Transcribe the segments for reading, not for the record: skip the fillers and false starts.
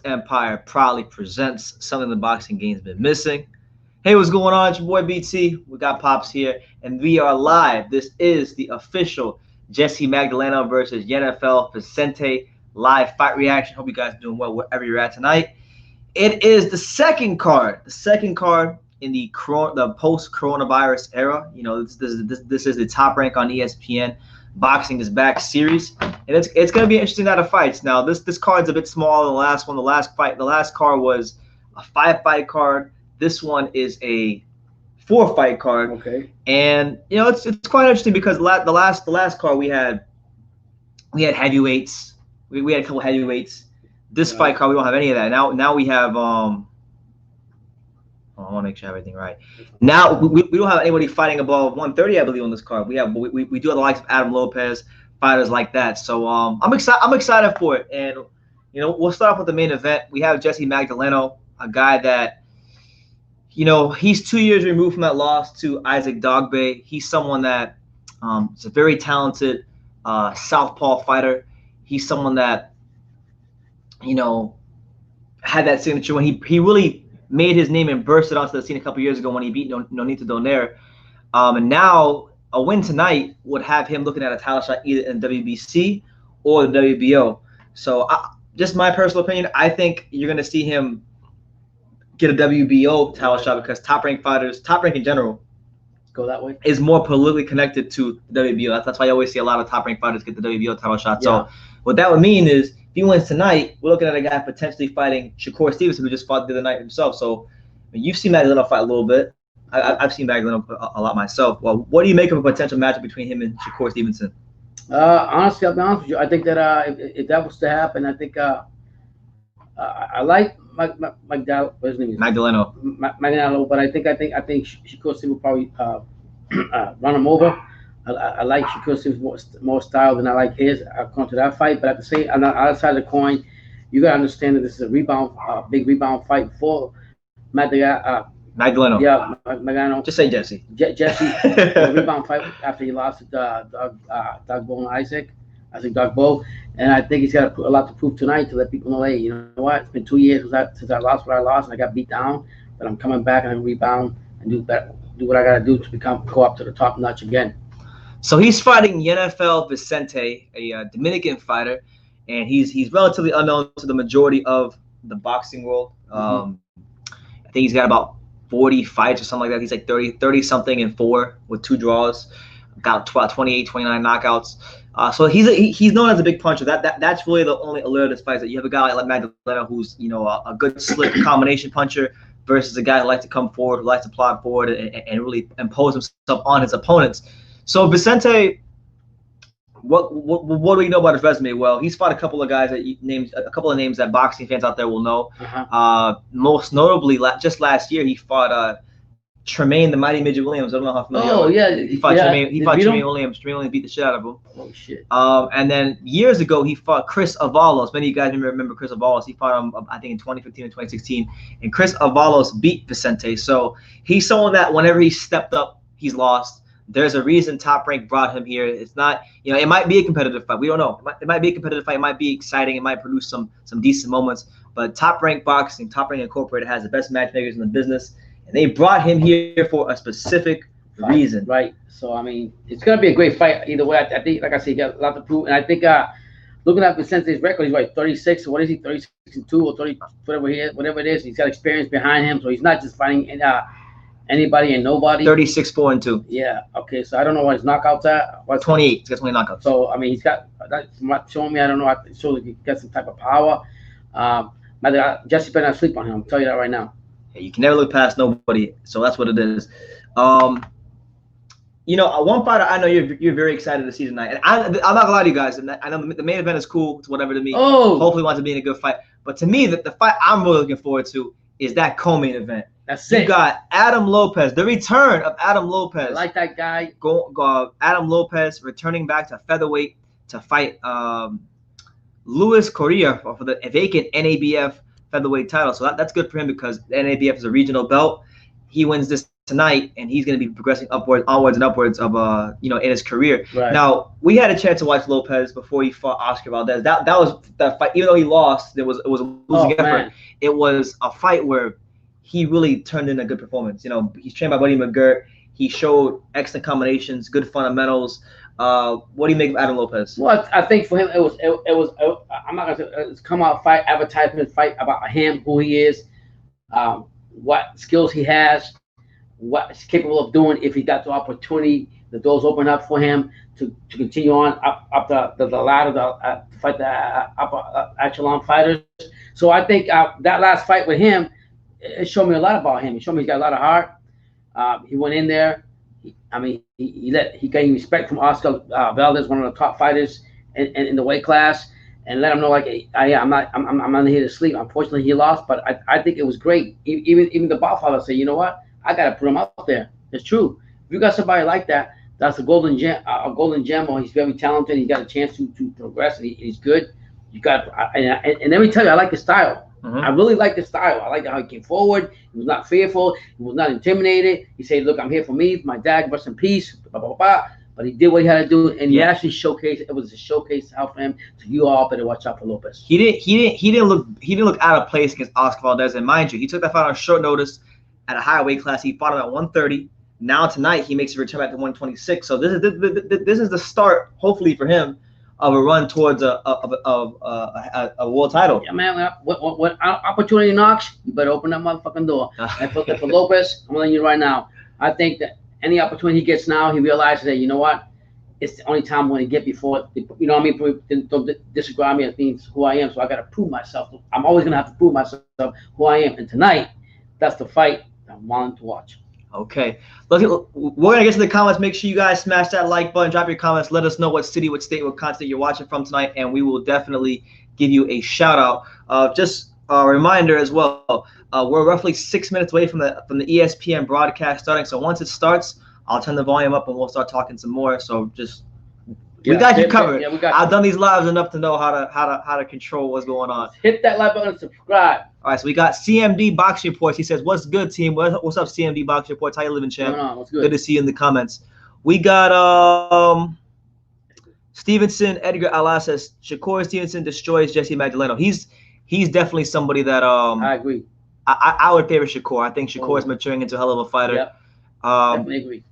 Empire proudly presents something the boxing game's been missing. Hey, what's going on? It's your boy BT. We got Pops here, and we are live. This is the official Jessie Magdaleno versus Yenifel Vicente live fight reaction. Hope you guys are doing well wherever you're at tonight. It is the second card in the post-coronavirus era. You know, this is the Top Rank on ESPN Boxing is Back series, and it's going to be an interesting night of fights. Now, this card's a bit smaller than the last one. The last card was a 5-fight card. This one is a 4-fight card. Okay. And you know, it's quite interesting because the last card we had heavyweights. We had a couple heavyweights. This fight card, we don't have any of that. Now we have I want to make sure I have everything right. Now we don't have anybody fighting above 130, I believe, on this card. We do have the likes of Adam Lopez, fighters like that. So I'm excited for it. And you know, we'll start off with the main event. We have Jessie Magdaleno, a guy that, you know, he's 2 years removed from that loss to Isaac Dogbe. He's someone that is a very talented southpaw fighter. He's someone that, you know, had that signature when he really made his name and bursted onto the scene a couple years ago when he beat Nonito Donaire. And now a win tonight would have him looking at a title shot either in WBC or the WBO. So just my personal opinion, I think you're going to see him get a WBO title shot because top rank fighters, top rank in general, go that way, is more politically connected to the WBO. That's why you always see a lot of top rank fighters get the WBO title shot. Yeah. So what that would mean is, if he wins tonight, we're looking at a guy potentially fighting Shakur Stevenson, who just fought the other night himself. So you've seen Magdaleno fight a little bit. I've seen Magdaleno a lot myself. Well, what do you make of a potential matchup between him and Shakur Stevenson? Honestly, I'll be honest with you. I think that if that was to happen, I think I like Magdaleno. What his name is? Magdaleno. Magdaleno, but I think Shakur Stevenson will probably run him over. I like Shakur Stevenson's more style than I like his. I'll come to that fight, but at the same, on the other side of the coin, you gotta understand that this is a rebound, big rebound fight for Magdaleno. Yeah, Magdaleno. Just say Jessie. Jessie, rebound fight after he lost to Dogbo and Isaac Dogbo, and I think he's got a lot to prove tonight to let people know, hey, you know what? It's been 2 years since I lost what I lost, and I got beat down, but I'm coming back and I rebound and do what I gotta do to go up to the top notch again. So he's fighting Yenifel Vicente, a Dominican fighter, and he's relatively unknown to the majority of the boxing world. I think he's got about 40 fights or something like that. He's like 30 something and 4 with 2 draws, got 28, 29 knockouts. So he's known as a big puncher. That's really the only allure of this fight, that you have a guy like Magdaleno who's, you know, a good slick combination puncher versus a guy who likes to come forward, who likes to plod forward and really impose himself on his opponents. So Vicente, what do we know about his resume? Well, he's fought a couple of guys a couple of names that boxing fans out there will know. Most notably, just last year he fought Tremaine the Mighty Midget Williams. I don't know how familiar. Oh yeah, he fought Tremaine. He fought Tremaine Williams. Tremaine Williams beat the shit out of him. Oh shit. And then years ago he fought Chris Avalos. Many of you guys remember Chris Avalos. He fought him, I think, in 2015 and 2016. And Chris Avalos beat Vicente. So he's someone that whenever he stepped up, he's lost. There's a reason Top Rank brought him here. It's not, you know, it might be a competitive fight. We don't know. It might be a competitive fight. It might be exciting. It might produce some decent moments. But Top Rank Boxing, Top Rank Incorporated, has the best matchmakers in the business, and they brought him here for a specific reason. Right. So I mean, it's gonna be a great fight either way. I think, like I said, he got a lot to prove, and I think looking at Vicente's record, he's like 36. What is he? 36-2 or 30, whatever it is. He's got experience behind him, so he's not just fighting anybody and nobody. 36-4-2. Yeah. Okay. So I don't know what his knockouts at. What's 28. He's got 20 knockouts. So I mean, he's got that's showing me. I don't know. It shows he got some type of power. Jessie better not sleep on him. I'll tell you that right now. Yeah, you can never look past nobody. So that's what it is. You know, one fighter I know you're very excited to see tonight, and I'm not gonna lie to you guys. I know the main event is cool. It's whatever to me. Oh. Hopefully, it winds up being a good fight. But to me, the fight I'm really looking forward to is that co-main event. That's it. You got Adam Lopez, the return of Adam Lopez. I like that guy. Adam Lopez returning back to featherweight to fight Luis Correa for the vacant NABF featherweight title. So that's good for him because the NABF is a regional belt. He wins this tonight, and he's going to be progressing onwards and upwards of in his career. Right. Now we had a chance to watch Lopez before he fought Oscar Valdez. That was that fight. Even though he lost, it was a losing effort. Man. It was a fight where he really turned in a good performance. He's trained by Buddy McGirt. He showed excellent combinations, good fundamentals. What do you make of Adam Lopez? Well, I think for him it was I'm not gonna say it's come out fight, advertisement fight about him, who he is, what skills he has, what he's capable of doing if he got the opportunity, the doors open up for him to continue on up the ladder to fight the upper echelon fighters. So I think that last fight with him, it showed me a lot about him. It showed me he's got a lot of heart. He went in there. He gained respect from Oscar Valdez, one of the top fighters in the weight class, and let him know I'm not here to sleep. Unfortunately, he lost, but I think it was great. Even the Godfather said, you know what, I got to put him out there. It's true. If you got somebody like that, that's a golden gem. Or he's very talented. He's got a chance to progress, and he's good. You got and let me tell you, I like his style. Mm-hmm. I really like the style. I like how he came forward. He was not fearful. He was not intimidated. He said, "Look, I'm here for me, my dad, rest in peace." Blah, blah, blah. But he did what he had to do, and he actually showcased. It was a showcase to help him. So you all better watch out for Lopez. He didn't look out of place against Oscar Valdez. And mind you, he took that fight on short notice at a higher weight class. He fought him at 130. Now tonight he makes a return back to 126. So this is the start, hopefully for him, of a run towards a world title. Yeah, man. When opportunity knocks, you better open that motherfucking door. And for Lopez, I'm telling you right now, I think that any opportunity he gets now, he realizes that, you know what, it's the only time I'm going to get before, you know what I mean? Don't disregard me as being who I am. So I got to prove myself. I'm always going to have to prove myself who I am. And tonight, that's the fight I'm wanting to watch. Okay, we're gonna get to the comments. Make sure you guys smash that like button, drop your comments, let us know what city, what state, what continent you're watching from tonight, and we will definitely give you a shout out. Just a reminder as well, we're roughly 6 minutes away from the ESPN broadcast starting. So once it starts, I'll turn the volume up and we'll start talking some more. So just we got you covered. I've done these lives enough to know how to control what's going on. Hit that like button and subscribe. All right, so we got CMD Boxing Reports. He says, "What's good, team? What's up, CMD Boxing Reports? How you living, champ? What's good? Good to see you in the comments." We got Stevenson Edgar Allah says, "Shakur Stevenson destroys Jessie Magdaleno." He's definitely somebody that I agree. I would favor Shakur. I think Shakur is maturing into a hell of a fighter. Yep. Definitely agree.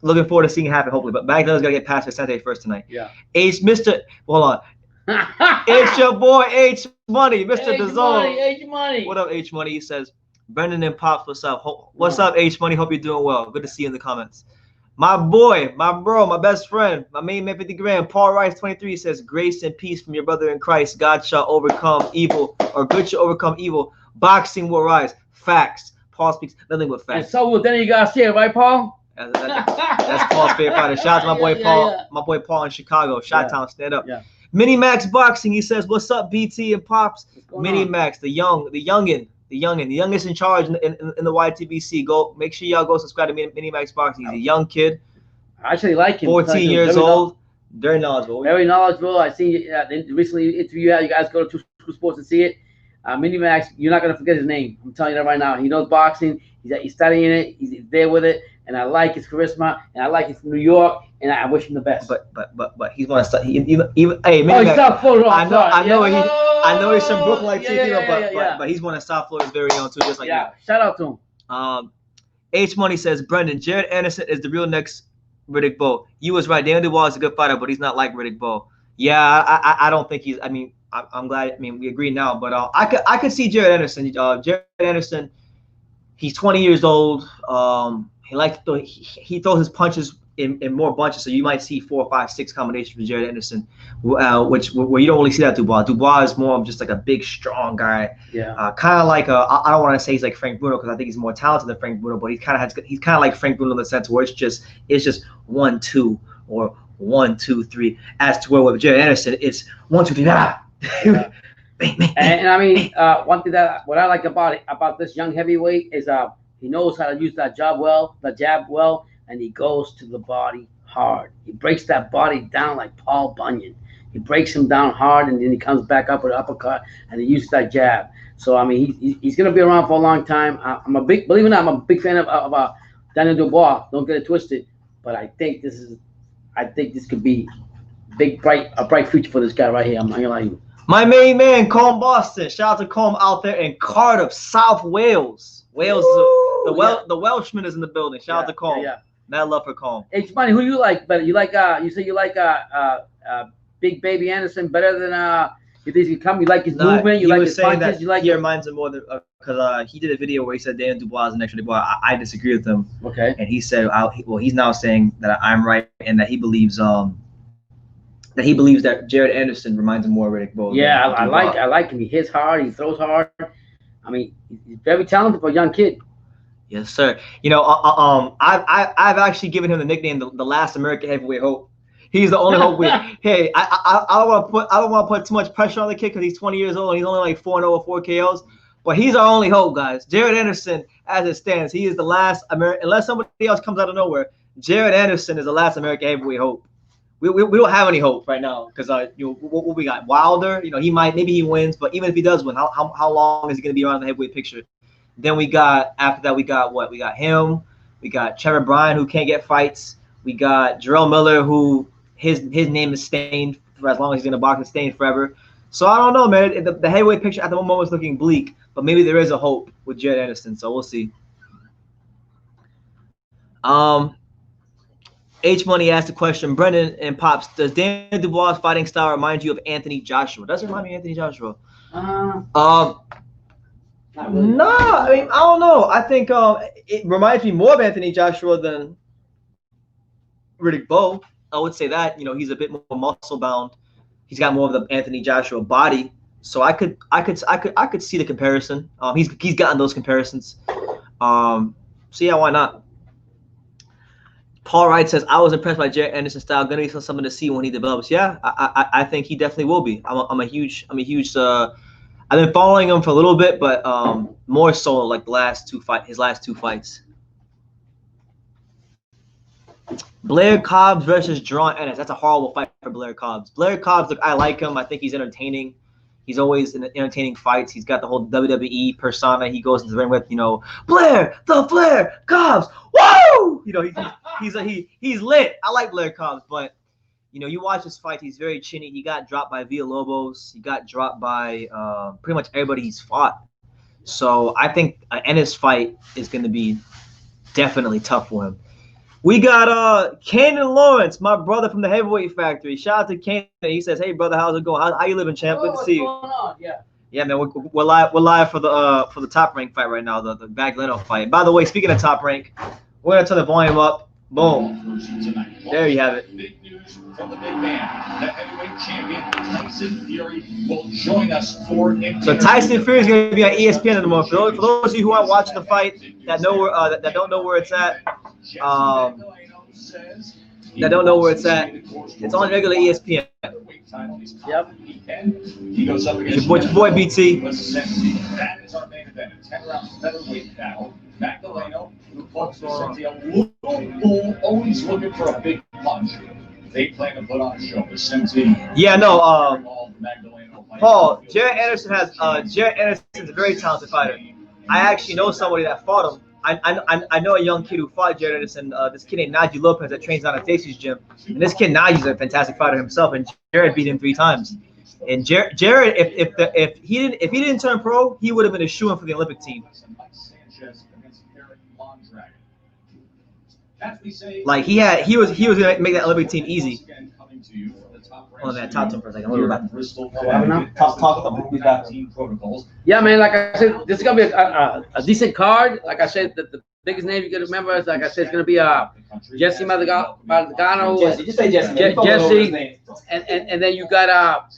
Looking forward to seeing it happen, hopefully. But Magdaleno's got to get past Vicente first tonight. Yeah. Hold on. It's your boy H Money, Mr. DAZN. H Money. What up, H Money? He says, "Brendan and Pops, what's up? What's up, H Money? Hope you're doing well. Good to see you in the comments." My boy, my bro, my best friend, my main man 50 grand, Paul Rice 23 says, "Grace and peace from your brother in Christ. God shall overcome evil, or good shall overcome evil. Boxing will rise." Facts. Paul speaks nothing but facts. And so will Danny Garcia, right, Paul? That's Paul's favorite fighter. Shout out to my boy Paul, my boy Paul in Chicago. Chi-Town, stand up. Yeah. Mini Max Boxing, he says, "What's up, BT and Pops?" Mini Max, the youngest in charge in the YTBC. Go, make sure y'all go subscribe to Mini Max Boxing. He's a young kid. I actually like him. 14 years old. Very knowledgeable. Very knowledgeable. I seen recently interview. You guys go to True Sports and see it. Mini Max, you're not gonna forget his name. I'm telling you that right now. He knows boxing. He's studying it. He's there with it. And I like his charisma, and I like he's from New York, and I wish him the best. But he's gonna start. Hey, Mini Max, South Florida. I know he's from Brooklyn, like but he's one of South Florida's very own too, just like you. Shout out to him. H Money says, "Brendan, Jared Anderson is the real next Riddick Bowe." You was right. Daniel Dubois is a good fighter, but he's not like Riddick Bowe. Yeah, I don't think he's. I mean, I'm glad. I mean, we agree now, but I could see Jared Anderson. Jared Anderson, he's 20 years old. He throws his punches in more bunches, so you might see 4, 5, 6 combinations from Jared Anderson, where you don't really see that Dubois. Dubois is more of just like a big, strong guy. Yeah. Kind of like I don't want to say he's like Frank Bruno because I think he's more talented than Frank Bruno, but he's kind of like Frank Bruno in the sense where it's just 1, 2 or 1, 2, 3. As to where with Jared Anderson, it's 1, 2, 3. And I mean, one thing what I like about this young heavyweight is he knows how to use that jab well, and he goes to the body hard. He breaks that body down like Paul Bunyan. He breaks him down hard, and then he comes back up with an uppercut, and he uses that jab. So I mean, he's going to be around for a long time. Believe it or not, I'm a big fan of Daniel Dubois. Don't get it twisted. But I think this could be a bright future for this guy right here. I'm not gonna lie to you. My main man, Colm Boston. Shout out to Colm out there in Cardiff, South Wales. Wales, the Welshman is in the building. Shout out to Colm. Yeah. Mad love for Colm. Hey, it's funny. Who do you like better? You like you say you like Big Baby Anderson better than you think he can come? You like his movement? You like his punches? You like he reminds him more than because he did a video where he said Daniel Dubois is an extra Dubois. I disagree with him. Okay. And he said, he's now saying that I'm right and that he believes that Jared Anderson reminds him more of Riddick Bowe. Yeah, I like him. He hits hard. He throws hard. I mean, he's very talented for a young kid. Yes, sir. You know, I've actually given him the nickname the last American heavyweight hope. He's the only hope. Hey, I don't want to put too much pressure on the kid because he's 20 years old and he's only like 4-0 or 4 KOs. But he's our only hope, guys. Jared Anderson, as it stands, he is the last American. Unless somebody else comes out of nowhere, Jared Anderson is the last American heavyweight hope. We don't have any hope right now because what we got Wilder. You know, maybe he wins, but even if he does win, how long is he going to be around the heavyweight picture? Then after that we got him. We got Trevor Bryan, who can't get fights. We got Jarrell Miller, who his name is stained for as long as he's in the box, and stained forever. So I don't know, man. The heavyweight picture at the moment is looking bleak, but maybe there is a hope with Jared Anderson. So we'll see. H Money asked the question, Brendan and Pops, does Daniel Dubois' fighting style remind you of Anthony Joshua? Does it remind me of Anthony Joshua? Not really. No, I mean, I don't know. I think it reminds me more of Anthony Joshua than Riddick Bowe. I would say that. You know, he's a bit more muscle bound. He's got more of the Anthony Joshua body. So I could see the comparison. He's gotten those comparisons. So yeah, why not? Paul Wright says, I was impressed by Jared Anderson's style. Gonna be something to see when he develops. Yeah, I think he definitely will be. I'm a huge I've been following him for a little bit, but more so like his last two fights. Blair Cobbs versus Jerron Ennis. That's a horrible fight for Blair Cobbs. Blair Cobbs, look, I like him. I think he's entertaining. He's always in entertaining fights. He's got the whole WWE persona. He goes into the ring with, Blair, the Flair, Cobbs, woo! He's lit. I like Blair Cobbs, but you watch this fight. He's very chinny. He got dropped by Villalobos. He got dropped by pretty much everybody he's fought. So I think Ennis fight is going to be definitely tough for him. We got Kanan Lawrence, my brother from the Heavyweight Factory. Shout out to Kanan. He says, "Hey brother, how's it going? How you living, champ? Good to see you." What's going on? Yeah, man. We're live for the top rank fight right now, the Magdaleno fight. By the way, speaking of top rank, we're gonna turn the volume up. Boom. There you have it. Big news from the big man. The heavyweight champion Tyson Fury will join us for. So Tyson Fury is going to be on ESPN in the morning. For those of you who aren't watching the fight, that don't know where it's at, it's on regular ESPN. Yep. He goes up against your boy BT. That is our main event. A 10-round featherweight battle. Magdaleno, who pokes Vicente a little bull, always looking for a big punch. They plan to put on a show. Vicente. Yeah, no. Paul, Jared Anderson's a very talented fighter. I actually know somebody that fought him. I know a young kid who fought Jared Anderson. This kid named Najee Lopez that trains down at Stacey's gym. And this kid Najee's a fantastic fighter himself, and Jared beat him 3 times. And Jared, if he didn't turn pro, he would have been a shoo-in for the Olympic team. Like he was gonna make that Olympic team easy. Oh man, talk to him for a second. We'll talk about protocols. Yeah, man. Like I said, this is gonna be a decent card. Like I said, the biggest name you gotta remember is, like I said, it's gonna be Jessie Magdaleno. Jesse, just say Jesse. Jesse, and then you got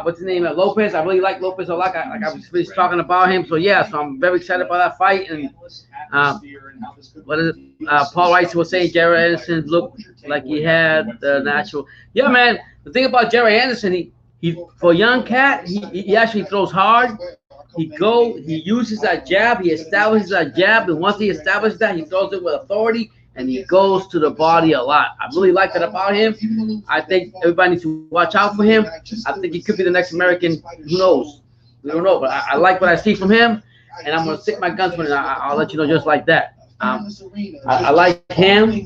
what's his name? Lopez. I really like Lopez a lot. I was just talking about him. So yeah, so I'm very excited about that fight. And what is it? Paul Rice was saying Jared Anderson looked like he had the natural. Yeah, man. The thing about Jared Anderson, he for a young cat, he actually throws hard. He uses that jab. He establishes that jab, and once he establishes that, he throws it with authority. And he goes to the body a lot. I really like that about him. I think everybody needs to watch out for him. I think he could be the next American. Who knows? We don't know. But I like what I see from him, and I'm going to stick my guns with him. I'll let you know just like that. I like him. On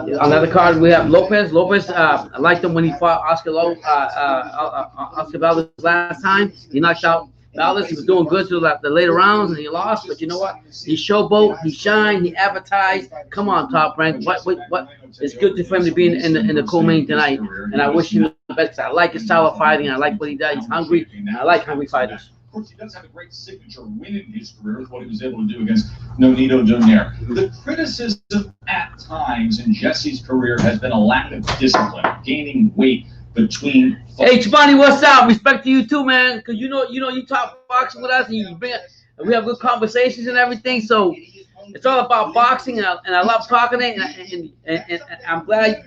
the other card, we have Lopez. Lopez, I liked him when he fought Oscar Valdez last time. He knocked out Valdez. He was doing good through the later rounds, and he lost. But you know what? He showboat, he shined, he advertised. Come on, Top Rank. What? It's good for him to be in the co-main tonight, and I wish him the best. I like his style of fighting. I like what he does. He's hungry. I like hungry fighters. Of course, he does have a great signature win in his career with what he was able to do against Nonito Donaire. The criticism at times in Jessie's career has been a lack of discipline, gaining weight between. Hey, Chibani, what's up? Respect to you too, man. Cause you talk boxing with us, and we have good conversations and everything. So it's all about boxing, and I love talking it. And I'm glad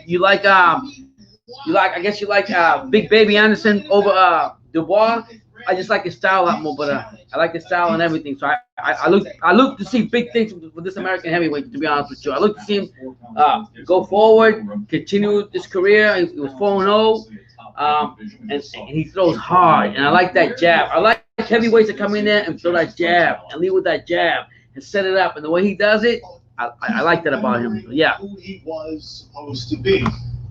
you like I guess you like Big Baby Anderson over Dubois. I just like his style a lot more, but I like his style and everything. So I look to see big things with this American heavyweight. To be honest with you, I look to see him go forward, continue this career. He was 4-0, and he throws hard, and I like that jab. I like heavyweights that come in there and throw that jab and lead with that jab and set it up. And the way he does it, I like that about him. Yeah. Who he was supposed to be.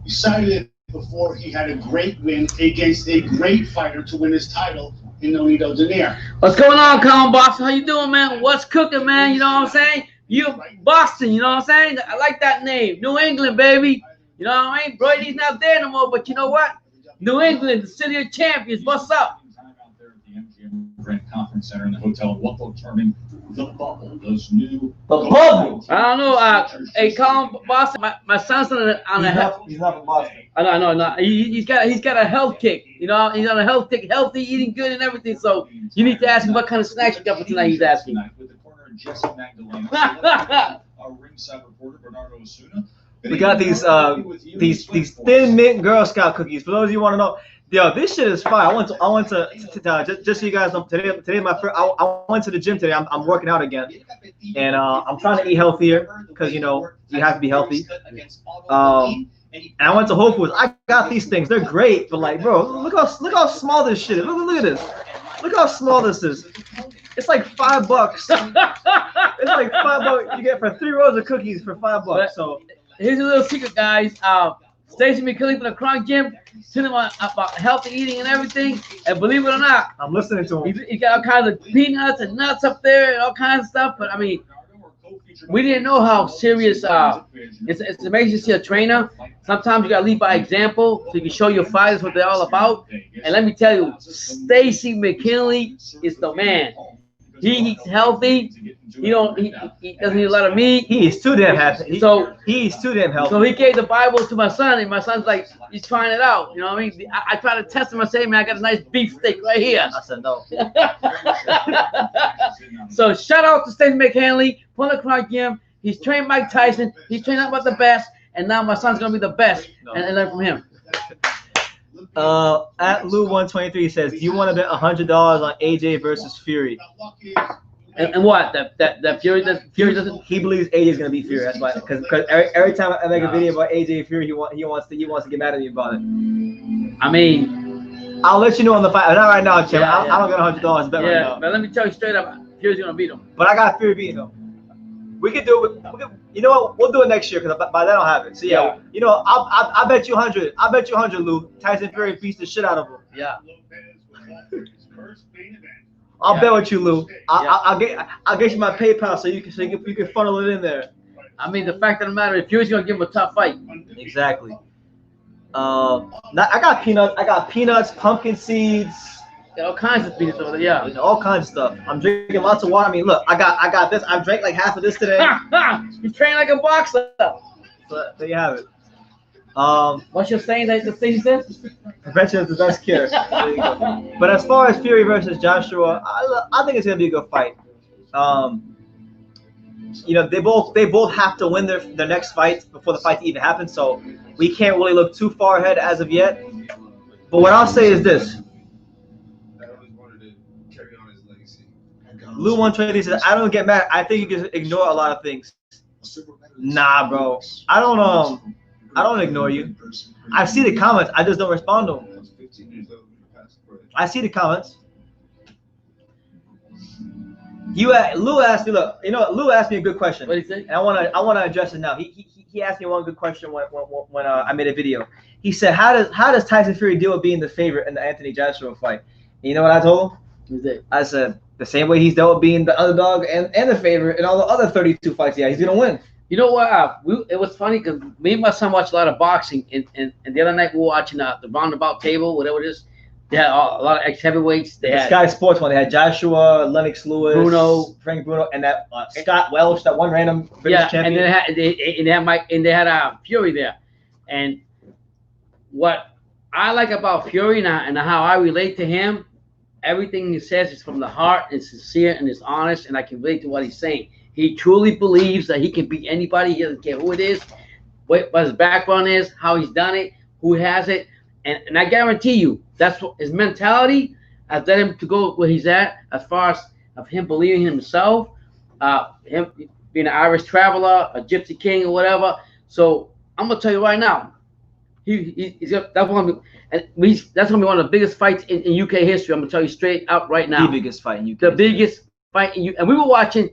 He cited it before he had a great win against a great fighter to win his title in Nonito Donaire. What's going on, Colin Boston? How you doing, man? What's cooking, man? You know what I'm saying? You Boston, you know what I'm saying? I like that name. New England, baby. You know what I mean? Brody's not there no more, but you know what? New England, the city of champions. What's up? Grand Conference Center in the hotel. What they'll term the bubble. Those new bubble. I don't know. Hey, Colin Boston. My son's on a health. He's not from Boston. No. He's got a health kick. You know, he's on a health kick, healthy, eating good and everything. So you need to ask him what kind of snacks you got for tonight. He's asking. With the corner of Jessie Magdaleno. Our ringside reporter Bernardo Osuna. We got these thin mint Girl Scout cookies. For those of you who want to know, yo, this shit is fire. I went to just so you guys know, today my first. I went to the gym today. I'm working out again, and I'm trying to eat healthier because you have to be healthy. And I went to Whole Foods. I got these things. They're great, but like, bro, look how small this shit is. Look at this. Look how small this is. It's like $5. It's like $5 you get for 3 rows of cookies for $5. So here's a little secret, guys. Stacey McKinley from the Chronic Gym, telling him about healthy eating and everything. And believe it or not, I'm listening to him. He got all kinds of peanuts and nuts up there and all kinds of stuff. But I mean, we didn't know how serious. It's amazing to see a trainer. Sometimes you gotta lead by example, so you can show your fighters what they're all about. And let me tell you, Stacey McKinley is the man. He eats healthy. He doesn't eat a lot of meat. He is too damn healthy. He's too damn healthy. So he gave the Bible to my son, and my son's like, he's trying it out. You know what I mean? I try to test him. I say, man, I got a nice beef steak right here. I said no. So shout out to Stacey McKinley, from the Chronic Gym. He's trained Mike Tyson. He's trained nothing but the best, and now my son's gonna be the best, and learn from him. At Lou123 says, do you want to bet $100 on AJ versus Fury? And what? That Fury doesn't. He believes AJ is gonna beat Fury. That's why. Because every time I make a video about AJ Fury, he wants to get mad at me about it. I mean, I'll let you know on the fight. Not right now, Tim. I don't get $100 bet right now. But let me tell you straight up, Fury's gonna beat him. But I got Fury beating him. We could do it. You know what? We'll do it next year because by then I'll have it. So yeah. You know, I bet you 100. I bet you 100, Lou. Tyson Fury beats the shit out of him. Yeah. I'll bet with you, Lou. I'll get you my PayPal so you can funnel it in there. I mean, the fact of the matter is, Fury's gonna give him a tough fight. Exactly. I got peanuts. I got peanuts, pumpkin seeds. Yeah, all kinds of peanuts over there. Yeah. All kinds of stuff. I'm drinking lots of water. I mean, look, I got this. I drank like half of this today. You train like a boxer. So there you have it. What's your saying that the thing says? Prevention is the best cure. There you go. But as far as Fury versus Joshua, I think it's gonna be a good fight. You know, they both have to win their next fight before the fight even happens. So we can't really look too far ahead as of yet. But what I'll say is this. Lou120 says, I don't get mad. I think you can ignore a lot of things. Nah, bro. I don't ignore you. I see the comments. I just don't respond to them. I see the comments. Lou asked me. Look, Lou asked me a good question, What did he say? and I want to address it now. He asked me one good question when I made a video. He said, how does Tyson Fury deal with being the favorite in the Anthony Joshua fight? And you know what I told him? Who's that? I said the same way he's dealt with being the underdog and the favorite in all the other 32 fights. Yeah, he's gonna win. You know what? It was funny because me and my son watch a lot of boxing, and the other night we were watching the roundabout table, whatever it is. They had a lot of ex-heavyweights. They had Sky Sports one. They had Joshua, Lennox Lewis, Frank Bruno, and that Scott Welch, that one random British champion. And they had Fury there. And what I like about Fury and how I relate to him, everything he says is from the heart, it's sincere, and it's honest, and I can relate to what he's saying. He truly believes that he can beat anybody. He doesn't care who it is, what his background is, how he's done it, who has it. And I guarantee you, that's what his mentality has led him to go where he's at, as far as of him believing in himself, him being an Irish traveler, a gypsy king, or whatever. So I'm gonna tell you right now, that's gonna be one of the biggest fights in UK history. I'm gonna tell you straight up right now. The biggest fight in UK. The biggest fight in UK. And we were watching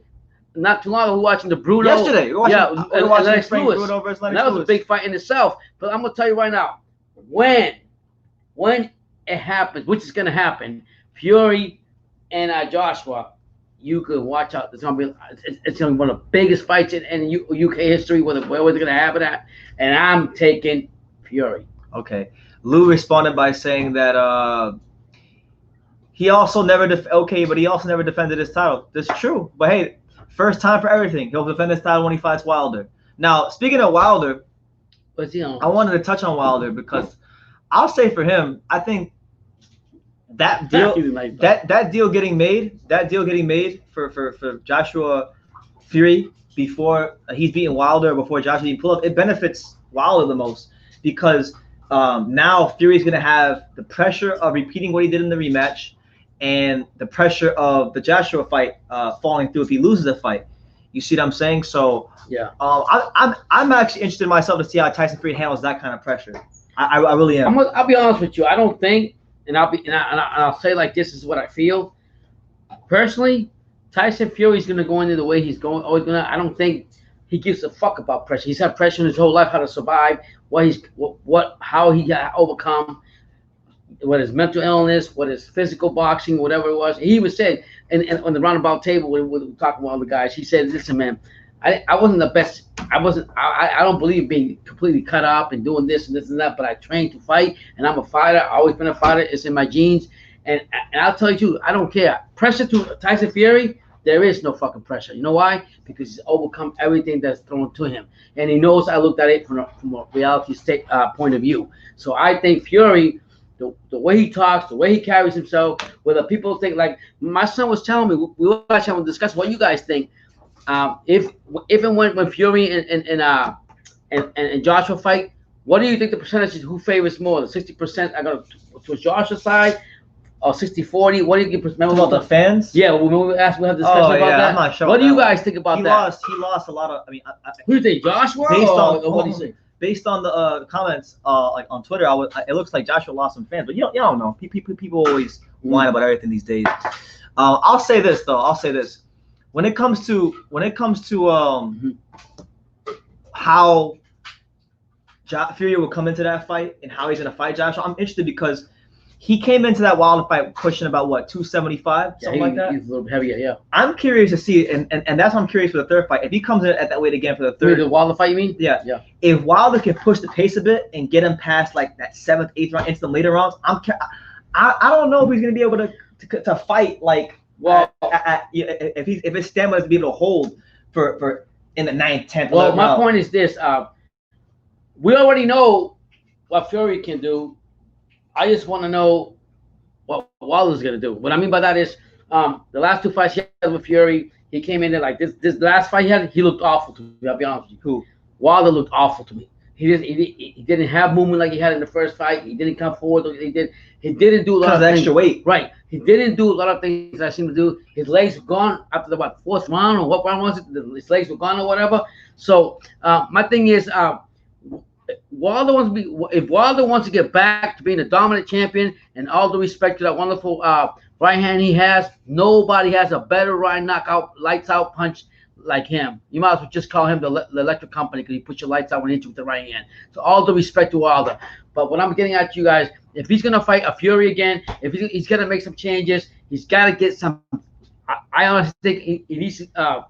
not too long ago. We were watching the Bruno. Yesterday, we were watching Lennox Frank Lewis. Bruno versus Lennox That was Lewis. a big fight in itself. But I'm gonna tell you right now, when it happens, which is gonna happen, Fury and Joshua, you could watch out. It's gonna be one of the biggest fights in UK history. Where was it gonna happen at? And I'm taking Fury. Okay. Lou responded by saying that he also never defended his title. That's true. But hey, first time for everything. He'll defend his title when he fights Wilder. Now, speaking of Wilder, I wanted to touch on Wilder because I'll say for him, I think that deal getting made for Joshua Fury before he's beating Wilder, before Joshua even pull up, it benefits Wilder the most because now Fury's going to have the pressure of repeating what he did in the rematch and the pressure of the Joshua fight falling through if he loses the fight. You see what I'm saying? So yeah, I'm actually interested in myself to see how Tyson Fury handles that kind of pressure. I really am. I'll be honest with you. I don't think, and I'll say like this is what I feel personally. Tyson Fury's gonna go into the way he's going. Always gonna. I don't think he gives a fuck about pressure. He's had pressure in his whole life, how to survive, how he got overcome, what his mental illness, what his physical boxing, whatever it was. He even said, and on the roundabout table when we were talking with all the guys, he said, "Listen, man, I wasn't the best. I don't believe being completely cut up and doing this and that, but I trained to fight, and I'm a fighter. I've always been a fighter. It's in my genes. And I'll tell you, I don't care. Pressure to Tyson Fury, there is no fucking pressure. You know why? Because he's overcome everything that's thrown to him. And he knows I looked at it from a reality point of view. So I think Fury, the way he talks, the way he carries himself, whether people think, like my son was telling me, we were actually discussing what you guys think. If and when Fury and Joshua fight, what do you think the percentage is? Who favors more? The 60% I got to Joshua's side, or 60-40? What do you give? Remember about the fans? Yeah, we have discussion about that. I'm not sure. What do you guys think about that? He lost a lot of. I mean, who do you think, Joshua? Or what do you think? Based on the comments, like on Twitter, it looks like Joshua lost some fans, but you don't know. People always whine about everything these days. I'll say this though. When it comes to how Fury will come into that fight and how he's gonna fight Joshua, I'm interested because he came into that Wilder fight pushing about 275, something like that. He's a little heavier, yeah. I'm curious to see, and that's why I'm curious for the third fight. If he comes in at that weight again for the third, the Wilder fight, you mean? Yeah. If Wilder can push the pace a bit and get him past like that 7th, 8th round into the later rounds, I don't know if he's gonna be able to fight like. Well, if his stamina is to be able to hold for in the 9th, 10th. Well, my point is this: we already know what Fury can do. I just want to know what Wilder's gonna do. What I mean by that is, the last 2 fights he had with Fury, he came in there like this. This last fight he had, he looked awful to me. I'll be honest with you. Who? Wilder looked awful to me. He didn't have movement like he had in the first fight. He didn't come forward. He didn't do a lot of things. Extra weight. Right. He didn't do a lot of things I seem to do. His legs were gone after the 4th round or what round was it? His legs were gone or whatever. So my thing is, if Wilder wants to get back to being a dominant champion, and all due respect to that wonderful right hand he has, nobody has a better right knockout, lights out punch like him. You might as well just call him the electric company because he puts your lights out when he hits you with the right hand. So all the respect to Wilder. But what I'm getting at you guys, if he's gonna fight a Fury again, if he's gonna make some changes, he's got to get some. I honestly think he needs to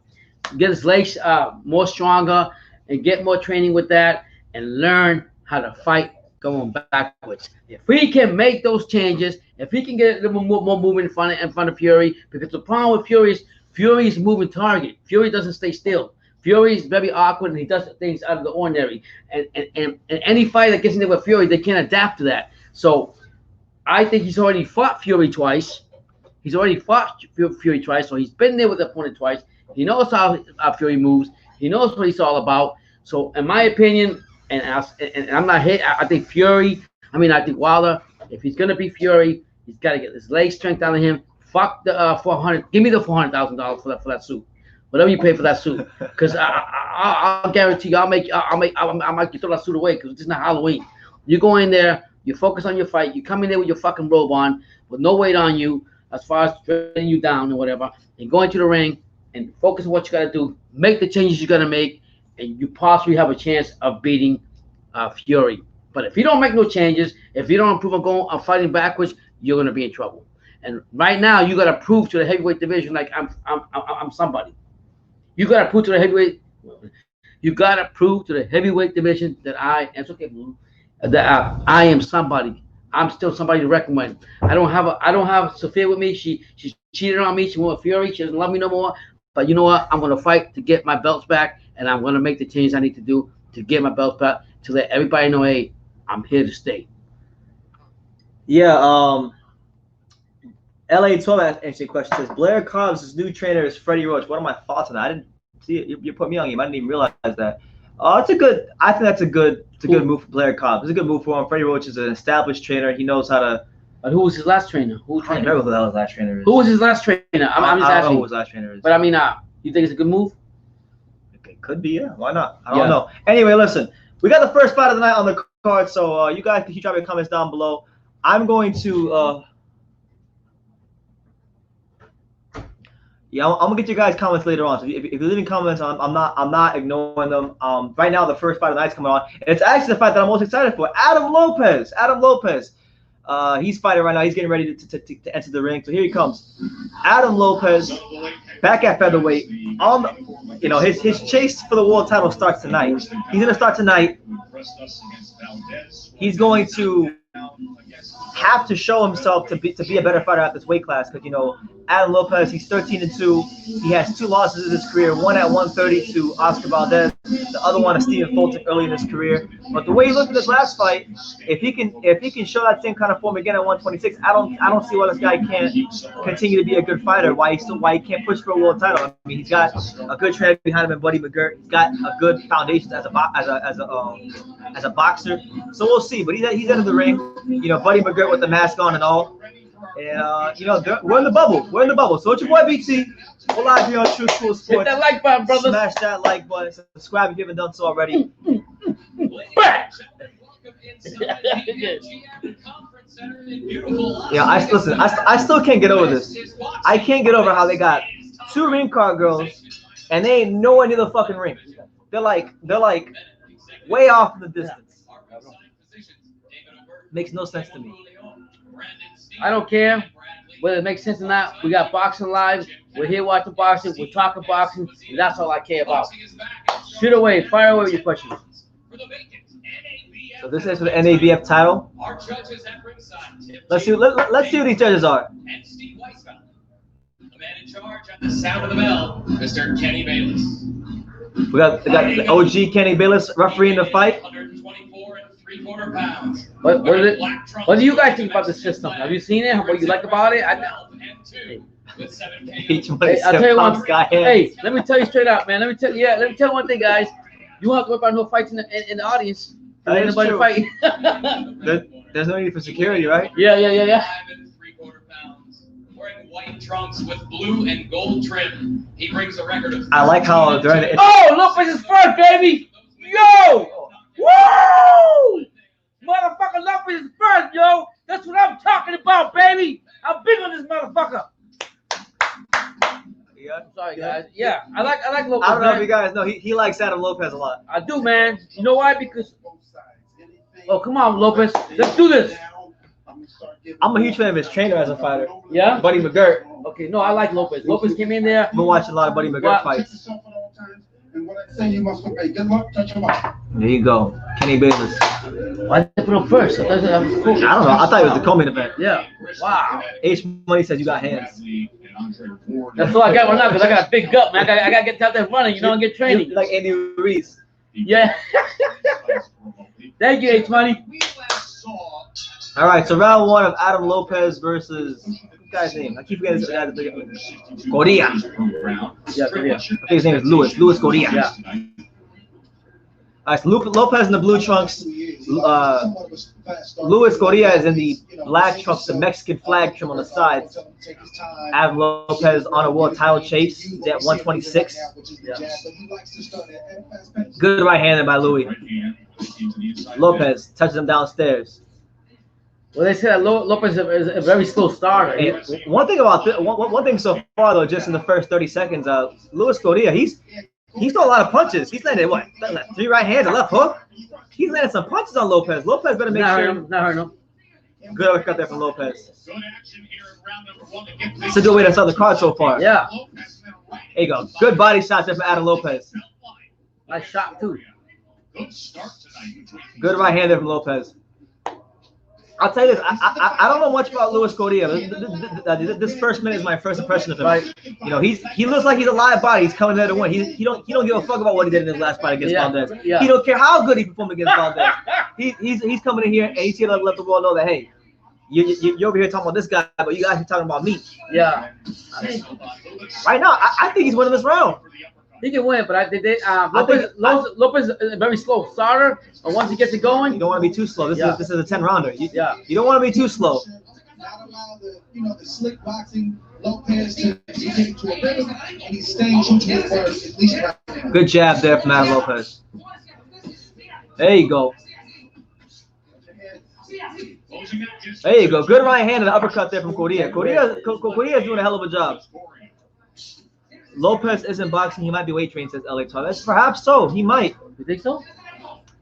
get his legs more stronger and get more training with that and learn how to fight going backwards. If he can make those changes, if he can get a little more movement in front of Fury, because the problem with Fury is moving target. Fury doesn't stay still. Fury is very awkward and he does things out of the ordinary. And any fight that gets in there with Fury, they can't adapt to that. So I think he's already fought Fury twice. He's already fought Fury twice, so he's been there with the opponent twice. He knows how Fury moves. He knows what he's all about. So, in my opinion, and I'm not hit. I think I think Wilder, if he's gonna be Fury, he's got to get his leg strength out of him. Fuck the 400. Give me the $400,000 for that suit. Whatever you pay for that suit, because I'll guarantee you, I might throw that suit away because it's not Halloween. You go in there, you focus on your fight. You come in there with your fucking robe on, with no weight on you, as far as training you down or whatever, and go into the ring and focus on what you got to do, make the changes you got to make, and you possibly have a chance of beating Fury. But if you don't make no changes, if you don't improve on fighting backwards, you're gonna be in trouble. And right now, you got to prove to the heavyweight division like I'm somebody. You got to prove to the heavyweight. You got to prove to the heavyweight division that it's okay, that I am somebody. I'm still somebody to reckon with. I don't have Sophia with me. She cheated on me. She went with Fury. She doesn't love me no more. But you know what? I'm gonna fight to get my belts back, and I'm gonna make the changes I need to do to get my belts back to let everybody know, hey, I'm here to stay. Yeah. LA12 answered your question. Says Blair Cobbs' new trainer is Freddie Roach. What are my thoughts on that? I didn't see it. You put me on game. I didn't even realize that. I think that's a good move for Blair Cobbs. It's a good move for him. Freddie Roach is an established trainer. He knows how to. But who was his last trainer? I don't remember who the hell his last trainer is. Who was his last trainer? I'm just I don't asking. know who his last trainer is. But I mean, you think it's a good move? It could be, yeah. Why not? I don't know. Anyway, listen. We got the first fight of the night on the card, so you guys can keep dropping your comments down below. I'm going to. I'm gonna get your guys' comments later on. So if you're leaving comments, I'm not ignoring them. Right now the first fight of the night's coming on. And it's actually the fight that I'm most excited for. Adam Lopez. He's fighting right now. He's getting ready to enter the ring. So here he comes. Adam Lopez, back at featherweight. His chase for the world title starts tonight. He's gonna start tonight. He's going to have to show himself to be a better fighter at this weight class, because Adam Lopez, he's 13-2. He has 2 losses in his career, one at 130 to Oscar Valdez, the other one to Stephen Fulton early in his career. But the way he looked in this last fight, if he can show that same kind of form again at 126, I don't see why this guy can't continue to be a good fighter. Why he can't push for a world title. I mean, he's got a good trainer behind him in Buddy McGirt. He's got a good foundation as a boxer. So we'll see. But he's out of the ring. Buddy McGirt with the mask on and all. And we're in the bubble. So it's your boy BT. We're live here on True School Sports. Hit that like button, brother. Smash that like button. Subscribe if you haven't done so already. Yeah, I still can't get over this. I can't get over how they got 2 ring card girls and they ain't nowhere near the fucking ring. They're like way off in the distance. Makes no sense to me. I don't care whether it makes sense or not. We got boxing live. We're here watching boxing. We're talking boxing. And that's all I care about. Shoot away. Fire away with your questions. So this is for the NABF title. Let's see who these judges are. The man in charge on the sound of the bell, Mr. Kenny Bayless. We got the OG Kenny Bayless refereeing the fight. 124 3/4 pounds. What do you guys think about the system? Have you seen it? What you like about it? I'll tell you one. Hey, let me tell you straight up, man. Let me tell you one thing, guys. You won't have to worry about no fights in the audience. There ain't nobody fighting. There's no need for security, right? Yeah. 5 3/4 pounds. Wearing white trunks with blue and gold trim. He brings a record of. I like how during the. Oh, Lopez is first, baby. Yo. Woo! Motherfucker, Lopez is first, yo. That's what I'm talking about, baby. I'm big on this motherfucker. Yeah. Sorry, guys. Yeah, I like Lopez. I don't know man. if you guys know he likes Adam Lopez a lot. I do, man. You know why? Because come on, Lopez. Let's do this. I'm a huge fan of his trainer as a fighter. Yeah? Buddy McGirt. Okay, no, I like Lopez. Lopez came in there. I've been watching a lot of Buddy McGirt fights. There you go. Kenny Bayless. Why did they put him first? I thought that was cool. I don't know. I thought it was the co-main event. Yeah. Wow. H Money says you got hands. That's all I got right now because I got a big gut, man. I got to get out there running, you know, and get training. You're like Andy Ruiz. Yeah. Thank you, H Money. All right, so round one of Adam Lopez versus what guy's name? I keep forgetting this guy's Correa. Yeah, Correa. I think his name is Luis Correa. Yeah. All right, so Lopez in the blue trunks. Luis Correa is in the black trunks, the Mexican flag trim on the sides. Adam Lopez on a world title chase. He's at 126. Yeah. Good right-handed by Louis. Lopez touches him downstairs. Well, they say that Lopez is a very slow starter. And one thing about one thing so far though, just in the first 30 seconds, Luis Correa, he's thrown a lot of punches. He's landed what? 3 right hands, a left hook. He's landed some punches on Lopez. Lopez better make sure. Not hurt him. Good uppercut there from Lopez. It's a good way to start the card so far. Yeah. There you go. Good body shots there from Adam Lopez. Nice shot too. Good right hand there from Lopez. I'll tell you this. I don't know much about Luis Correa. This first minute is my first impression of him. Right. You know, he looks like he's a live body. He's coming there to win. He don't give a fuck about what he did in his last fight against Valdez. Yeah. He don't care how good he performed against Valdez. He's coming in here and he's here to let the world know that hey, you're over here talking about this guy, but you guys are talking about me. Yeah. Right now, I think he's winning this round. He can win, but Lopez is a very slow starter. But once he gets it going, You don't want to be too slow. This is a 10-rounder. You don't want to be too slow. Not allow the slick boxing Lopez to get to a rhythm, and he's staying true to his word, at least right now. Good jab there from Adam Lopez. There you go. There you go. Good right hand and uppercut there from Correa. Correa is doing a hell of a job. Lopez isn't boxing. He might be weight trained, says LA Torres. Perhaps so. He might. you think so?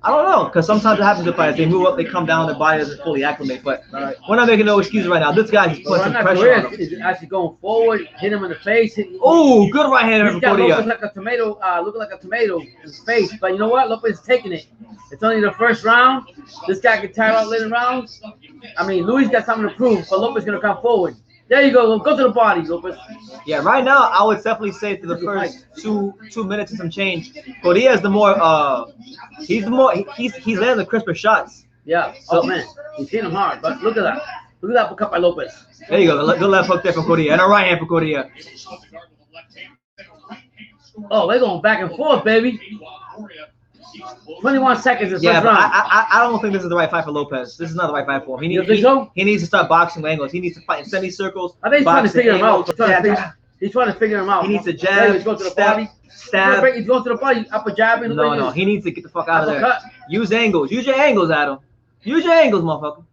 I don't know, because sometimes it happens to fighters. They move up, they come down, their body doesn't fully acclimate. But we're not making no excuses right now. This guy is putting some pressure on him. Is actually going forward, hit him in the face. Oh, good right hand from Correa. Looking like a tomato in his face. But you know what? Lopez is taking it. It's only the first round. This guy can tire out later rounds. I mean, Louis got something to prove, but Lopez is going to come forward. There you go. Go to the body, Lopez. Yeah, right now I would definitely say through the first two minutes and some change, Correa is the more he's landing the crisper shots. Yeah. Oh man, he's hitting him hard. But look at that. Look at that uppercut by Lopez. There you go. Good left hook there from Correa and a right hand for Correa. Oh, they're going back and forth, baby. 21 seconds is Yeah, first but round. I don't think this is the right fight for Lopez. This is not the right fight for him. You think so? He needs to start boxing angles. He needs to fight in semicircles. I think he's trying to boxing figure him out. angles, He's trying to figure him out. He needs to Yeah, jab, he's going to the step, body. stab. He's going to the body. Upper jabbing. No, he needs to get the fuck out of there. Uppercut. Use angles. Use your angles, Adam. Use your angles, motherfucker.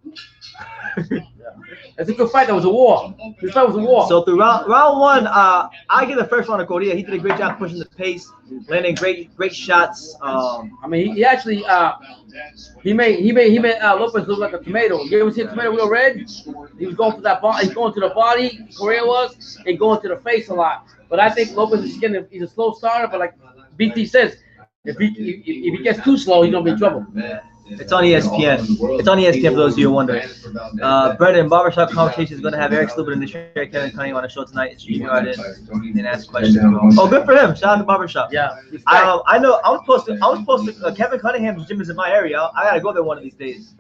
It's a good fight. That was a war. This fight was a war. So through round one, I give the first round to Correa. He did a great job pushing the pace, landing great shots. I mean, he actually he made Lopez look like a tomato. You ever seen a tomato real red? He was going for that body. He's going to the body. Correa was and going to the face a lot. But I think Lopez is he's a slow starter. But like BT says, if he gets too slow, he's gonna be in trouble. It's on ESPN. It's on ESPN for those of you who wonder. Brendan, Barbershop Conversation is going to have Eric Slubin and the Sherry Kevin Cunningham on the show tonight. It's streaming right in and ask questions. Oh, good for him. Shout out to Barbershop. Yeah. I know. I was supposed to. Kevin Cunningham's gym is in my area. I gotta go there one of these days.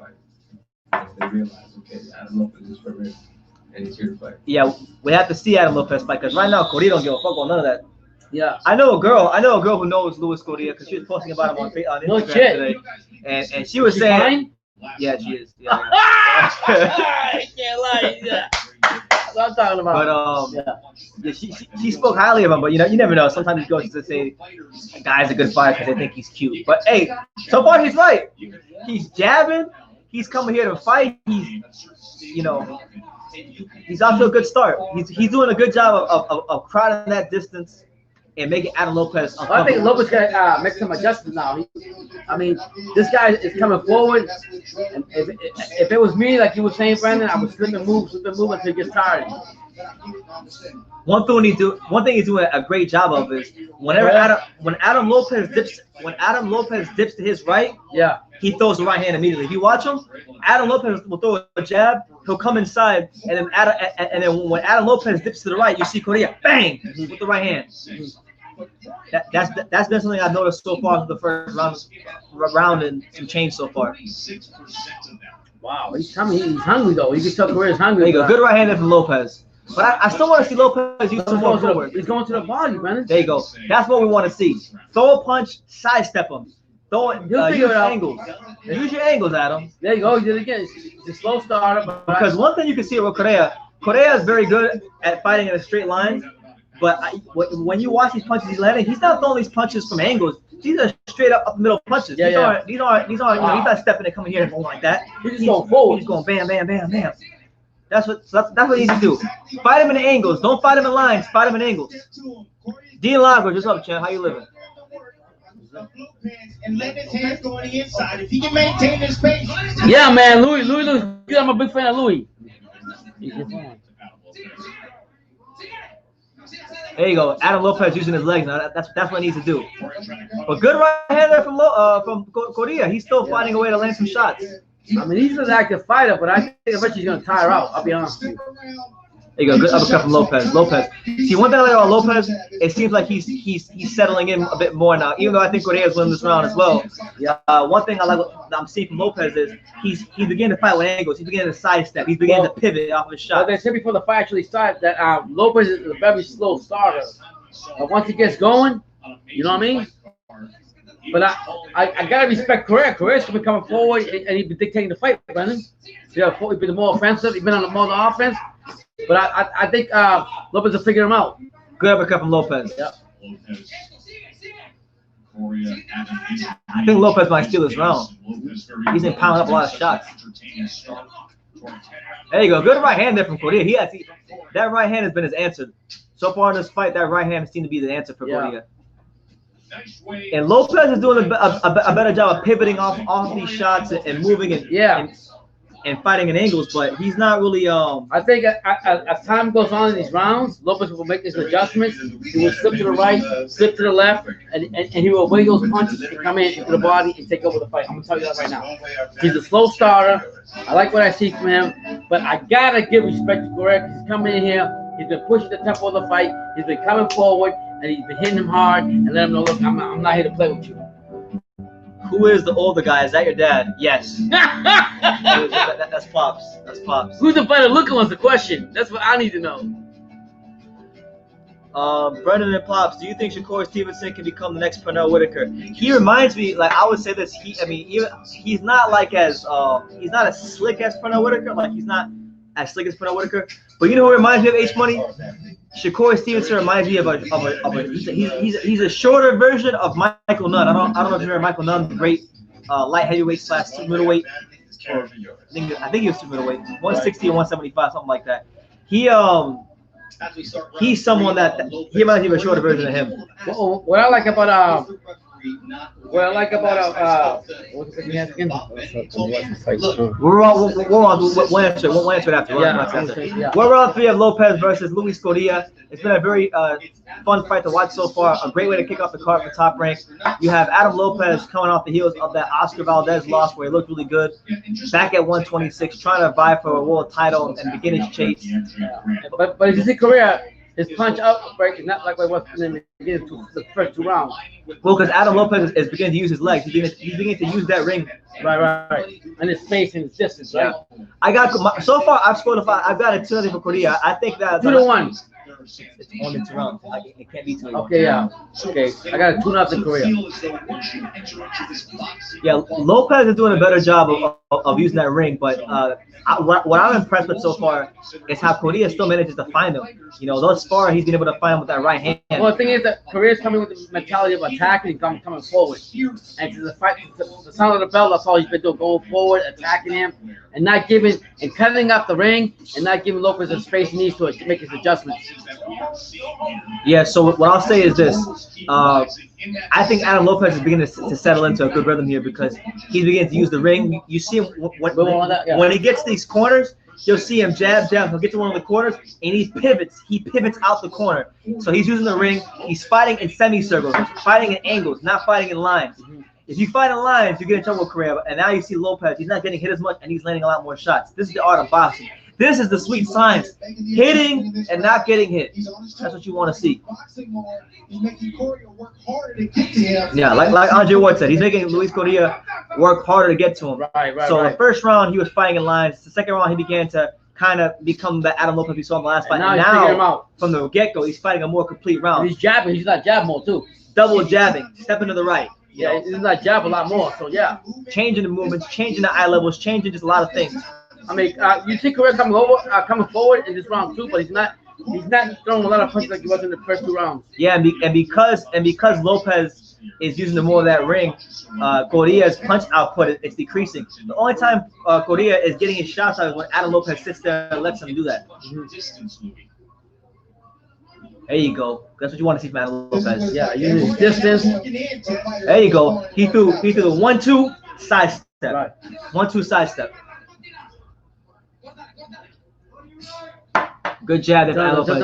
They realize, okay, Adam Lopez is for real, and he's here to fight. Yeah, we have to see Adam Lopez fight because right now Correa don't give a fuck about none of that. Yeah. I know a girl who knows Luis Correa because she was posting about him on Instagram today, and she was saying, yeah, she is. Yeah. I can't lie. Yeah. That's what I'm talking about. But she spoke highly of him. But you never know. Sometimes he goes to say a guy's a good fighter because they think he's cute. But hey, so far he's right. He's jabbing. he's coming here to fight. He's off to a good start. He's doing a good job of crowding that distance and making Adam Lopez uncomfortable. I think Lopez gonna make some adjustments now. I mean, this guy is coming forward. And if it was me, like you were saying, Brandon, I would slip and move until he gets tired. One thing he's doing a great job of is when Adam Lopez dips to his right, yeah, he throws the right hand immediately. If you watch him, Adam Lopez will throw a jab, he'll come inside, and then when Adam Lopez dips to the right, you see Correa bang with the right hand. That's been something I've noticed so far in the first round and some change so far. Wow, he's hungry though. You can tell Correa's hungry. There you go, good right hand from Lopez. But I still want to see Lopez use some more forward. He's going to the body, man. There you go. That's what we want to see. Throw a punch, sidestep him. Throw it. Use angles. Use your angles, Adam. There you go. He did it again. It's a slow starter. Because one thing you can see with Correa is very good at fighting in a straight line. But when you watch these punches he's landing, he's not throwing these punches from angles. These are straight up middle punches. These aren't. These aren't. He's not stepping and coming here and going like that. He's just going forward. He's going bam, bam, bam, bam. That's what he needs to do. Fight him in angles. Don't fight him in lines. Fight him in angles. Dean Lago, just up, champ. How you living? And let his hands go on the inside. If he can maintain his pace. Yeah, man. Louis. I'm a big fan of Louis. There you go. Adam Lopez using his legs now. That's what he needs to do. But good right hand there from Correa. He's still finding a way to land some shots. I mean, he's an active fighter, but I think eventually he's going to tire out. I'll be honest with you. There you go. Good uppercut from Lopez. See, one thing I like about Lopez, it seems like he's settling in a bit more now. Even though I think Correa's winning this round as well. Yeah. One thing I like that I'm seeing from Lopez is he's beginning to fight with angles. He's beginning to sidestep. He's beginning to pivot off his shot. Well, they said before the fight actually started that Lopez is a very slow starter. But once he gets going, you know what I mean? But I gotta respect Correa. Correa's been coming forward and he's been dictating the fight, Brandon. Yeah, he's been more offensive. He's been on the more offense. But I think Lopez will figure him out. Good uppercut from Lopez. Yeah. I think Lopez might steal this round. He's been pounding up a lot of shots. There you go. Good right hand there from Correa. That right hand has been his answer. So far in this fight, that right hand seemed to be the answer for Correa. And Lopez is doing a better job of pivoting off these shots and moving and fighting in angles, but he's not really. I think as time goes on in these rounds, Lopez will make his adjustments. He will slip to the right, slip to the left, and he will weigh those punches and come into the body and take over the fight. I'm gonna tell you that right now. He's a slow starter. I like what I see from him, but I gotta give respect to Correa. He's coming in here. He's been pushing the tempo of the fight. He's been coming forward, and he's been hitting him hard and let him know, look, I'm not here to play with you. Who is the older guy? Is that your dad? Yes. That's Pops. That's Pops. Who's the better looking one's the question. That's what I need to know. Brendan and Pops, do you think Shakur Stevenson can become the next Pernell Whitaker? He reminds me, like I would say this. He's not like he's not as slick as Pernell Whitaker. Like he's not as slick as Pernell Whitaker. But you know who reminds me of H Money? Shakur Stevenson reminds me of he's a shorter version of Michael Nunn. I don't know if you remember Michael Nunn, the great light heavyweight / middleweight. I think he was middleweight, 160 and 175, something like that. He's someone that he reminds me of a shorter version of him. What I like about we'll answer it after. We're round 3 of Lopez versus Luis Correa. It's been a very fun fight to watch so far. A great way to kick off the card for Top Rank. You have Adam Lopez coming off the heels of that Oscar Valdez loss where he looked really good. Back at 126, trying to vie for a world title and begin his chase. But if you see Correa, his punch outbreak is not like what was in the first 2 rounds. Well, because Adam Lopez is beginning to use his legs. He's beginning to use that ring. Right. And his space and his distance, right? So far I've scored a 5. I've got a 2-0 for Correa. I think that 2-1. It's only 2 rounds. It can't be 2. Okay, yeah. Okay, I got a 2-0 Correa. Yeah, Lopez is doing a better job of using that ring, but what I'm impressed with so far is how Correa still manages to find him. You know, thus far he's been able to find him with that right hand. Well, the thing is that Correa's coming with the mentality of a attacking and coming forward. And to the fight, the sound of the bell, that's all he's been doing, going forward, attacking him, and not giving, and cutting up the ring, and not giving Lopez the space he needs to make his adjustments. Yeah, so what I'll say is this. I think Adam Lopez is beginning to settle into a good rhythm here because he's beginning to use the ring. You see him when he gets these corners, you'll see him jab. He'll get to one of the corners, and he pivots. He pivots out the corner. So he's using the ring. He's fighting in semicircles, fighting in angles, not fighting in lines. If you fight in lines, you get in trouble with Correa. And now you see Lopez. He's not getting hit as much, and he's landing a lot more shots. This is the art of boxing. This is the sweet science. Hitting and not getting hit. That's what you want to see. Yeah, like Andre Ward said, he's making Luis Correa work harder to get to him. So the first round, he was fighting in lines. The second round, he began to kind of become the Adam Lopez we saw in the last fight. And now from the get-go, he's fighting a more complete round. He's jabbing. He's not jabbing more, too. Double jabbing, stepping to the right. Yeah, he's not jabbing a lot more, so yeah. Changing the movements, changing the eye levels, changing just a lot of things. I mean, you see Correa coming forward in this round too, but he's not throwing a lot of punches like he was in the first 2 rounds. Yeah, and because Lopez is using more of that ring, Correa's punch output is decreasing. The only time Correa is getting his shots out is when Adam Lopez sits there and lets him do that. There you go. That's what you want to see from Adam Lopez. Yeah, using his distance. There you go. He threw the 1-2 side step. Right. 1-2 side step. Good jab from Adam Lopez.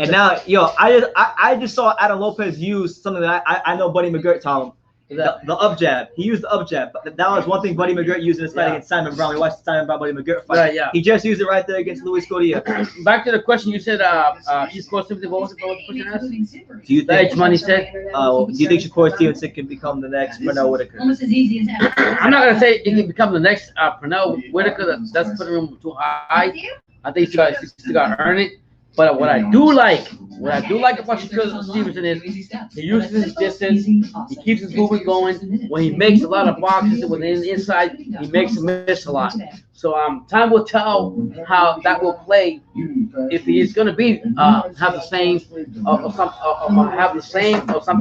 And now, I just saw Adam Lopez use something that I know Buddy McGirt taught him. The up jab. He used the up jab. But that was one thing Buddy McGirt used in his fight against Simon Brown. We watched the Simon Brown Buddy McGirt fight. Right, yeah. He just used it right there against Luis Correa. Back to the question you said, Shakur Stevenson, what was the question asked? Do you think Money said? do you think Shakur Stevenson can become the next Pernell Whitaker? Almost as easy as that. I'm not gonna say he can become the next Pernell Whitaker. That's putting him too high. I think he's still got to earn it. But what I do like about Shakur Stevenson is he uses his distance, he keeps his movement going. When he makes a lot of boxes within the inside, he makes him miss a lot. So time will tell how that will play. If he is going to be have the same or some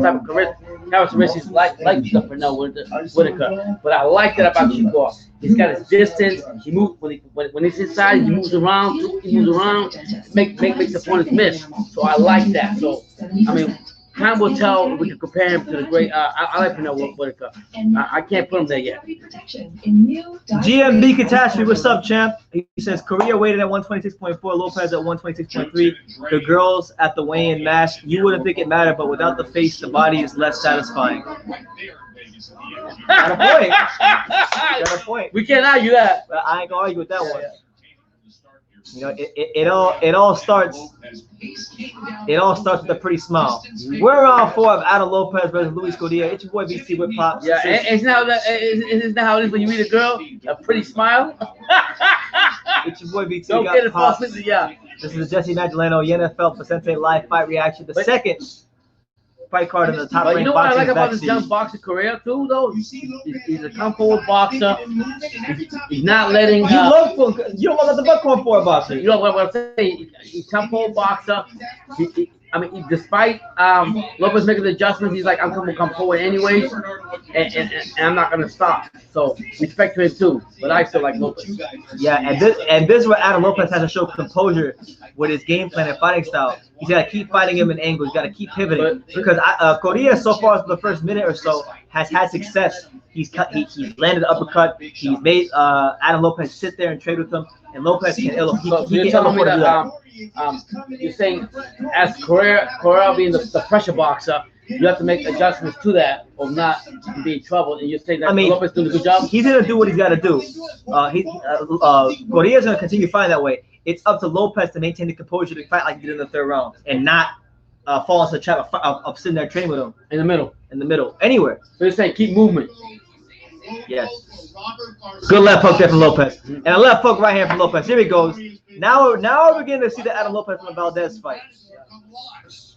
type of characteristics like the Pernell Whitaker. But I like that about Shakur. He's got his distance. He moves when he's inside. He moves around. Makes the opponents miss. So I like that. So I mean, time will tell. We can compare him to the great. I like Pernell Whitaker. I can't put him there yet. GMB Catastrophe, what's up, champ? He says Correa weighted at 126.4, Lopez at 126.3. The girls at the weigh-in match. You wouldn't think it mattered, but without the face, the body is less satisfying. Got a point. Got a point. We can't argue that. But I ain't gonna argue with that one. You know, it all starts with a pretty smile. We're round 4 of Adam Lopez versus Luis Correa. It's your boy BC with Pop. Yeah, isn't that how it is when you meet a girl? A pretty smile. It's your boy BC. Don't get it falsely, yeah. This is Jessie Magdaleno, Yenifel, Vicente live fight reaction. The second fight card in the top. But you know what I like about this young boxer Correa too, though? He's a come forward boxer. He's not letting. You don't want to let the buck come forward boxer. You know what I'm saying? He's a come forward boxer. Despite Lopez making the adjustments, he's like, I'm going to come forward anyways, and I'm not going to stop. So respect to him too. But I still like Lopez. Yeah, and this is where Adam Lopez has to show composure with his game plan and fighting style. He's got to keep fighting him in angles. He's got to keep pivoting. Because Correa, so far for the first minute or so, has had success. He's landed the uppercut. He's made Adam Lopez sit there and trade with him. And Lopez can you're telling me that you're saying as Correa being the pressure boxer, you have to make adjustments to that or not be in trouble. And you're saying that Lopez doing a good job? He's going to do what he's got to do. Correa's going to continue fighting that way. It's up to Lopez to maintain the composure to fight like he did in the third round and not fall into the trap of sitting there training with him. In the middle. Anywhere. So you're saying keep movement. Yes. Good left hook there from Lopez. And a left hook right hand from Lopez. Here he goes. Now we're beginning to see the Adam Lopez and Valdez fight.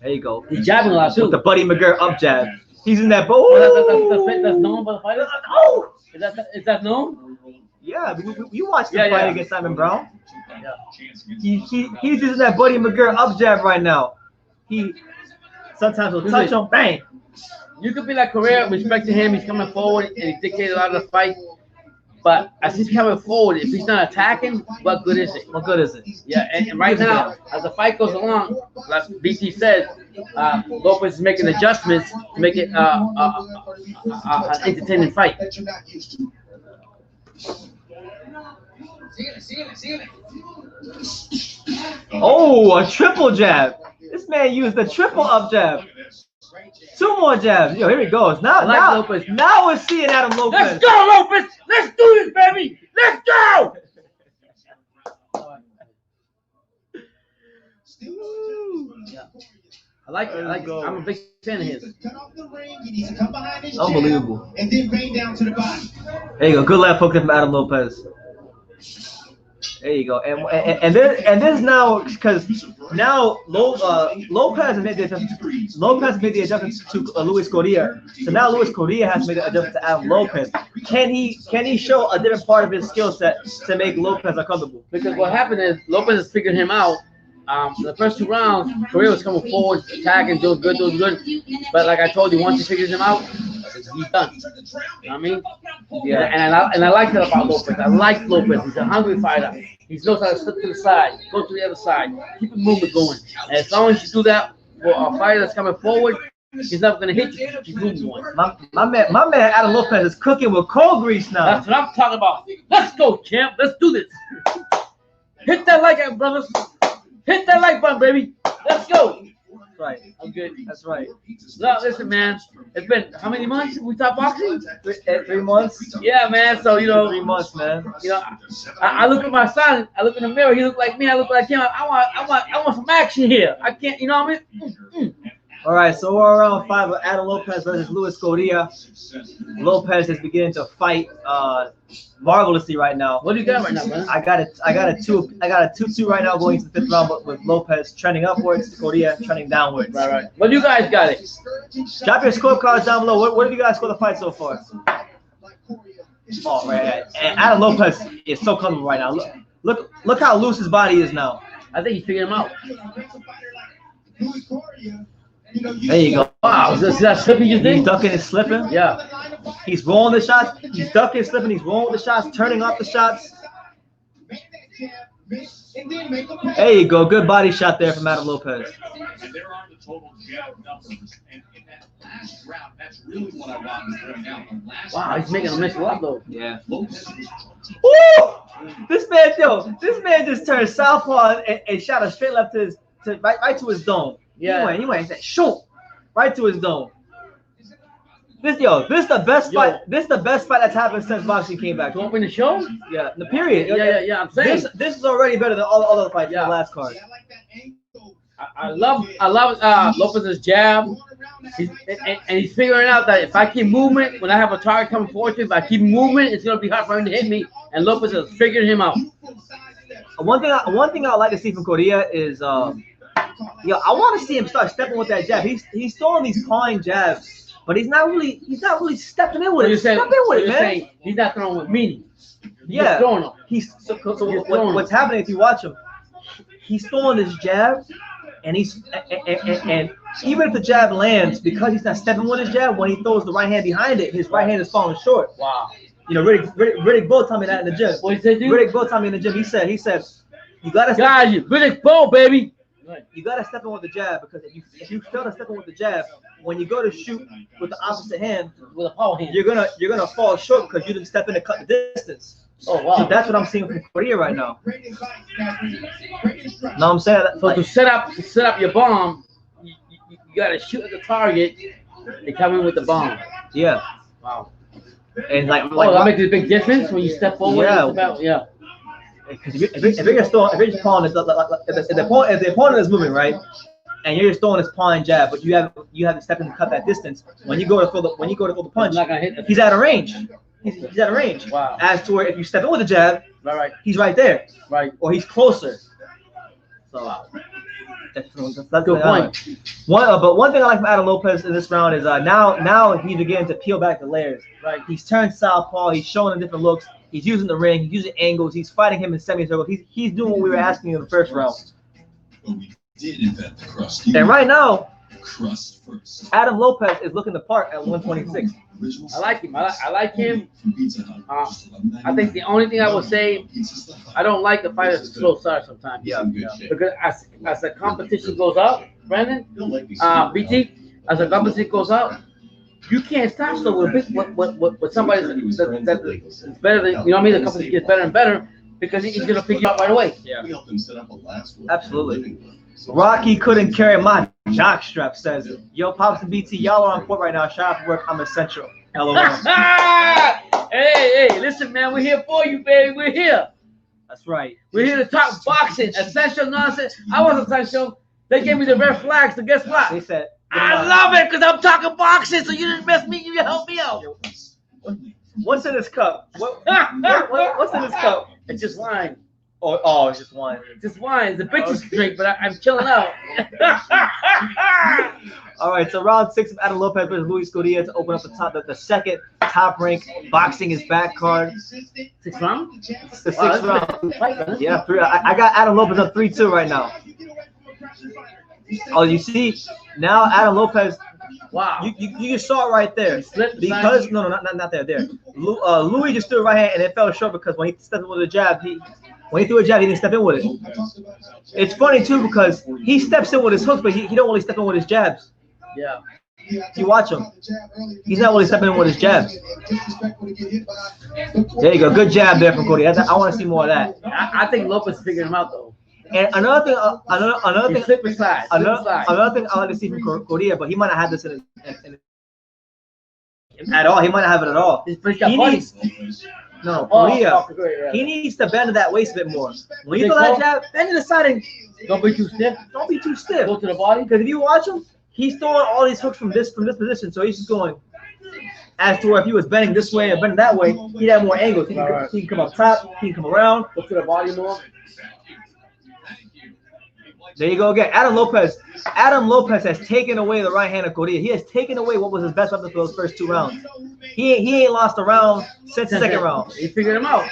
There you go. He's jabbing a lot too. With the Buddy McGirt up jab. He's in that bowl. That's known by the fighter? Oh! Is that known? Yeah, we watched the fight against Simon Brown. Yeah. He's using that Buddy McGirt up jab right now. He sometimes will touch him, bang. You could be like Correa, respecting him. He's coming forward and he dictated a lot of the fight. But as he's coming forward, if he's not attacking, what good is it? What good is it? Yeah, and right now, as the fight goes along, like BT said, Lopez is making adjustments to make it an entertaining fight. Oh, a triple jab. This man used the triple up jab. 2 more jabs. Yo, here he goes. Now we're seeing Adam Lopez. Let's go, Lopez! Let's do this, baby! Let's go! I like it. I'm a big fan of his. Unbelievable. And then bang down to the body. There you go. Good left hook from Adam Lopez. There you go. And there's now, because now Lopez has made the adjustment to Luis Correa. So now Luis Correa has made the adjustment to Adam Lopez. Can he show a different part of his skill set to make Lopez uncomfortable? Because what happened is Lopez has figured him out. The first 2 rounds, Correa was coming forward, attacking, doing good. But like I told you, once he figures him out, he's done. You know what I mean? Yeah. And I like that about Lopez. I like Lopez. He's a hungry fighter. He knows how to slip to the side, go to the other side, keep the movement going. And as long as you do that for a fighter that's coming forward, he's not going to hit you. Keep moving going. My man Adam Lopez is cooking with cold grease now. That's what I'm talking about. Let's go, champ. Let's do this. Hit that like button, brothers. Hit that like button, baby. Let's go. That's right. I'm good. That's right. No, listen, man. It's been how many months we talked boxing? 3 months. Yeah, man. So 3 months, man. I look at my son. I look in the mirror. He look like me. I look like him. I want some action here. I can't. You know what I mean? All right, so we're around 5 of Adam Lopez versus Luis Correa. Lopez is beginning to fight marvelously right now. What do you got right now, man? I got a 2-2 right now going to the 5th round, but with Lopez trending upwards, Correa trending downwards. Right. What do you guys got it? Drop your scorecards down below. What have you guys scored the fight so far? Oh, right. And Adam Lopez is so comfortable right now. Look how loose his body is now. I think he figured him out. There you go. Wow, is that slipping you think? He's ducking and slipping. Yeah. He's rolling the shots. He's ducking, slipping. He's rolling the shots, turning off the shots. There you go. Good body shot there from Adam Lopez. And there are the total jab numbers. And in that last round, that's really what I want to point out. Wow, he's making a miss a lot though. Yeah. Woo! This man just turned southpaw and shot a straight left to right to his dome. Yeah. He went and said, shoot, right to his dome. This is the best fight. This is the best fight that's happened since boxing came back. You want me to show? Yeah, the period. Yeah. I'm saying this is already better than all the other fights in the last card. I love Lopez's jab. He's figuring out that if I keep movement, when I have a target coming forward to me, if I keep movement, it's gonna be hard for him to hit me. And Lopez has figured him out. One thing I would like to see from Correa is I want to see him start stepping with that jab. He's throwing these pawing jabs, but he's not really stepping in with it. Step in with it, man. He's not throwing with meaning. Yeah. Throwing them. What's happening if you watch him? He's throwing this jab, and and even if the jab lands, because he's not stepping with his jab, when he throws the right hand behind it, his right hand is falling short. Wow. You know, Riddick Bowe told me that in the gym. What did he say, dude? Riddick Bowe told me in the gym. He said, you gotta. Riddick Bowe, baby. You gotta step in with the jab, because if you fail to step in with the jab, when you go to shoot with the opposite hand, with a power hand, you're gonna fall short because you didn't step in to cut the distance. Oh wow! So that's what I'm seeing from Correa right now. Know what I'm saying? So to set up your bomb, you gotta shoot at the target and come in with the bomb. Yeah. Wow. And that makes a big difference when you step forward. Yeah. Because if you're just pawing, if the opponent is moving right, and you're just throwing this pawing jab, but you have to step in to cut that distance. When you go to throw the punch, he's out of range. He's out of range. Wow. As to where if you step in with a jab, right, he's right there. Right. Or he's closer. So that's good point. But one thing I like from Adam Lopez in this round is now he's beginning to peel back the layers. Right. He's turned southpaw. He's showing him different looks. He's using the ring. He's using angles. He's fighting him in semicircles. He's doing what we were asking in the first round. And right now, crust first. Adam Lopez is looking the part at 126. I like him. I like him. I think the only thing I would say, I don't like the fight as a slow start sometimes. Yeah. Because as the competition goes up, Brandon, BT, as the competition goes up, you can't start slow with somebody that's better than, you know what I mean? The competition gets better and better because he's going to pick you up right away. Yeah. We helped him set up a last one. Absolutely. Rocky couldn't carry my jockstrap, says, yo, Pops and BT, y'all are on court right now. Shout out for work. I'm essential. LOL. Hey, listen, man. We're here for you, baby. We're here. That's right. We're here to talk boxing. Essential nonsense. I wasn't essential. They gave me the red flags, so guess what? They said, I love it because I'm talking boxing, so you didn't mess me. You help me out. what's in this cup? What's in this cup? It's just wine. Oh, it's just wine. Just wine. The bitches drink, but I'm chilling out. All right, so round 6 of Adam Lopez versus Luis Correa to open up the second top rank boxing is back card. 6th round? It's the 6th round. Fight, man. Yeah, I got Adam Lopez up 3-2 right now. Oh, you see, now Adam Lopez. Wow. You saw it right there. Because no, not there. Louis just threw a right hand and it fell short because when he stepped in with a jab, when he threw a jab, he didn't step in with it. It's funny too because he steps in with his hooks, but he don't really step in with his jabs. Yeah. You watch him. He's not really stepping in with his jabs. There you go. Good jab there from Cody. I want to see more of that. I think Lopez figured him out though. And another thing, another thing I like to see from Correa, but he might not have this in at all. He might not have it at all. Correa. He needs to bend that waist a bit more. When you throw that jab, bend to the side and don't be too stiff. Don't be too stiff. Go to the body. Because if you watch him, he's throwing all these hooks from this position, so he's just going. As to where if he was bending this way and bending that way, he'd have more angles. He can come up top. He can come around. Go to the body more. There you go again. Adam Lopez has taken away the right hand of Correa. He has taken away what was his best weapon for those first 2 rounds. He ain't lost a round since the second round. He figured him out.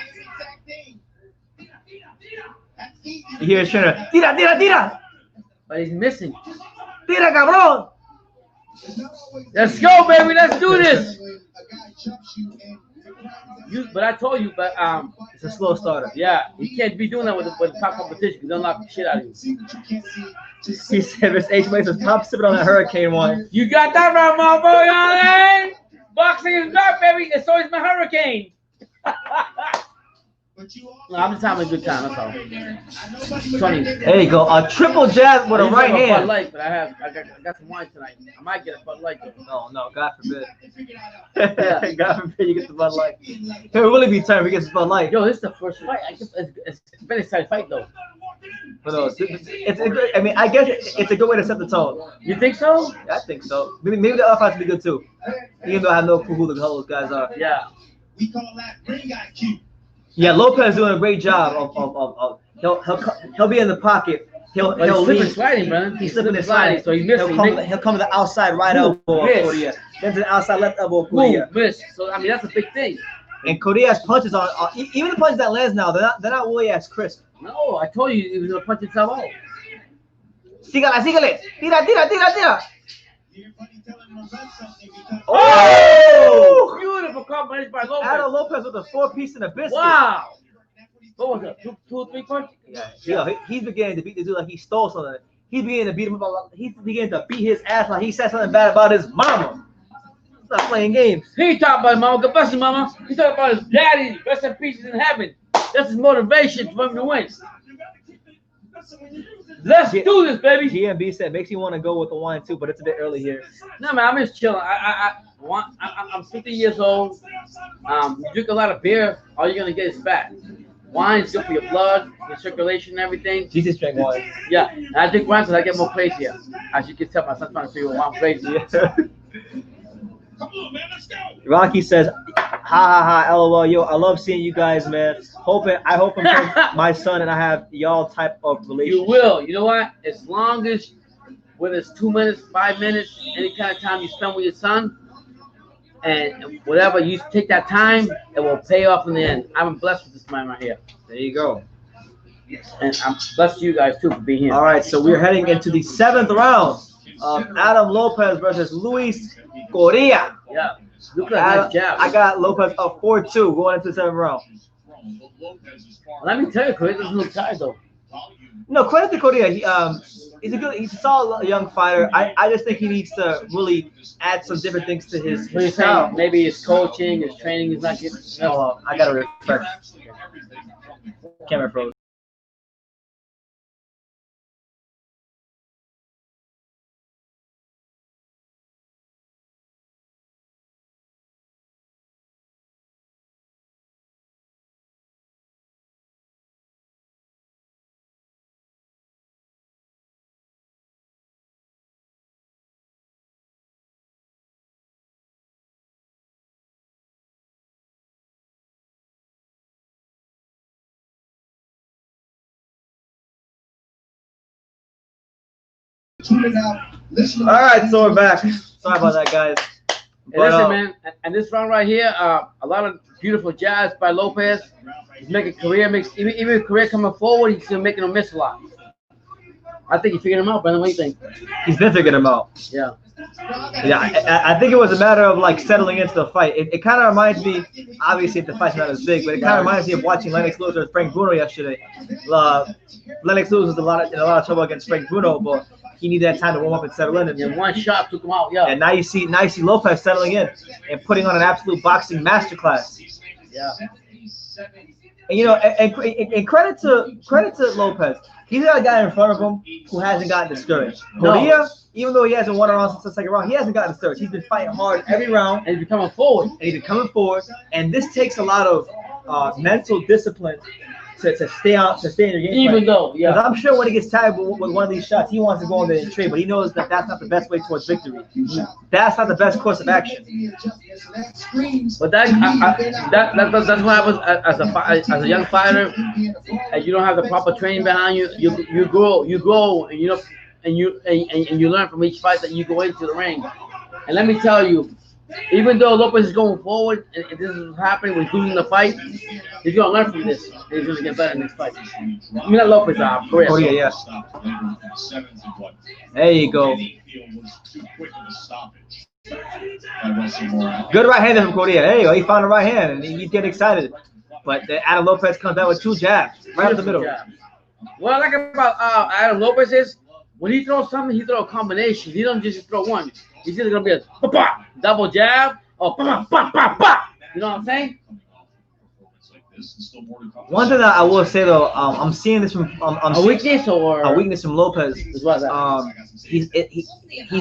You hear his trainer, tira. But he's missing. Tira, cabrón. Let's go, baby. Let's do this. But I told you, but it's a slow starter. Yeah, you can't be doing that with the top competition. They'll knock the shit out of you. He said, "Miss H makes us top sipping on that hurricane wine." You got that right, motherfucker. You know what I mean? Boxing is back, baby. It's always my hurricane. No, I'm just having a good time. That's all. Funny. There you go. A triple jab with a right hand. Bud Light, but I got some wine tonight. I might get a Bud Light though. No, God forbid. God forbid you get the Bud Light. It will really be time we get the Bud Light. Yo, this is the first fight. It's been an exciting fight though. But no, it's a good. I mean, I guess it's a good way to set the tone. You think so? I think so. Maybe the other fights will be good too. Even though I have no clue who the hell those guys are. Yeah. We call that ring IQ. Yeah, Lopez doing a great job of he'll be in the pocket. He'll slipping and sliding, brother. He's slipping and sliding, so he's missing. He'll come to the outside right elbow of Correa, then to the outside left elbow of Correa. Miss. So I mean that's a big thing. And Correa's punches on even the punches that lands now, they're not really as crisp. No, I told you he was gonna punch himself out. Sígale. Tira. Oh! Beautiful combination by Lopez. Adam Lopez with a 4-piece and a biscuit. Wow. What was that? Two or three punches? Yeah. He's beginning to beat the dude like he stole something. He's beginning to beat him up. He's beginning to beat his ass like he said something bad about his mama. He's not playing games. He ain't talking about his mama. God bless his mama. He's talking about his daddy. Rest in peace in heaven. That's his motivation for him to win. Let's do this, baby. GMB said makes you want to go with the wine too, but it's a bit early here. No, man, I'm just chilling. I'm 50 years old. You drink a lot of beer, all you're gonna get is fat. Wine's good for your blood, your circulation, and everything. Jesus drank wine. Yeah, and I drink wine because I get more crazier. As you can tell, my son's trying to figure out why I'm crazy. Come on, man, let's go. Rocky says, ha, LOL, yo, I love seeing you guys, man. I hope I'm my son and I have y'all type of relationship. You will. You know what? As long as, whether it's 2 minutes, 5 minutes, any kind of time you spend with your son, and whatever, you take that time, it will pay off in the end. I'm blessed with this man right here. There you go. And I'm blessed to you guys, too, for being here. All right, so we're heading into the 7th round. of Adam Lopez versus Luis Correa. Yeah. Look at that jab. I got Lopez up 4-2 going into the 7th round. Let me tell you, Correa doesn't look tired though. No, credit to Correa. He's a solid young fighter. I just think he needs to really add some different things to his style. Maybe his coaching, his training is not getting enough. I gotta refresh. Camera froze. All right, so we're back. Sorry about that, guys. But, listen, man, and this round right here, a lot of beautiful jabs by Lopez. He's making Correa even Correa coming forward, he's still making him miss a lot. I think he figured him out, Brandon. What do you think? He's been figuring him out. Yeah. Yeah, I think it was a matter of like settling into the fight. It kind of reminds me, obviously, if the fight's not as big, but it kind of reminds me of watching Lennox lose with Frank Bruno yesterday. Lennox loses in a lot of trouble against Frank Bruno, but he needed that time to warm up and settle in. And one shot took him out. Yeah. And now you see Lopez settling in and putting on an absolute boxing masterclass. Yeah. And you know, and credit to Lopez. He's got a guy in front of him who hasn't gotten discouraged. Correa, even though he hasn't won a round since the second round, he hasn't gotten discouraged. He's been fighting hard every round. And he's been coming forward. And this takes a lot of mental discipline to stay in your game. Even though, yeah. Because I'm sure when he gets tired with one of these shots, he wants to go in there and trade, but he knows that that's not the best way towards victory. That's not the best course of action. But that's what happens as a young fighter, and you don't have the proper training behind you. You grow, and you learn from each fight that you go into the ring. And let me tell you, even though Lopez is going forward and this is happening when he's losing the fight, he's going to learn from this. And he's going to get better in this fight. I mean, not Lopez, Correa, yeah. There you go. Good right hand from Correa. There you go. He found the right hand, and he's getting excited. But Adam Lopez comes out with 2 jabs right in the middle. What I like about Adam Lopez is when he throws something, he throws a combination. He don't just throw one. He's either going to be a double jab or you know what I'm saying? One thing that I will say though, I'm seeing this from a weakness from Lopez. He's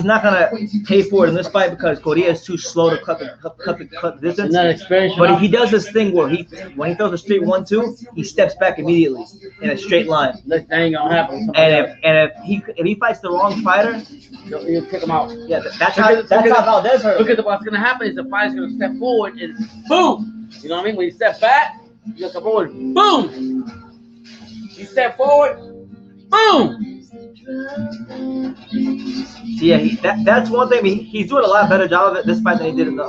not gonna pay for it in this fight because Correa is too slow to cut the distance. Not experienced. But he does this thing where when he throws a straight 1-2, he steps back immediately in a straight line. That ain't gonna happen. And if he fights the wrong fighter, you'll kick him out. Yeah, that's how Valdez hurt him. Look at what's gonna happen is the fighter's gonna step forward and boom. You know what I mean? When he steps back. You come forward, boom! You step forward, boom! Yeah, that's one thing. He's doing a lot better job of it this fight than he did in the.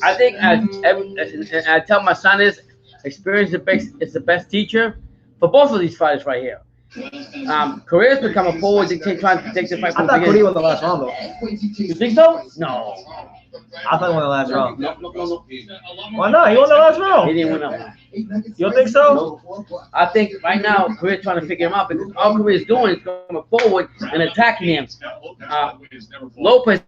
I think I tell my son is experience is the best teacher for both of these fighters right here. Correa's been coming forward, trying to take the fight. I thought Correa won the last round though. You think so? No. I thought he won the last round. No. Why not? He won the last round. He didn't win that one. You don't think so? No. I think right now Correa's trying to figure him out because all Correa's doing is coming forward and attacking him. Lopez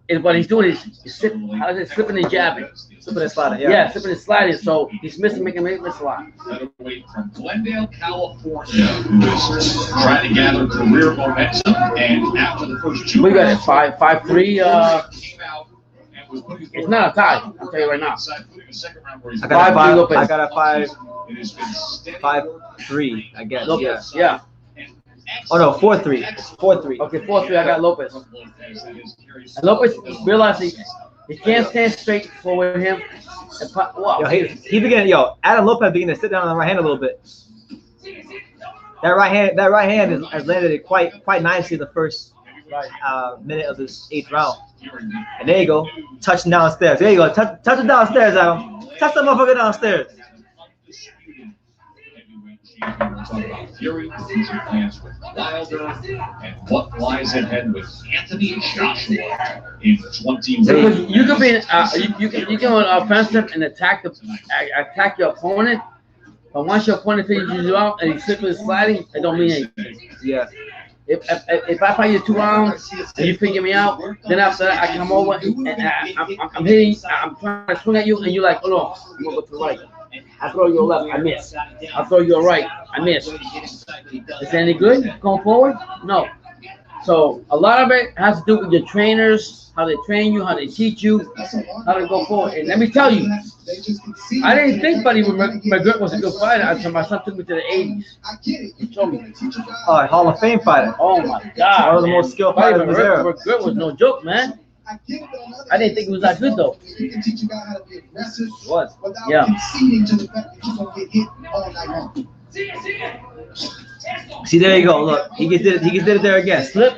is what he's doing is slipping and jabbing. Slipping and sliding, yeah. Slipping and sliding. So he's making him miss a lot. From Glendale, California, who is trying to gather career momentum, and after the first 2 we got it 5-3. It's not a tie. I'll tell you right now. I got a 5-3. I guess. Lopez, yeah. Oh no, 4-3. It's 4-3. Okay, 4-3. I got Lopez. And Lopez realized he can't stand straight forward him. Wow. He began. Adam Lopez began to sit down on the right hand a little bit. That right hand has landed it quite nicely the first minute of this 8th round. And there you go, touching downstairs. There you go, touch it downstairs, Adam. Touch the motherfucker downstairs. We'll talk about Fury, future plans with Wilder, and what lies ahead with Anthony Joshua in 21. Because you can be you can offensive and attack your opponent, but once your opponent figures you out and he's simply sliding, it don't mean anything. Yeah. If I fight you 2 rounds and you figure me out, then after that I come over and I'm hitting, I'm trying to swing at you, and you're like, oh no, I'm gonna go to the right. I throw you a left, I miss. I throw you a right, I miss. Is that any good going forward? No. So a lot of it has to do with your trainers, how they train you, how they teach you, how to go forward. And let me tell you, I didn't think Buddy McGirt was a good fighter until my son took me to the 80s. He told me. All right, Hall of Fame fighter. Oh my God. One of the most skilled fighters of his era. McGirt was no joke, man. I didn't think he was that good though. He can teach you guys how to be aggressive What? without Yeah. conceding to the fact that you're gonna get hit all night long. See, there you go. Look, he just did it there again. Slip.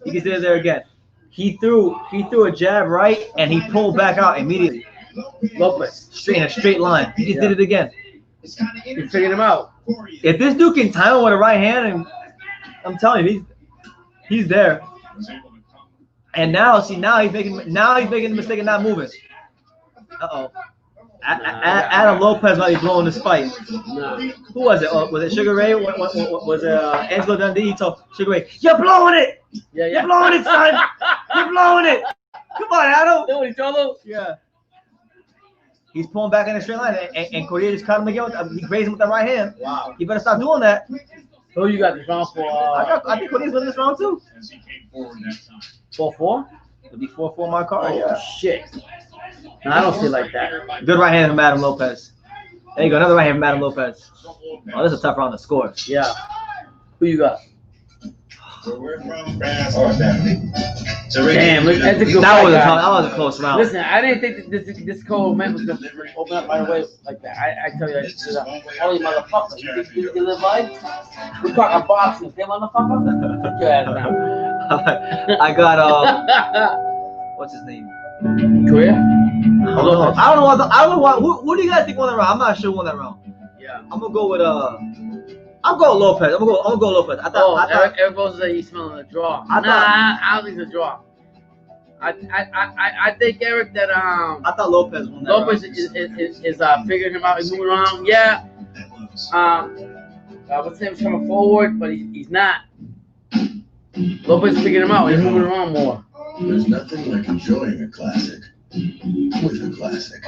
He just did it there again. He threw a jab right, and he pulled back out immediately. Lopez. Straight in a straight line. He just did it again. You figured him out. If this dude can time him with a right hand, and I'm telling you, he's there. And now, see, now he's making the mistake of not moving. Uh-oh. Adam Lopez might be blowing this fight. Nah. Who was it? Was it Sugar Ray? Was it Angelo Dundee? He told Sugar Ray, "You're blowing it. Yeah. You're blowing it, son. You're blowing it. Come on, Adam." You know what he told him? Yeah. He's pulling back in a straight line, and Correa just caught him again. He grazed him with that right hand. Wow. You better stop doing that. Who you got this round for? I think Correa's winning this round too. 4-4? It'll be 4-4 my card. Oh Yeah. shit. No, I don't see it like that. Good right hand from Adam Lopez. There you go, another right hand from Adam Lopez. Oh, this is a tough round to score. Yeah. Who you got? Damn, look, that's a good That fight, was a guys. tough, that was a close round. Listen, I didn't think that this co-event was going to open up right away like that. I tell you, holy motherfucker. You think you live life? We're talking boxing, okay, motherfucker? Get your ass down. I got what's his name? Korea? I don't know what. Who do you guys think won that round? I'm not sure who won that round. Yeah. I'm gonna go with I'm going Lopez. I'm gonna go Lopez. I thought Eric goes that he's smelling a draw. I don't think it's a draw. I think Eric that I thought Lopez won that Lopez round. is figuring him out. He's moving around. Yeah. I would say he's coming forward, but he's not. Lopez figuring him out. He's moving around more. There's nothing like enjoying a classic with a classic.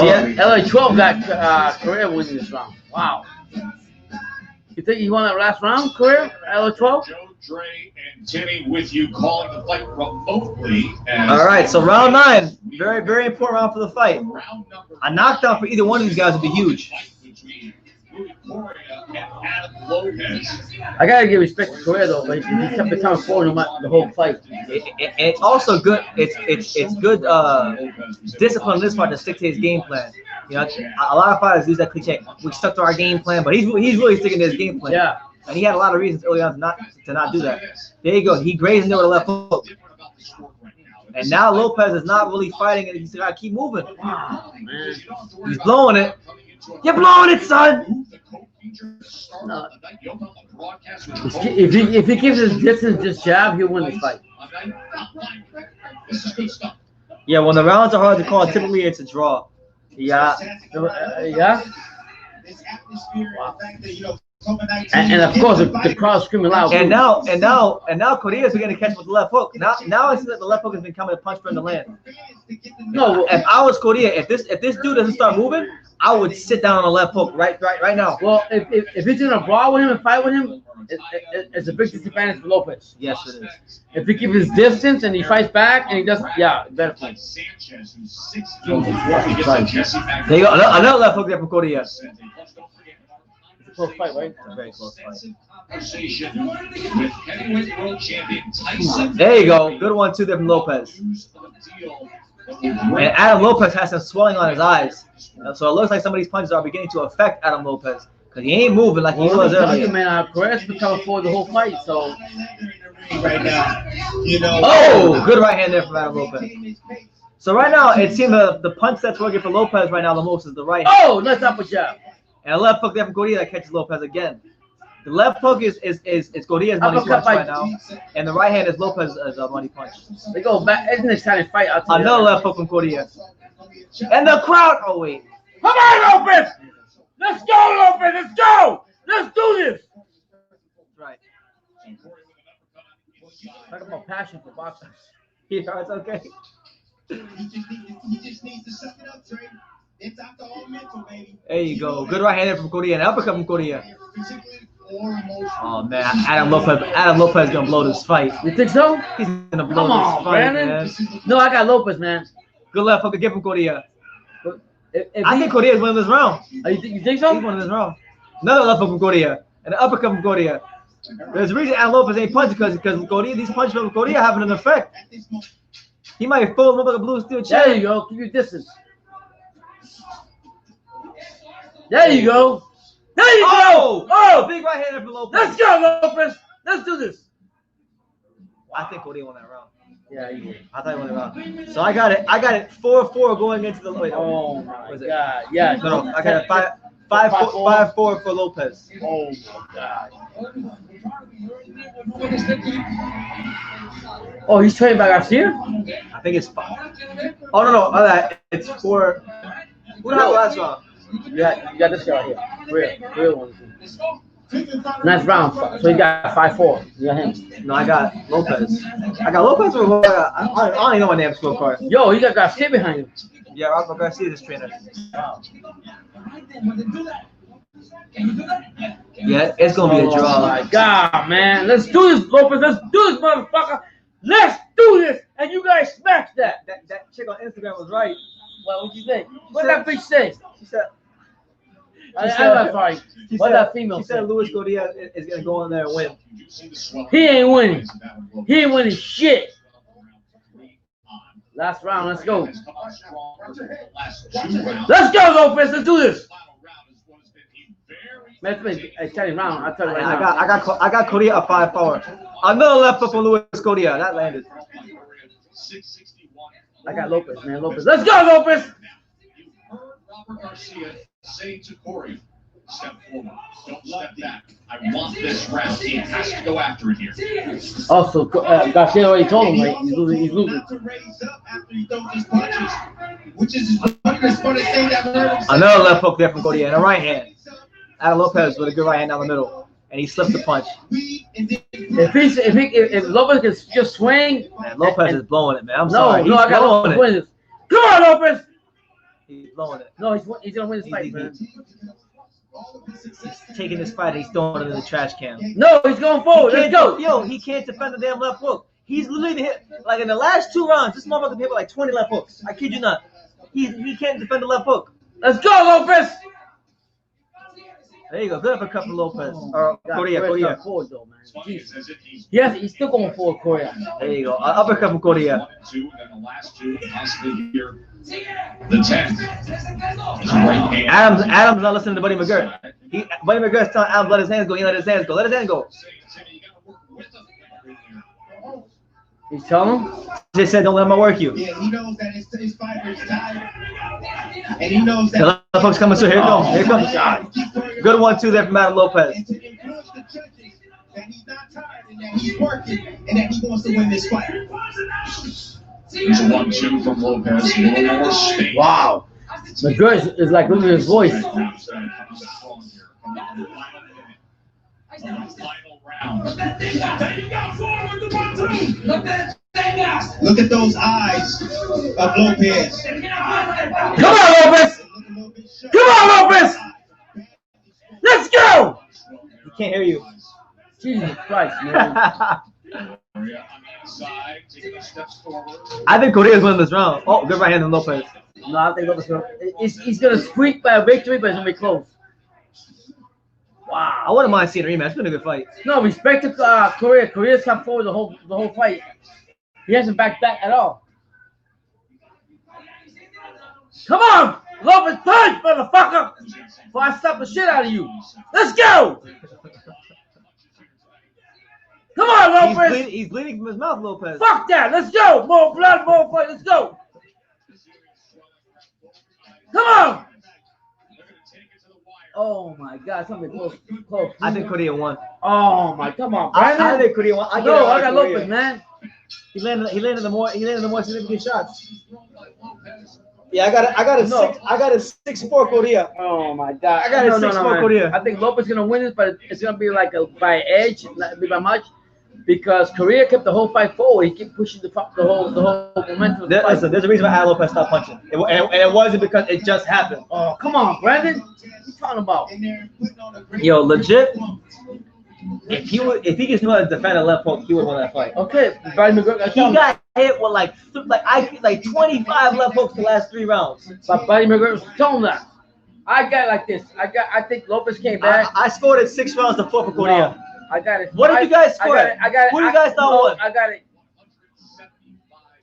Yeah, LA 12 got Korea winning this round. Wow. You think he won that last round, Korea? LA 12? Joe, Dre, and Timmy with you, calling the fight remotely. All right, so round 9, very, very important round for the fight. Round number A knockdown for either one of these guys would be huge. between Correa and Adam Lopez. I gotta give respect to Korea though, but he kept the time forward no matter the whole fight. It's also good. It's good discipline on this part to stick to his game plan. You know, a lot of fighters use that cliche. We stuck to our game plan, but he's really sticking to his game plan. Yeah. And he had a lot of reasons early on to not do that. There you go. He grazed him there with a left hook. And now Lopez is not really fighting, and he's got to keep moving. Wow, man. He's blowing it. You're blowing it, son. No. If he gives his distance this jab, he'll win this fight. Yeah, when the rounds are hard to call, typically it's a draw. Yeah. Yeah. This atmosphere, the fact that, you know, And of course the crowd screaming loud. And now Correa's beginning to catch with the left hook. Now I see that the left hook has been coming to punch for him to land. No, If I was Correa, if this dude doesn't start moving, I would sit down on the left hook right now. well, if he's gonna brawl with him and fight with him, it's a big disadvantage for Lopez. Yes, it is. If he keeps his distance and he fights back and he does, yeah, better fight. Sanchez, who's 6'4", Jessie There you go. Another left hook there from Correa. It's a close fight, right? A very close fight. Conversation with heavyweight world champion Tyson. There you go. Good one too there from Lopez. And Adam Lopez has some swelling on his eyes. So it looks like some of these punches are beginning to affect Adam Lopez. Because he ain't moving like he was earlier. Man, Perez been coming forward the whole fight, so. right now, you know. Oh, good right hand there from Adam Lopez. So right now, it seems the punch that's working for Lopez right now the most is the right hand. Oh, nice upper jab. And a left hook there from Correa that catches Lopez again. The left hook is Correa's money Uppercut punch by- right now, and the right hand is Lopez's money punch. They go back. Isn't it trying to fight? I'll tell you Another that. left hook from Correa. And the crowd. Oh wait. Come on, Lopez! Let's go, Lopez! Let's go! Let's do this! Right. Talk about passion for boxing. Yeah, it's okay. He just needs to suck it up, Trey. It's after all mental, baby. There you go. Good right hand from Correa and uppercut from Correa. Physically or emotionally. Oh man, Adam Lopez gonna blow this fight. You think so? He's gonna blow Come this on, fight, Brandon. man. No, I got Lopez, man. Good left hook again from Correa. If I he- think Correa's winning this round. Oh, you think He's so? winning this round. Another left hook from Correa and an uppercut from Correa. There's a reason Adam Lopez ain't punching because Correa, these punches from Correa having an effect. At this moment, He might fold him like a blue steel There chair. you go. Keep your distance. There you go. There you Oh! go. Oh, Big right hander from Lopez. let's go, Lopez. Let's do this. I think Correa won that round. Yeah, you did. I thought he won the round. So I got it 4-4 going into the wait. Oh my Was it? God. Yeah. No, I got it 5-4 for Lopez. Oh my God. Oh, he's trained by Garcia? I think it's 5. Oh no, it's 4. Who the hell last round? You got this guy right here. Real one. Nice round. So you got 5-4. You got him. No, I got Lopez. I got Lopez or who I don't even know my damn scorecard. Yo, you got Garcia behind you. Yeah, Rocco Garcia is trainer. Yeah, it's gonna be a Oh draw. my God, man. Let's do this, Lopez. Let's do this, motherfucker. Let's do this. And you guys smash that. That chick on Instagram was right. What you think? What that bitch say? She said. I'm not sorry. She What said, that female She say? said Luis Correa is gonna go in there and win. He ain't winning. He ain't winning shit. Last round. Let's go. Let's go, Lopez. Let's do this. Man, it's been a exciting round. I'll tell you right now. I got Correa at 5-4. Another left hook from Luis Correa. That landed. I got Lopez, man. Lopez. Let's go, Lopez. Robert Garcia saying to Corey, step forward, don't step back. I want this round. He has to go after it here. Also, Garcia already told him, like, he's losing. He's losing. to raise up after he throws his punches, which is one of the funniest things I've heard him say. Another left hook there from Correa and a right hand. Adam Lopez with a good right hand down the middle, and he slips the punch. If Lopez can just swing. Man, Lopez is blowing it, man. I'm No, sorry. He's I got blowing Lopez win it. this. Come on, Lopez. He's blowing it. No, he's gonna win this fight, man. He's taking this fight and he's throwing it in the trash can. No, he's going forward. Let's go. Yo, he can't defend the damn left hook. He's literally hit, like in the last 2 rounds, this motherfucker hit with like 20 left hooks. I kid you not. He can't defend the left hook. Let's go, Lopez. There you go. Good uppercut from Lopez. Or Correa. Forward, though, man. Jeez. Yes, he's still going forward, Correa. There you go. Uppercut from Correa. 1 and 2, and then the last 2, possibly here. The 10th. Right hand. Adam's not listening to Buddy McGirt. Buddy McGirt's telling Adam let his hands go. He let his hands go. Let his hands go. He's telling him. He said don't let him work you. Yeah, he knows that his fighter is tired, and he knows The that. left hook's coming through. Here it comes. Here it comes. Good 1-2 there from Adam Lopez. And to influence the judges that he's not tired and that he's working and that he wants to win this fight. There's 1-2 from Lopez. A little more space. Wow. McGirt is like losing his voice. Final round. Look at those eyes of Lopez. Come on, Lopez. Come on, Lopez. Let's go. He can't hear you. Jesus Christ, man. I think Correa's winning this round. Oh, good right hand from Lopez. No, I think Lopez. He's gonna squeak by a victory, but it's gonna be close. Wow. I wouldn't mind seeing a rematch. It's been a good fight. No, respect to Correa. Correa's come forward the whole fight. He hasn't backed back at all. Come on, Lopez, punch, motherfucker! Before I slap the shit out of you. Let's go! Come on, Lopez! He's bleeding from his mouth, Lopez. Fuck that! Let's go! More blood, more fight. Let's go! Come on! Oh my God, something close. I think Correa won. Oh my, come on, I Brandon. think Correa won. I got Lopez, man. He landed the more significant shots. Yeah, I got a 6-4 Correa. Oh my God, I got a 6-4 man. Correa. I think Lopez gonna win this, but it's gonna be like by edge, not be by much, because Correa kept the whole fight forward. He kept pushing the whole momentum. Of the fight. Listen, there's a reason why Al Lopez stopped punching, and it wasn't because it just happened. Oh, come on, Brandon. What you talking about? Yo, legit. If he just knew how to defend a left hook, he would win that fight. Okay, Brandon McGregor. He got hit with like 25 left hooks the last 3 rounds. But Buddy McGregor was telling that. I got it like this. I think Lopez came back. I scored it 6 rounds to 4 for Correa. No, I got it. What did you guys score? I got it. Who do you guys thought won? I got it.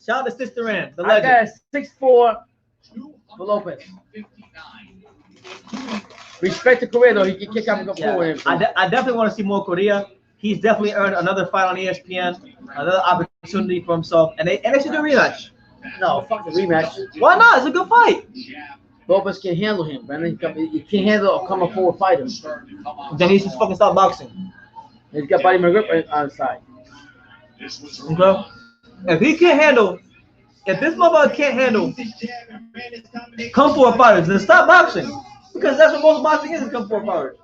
Shout out to Sister Ann, the I legend. got it 6-4 for Lopez. Respect to Correa though. He can kick out and go forward. I definitely want to see more Correa. He's definitely earned another fight on ESPN, another opportunity for himself, and they should do a rematch. No, fuck the rematch. Why not? It's a good fight. Lopez can handle him, Brandon. He can't handle a coming forward fighter. Then he should fucking stop boxing. He's got Buddy McGregor on the side. Okay. If this motherfucker can't handle come forward fighters, then stop boxing. Because that's what most boxing is come forward fighters.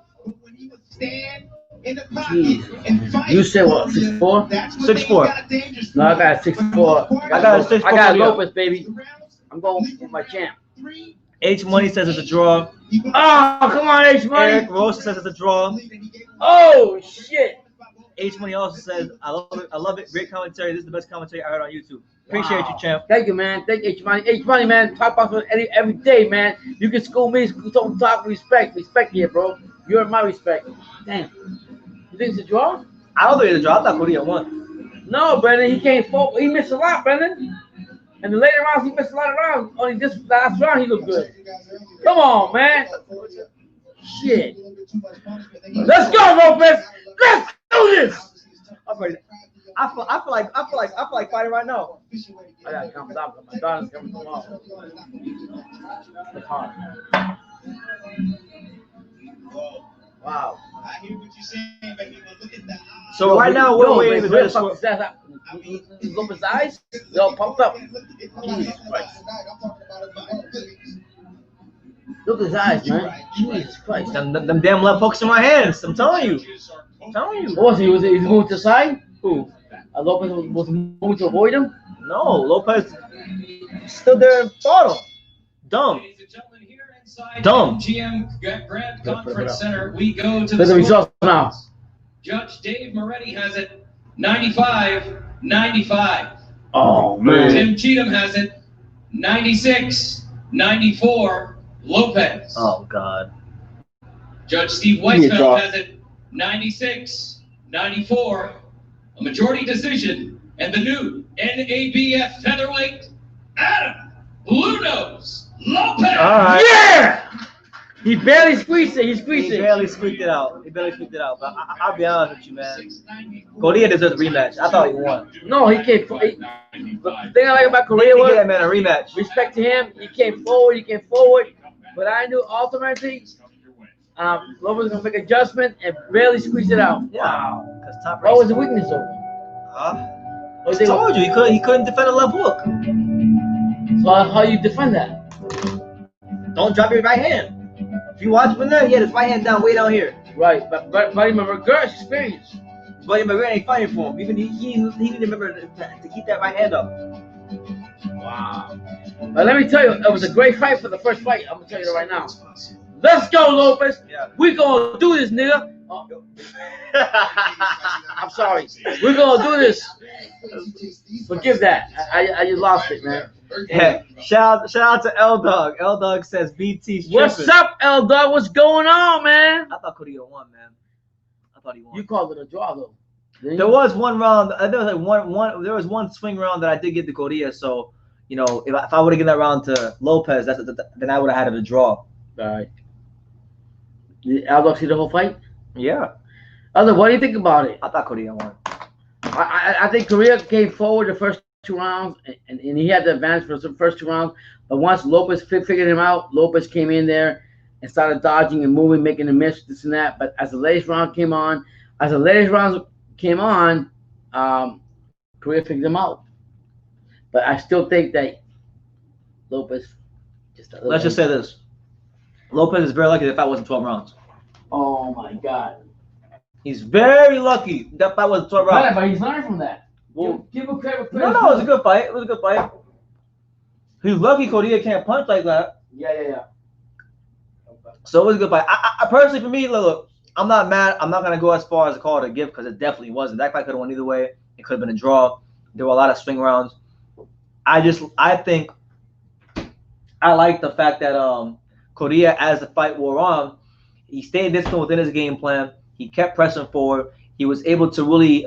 Jeez. You said what, 6'4"? 6'4". No, I got 6'4". I got a 6'4". I got Lopez, baby. I'm going with my champ. H Money says it's a draw. Oh, come on, H Money. Eric Rosa says it's a draw. Oh shit. H Money also says I love it. Great commentary. This is the best commentary I heard on YouTube. Appreciate you, champ. Thank you, man. Thank you, H Money. H Money, man. Top box every day, man. You can school me, talk respect here, bro. You're my respect. Damn. You think it's a draw? I don't think it's a draw. I thought Correa won. No, Brandon. He came forward. He missed a lot, Brandon. And the later rounds, he missed a lot of rounds. Only this last round, he looked good. Come on, man. Shit. Let's go, Lopez. Let's do this. I feel like fighting right now. I gotta calm down. My daughter's coming tomorrow. It's hard. Wow. I hear what you're saying, baby, but look at the eyes. So right now we're waiting for this. Lopez's eyes, they're all pumped up. Jesus Christ. Look at his eyes, man. Jesus Christ. Them damn left hooks in my hands. I'm telling you. What was he? Was he moving to the side? Who? Lopez was moving to avoid him? No, Lopez stood there and fought him. Dumb. Dumb. GM Grand Conference Center. We go to Look at the results now. Judge Dave Moretti has it 95-95. Oh, man. Tim Cheatham has it 96-94. Lopez. Oh, God. Judge Steve Weisfeld has it 96-94. A majority decision. And the new NABF featherweight, Adam Blue Nose Lopez. All right. Yeah! He barely squeezed it. He squeezed He it. barely squeaked it out. But I'll be honest with you, man. Correa deserves a rematch. I thought he won. No, he came. The thing I like about Correa Give was that man a rematch. respect to him. He came forward. But I knew ultimately, Lopez was gonna make an adjustment and barely squeezed it out. Yeah. Wow. Top What was the weakness though? I told you he couldn't defend a left hook. So how you defend that? Don't drop your right hand. If you watch from there, he had his right hand down way down here. Right, but Buddy McGregor's experience. Buddy McGregor ain't fighting for him. Even he didn't remember to keep that right hand up. Wow. But let me tell you, it was a great fight for the first fight. I'm gonna tell you that right now. Let's go, Lopez. Yeah. We gonna do this, nigga. Oh. I'm sorry. We're gonna do this. Forgive that. I just lost it, man. Yeah. Shout out to L Dog. L Dog says BT's tripping. What's up, L Dog? What's going on, man? I thought Correa won, man. I thought he won. You called it a draw, though. There was one round. There was like there was one swing round that I did get to Correa. So if I would have given that round to Lopez, then I would have had it a draw. All right. Did Al Dog see the whole fight? Yeah. Aldo, what do you think about it? I thought Correa won. I think Correa came forward the first 2 rounds, and he had the advantage for the first 2 rounds. But once Lopez figured him out, Lopez came in there and started dodging and moving, making a miss, this and that. But as the latest round came on, Correa figured him out. But I still think that Lopez Let's just say this: Lopez is very lucky that fight wasn't 12 rounds. Oh my God. He's very lucky that fight wasn't 12 rounds. But he's learning from that. Well, Give him credit. no, it was a good fight. It was a good fight. He's lucky Correa can't punch like that. Yeah. So it was a good fight. I personally, for me, look, I'm not mad. I'm not gonna go as far as to call it a gift because it definitely wasn't. That fight could have won either way. It could have been a draw. There were a lot of swing rounds. I think I like the fact that Correa, as the fight wore on, he stayed disciplined within his game plan. He kept pressing forward. He was able to really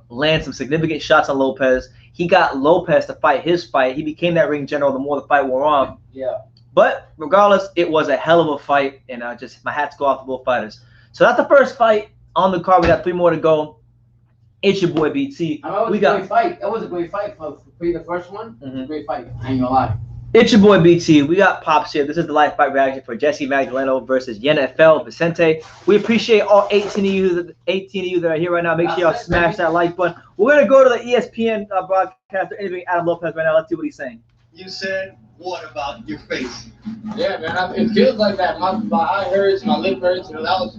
land some significant shots on Lopez. He got Lopez to fight his fight. He became that ring general the more the fight wore on. Yeah. But regardless, it was a hell of a fight, and just my hats go off to both fighters. So that's the first fight on the card. We got 3 more to go. It's your boy BT. That was a great fight. That was a great fight for the first one. Mhm. Great fight. I ain't gonna lie. It's your boy BT. We got Pops here. This is the live fight reaction for Jessie Magdaleno versus Yenifel Vicente. We appreciate all 18 of you that are here right now. Make sure y'all smash that like button. We're gonna go to the ESPN broadcaster interviewing Adam Lopez right now. Let's see what he's saying. You said, what about your face? Yeah, man, it feels like that. My eye hurts, my lip hurts. You know,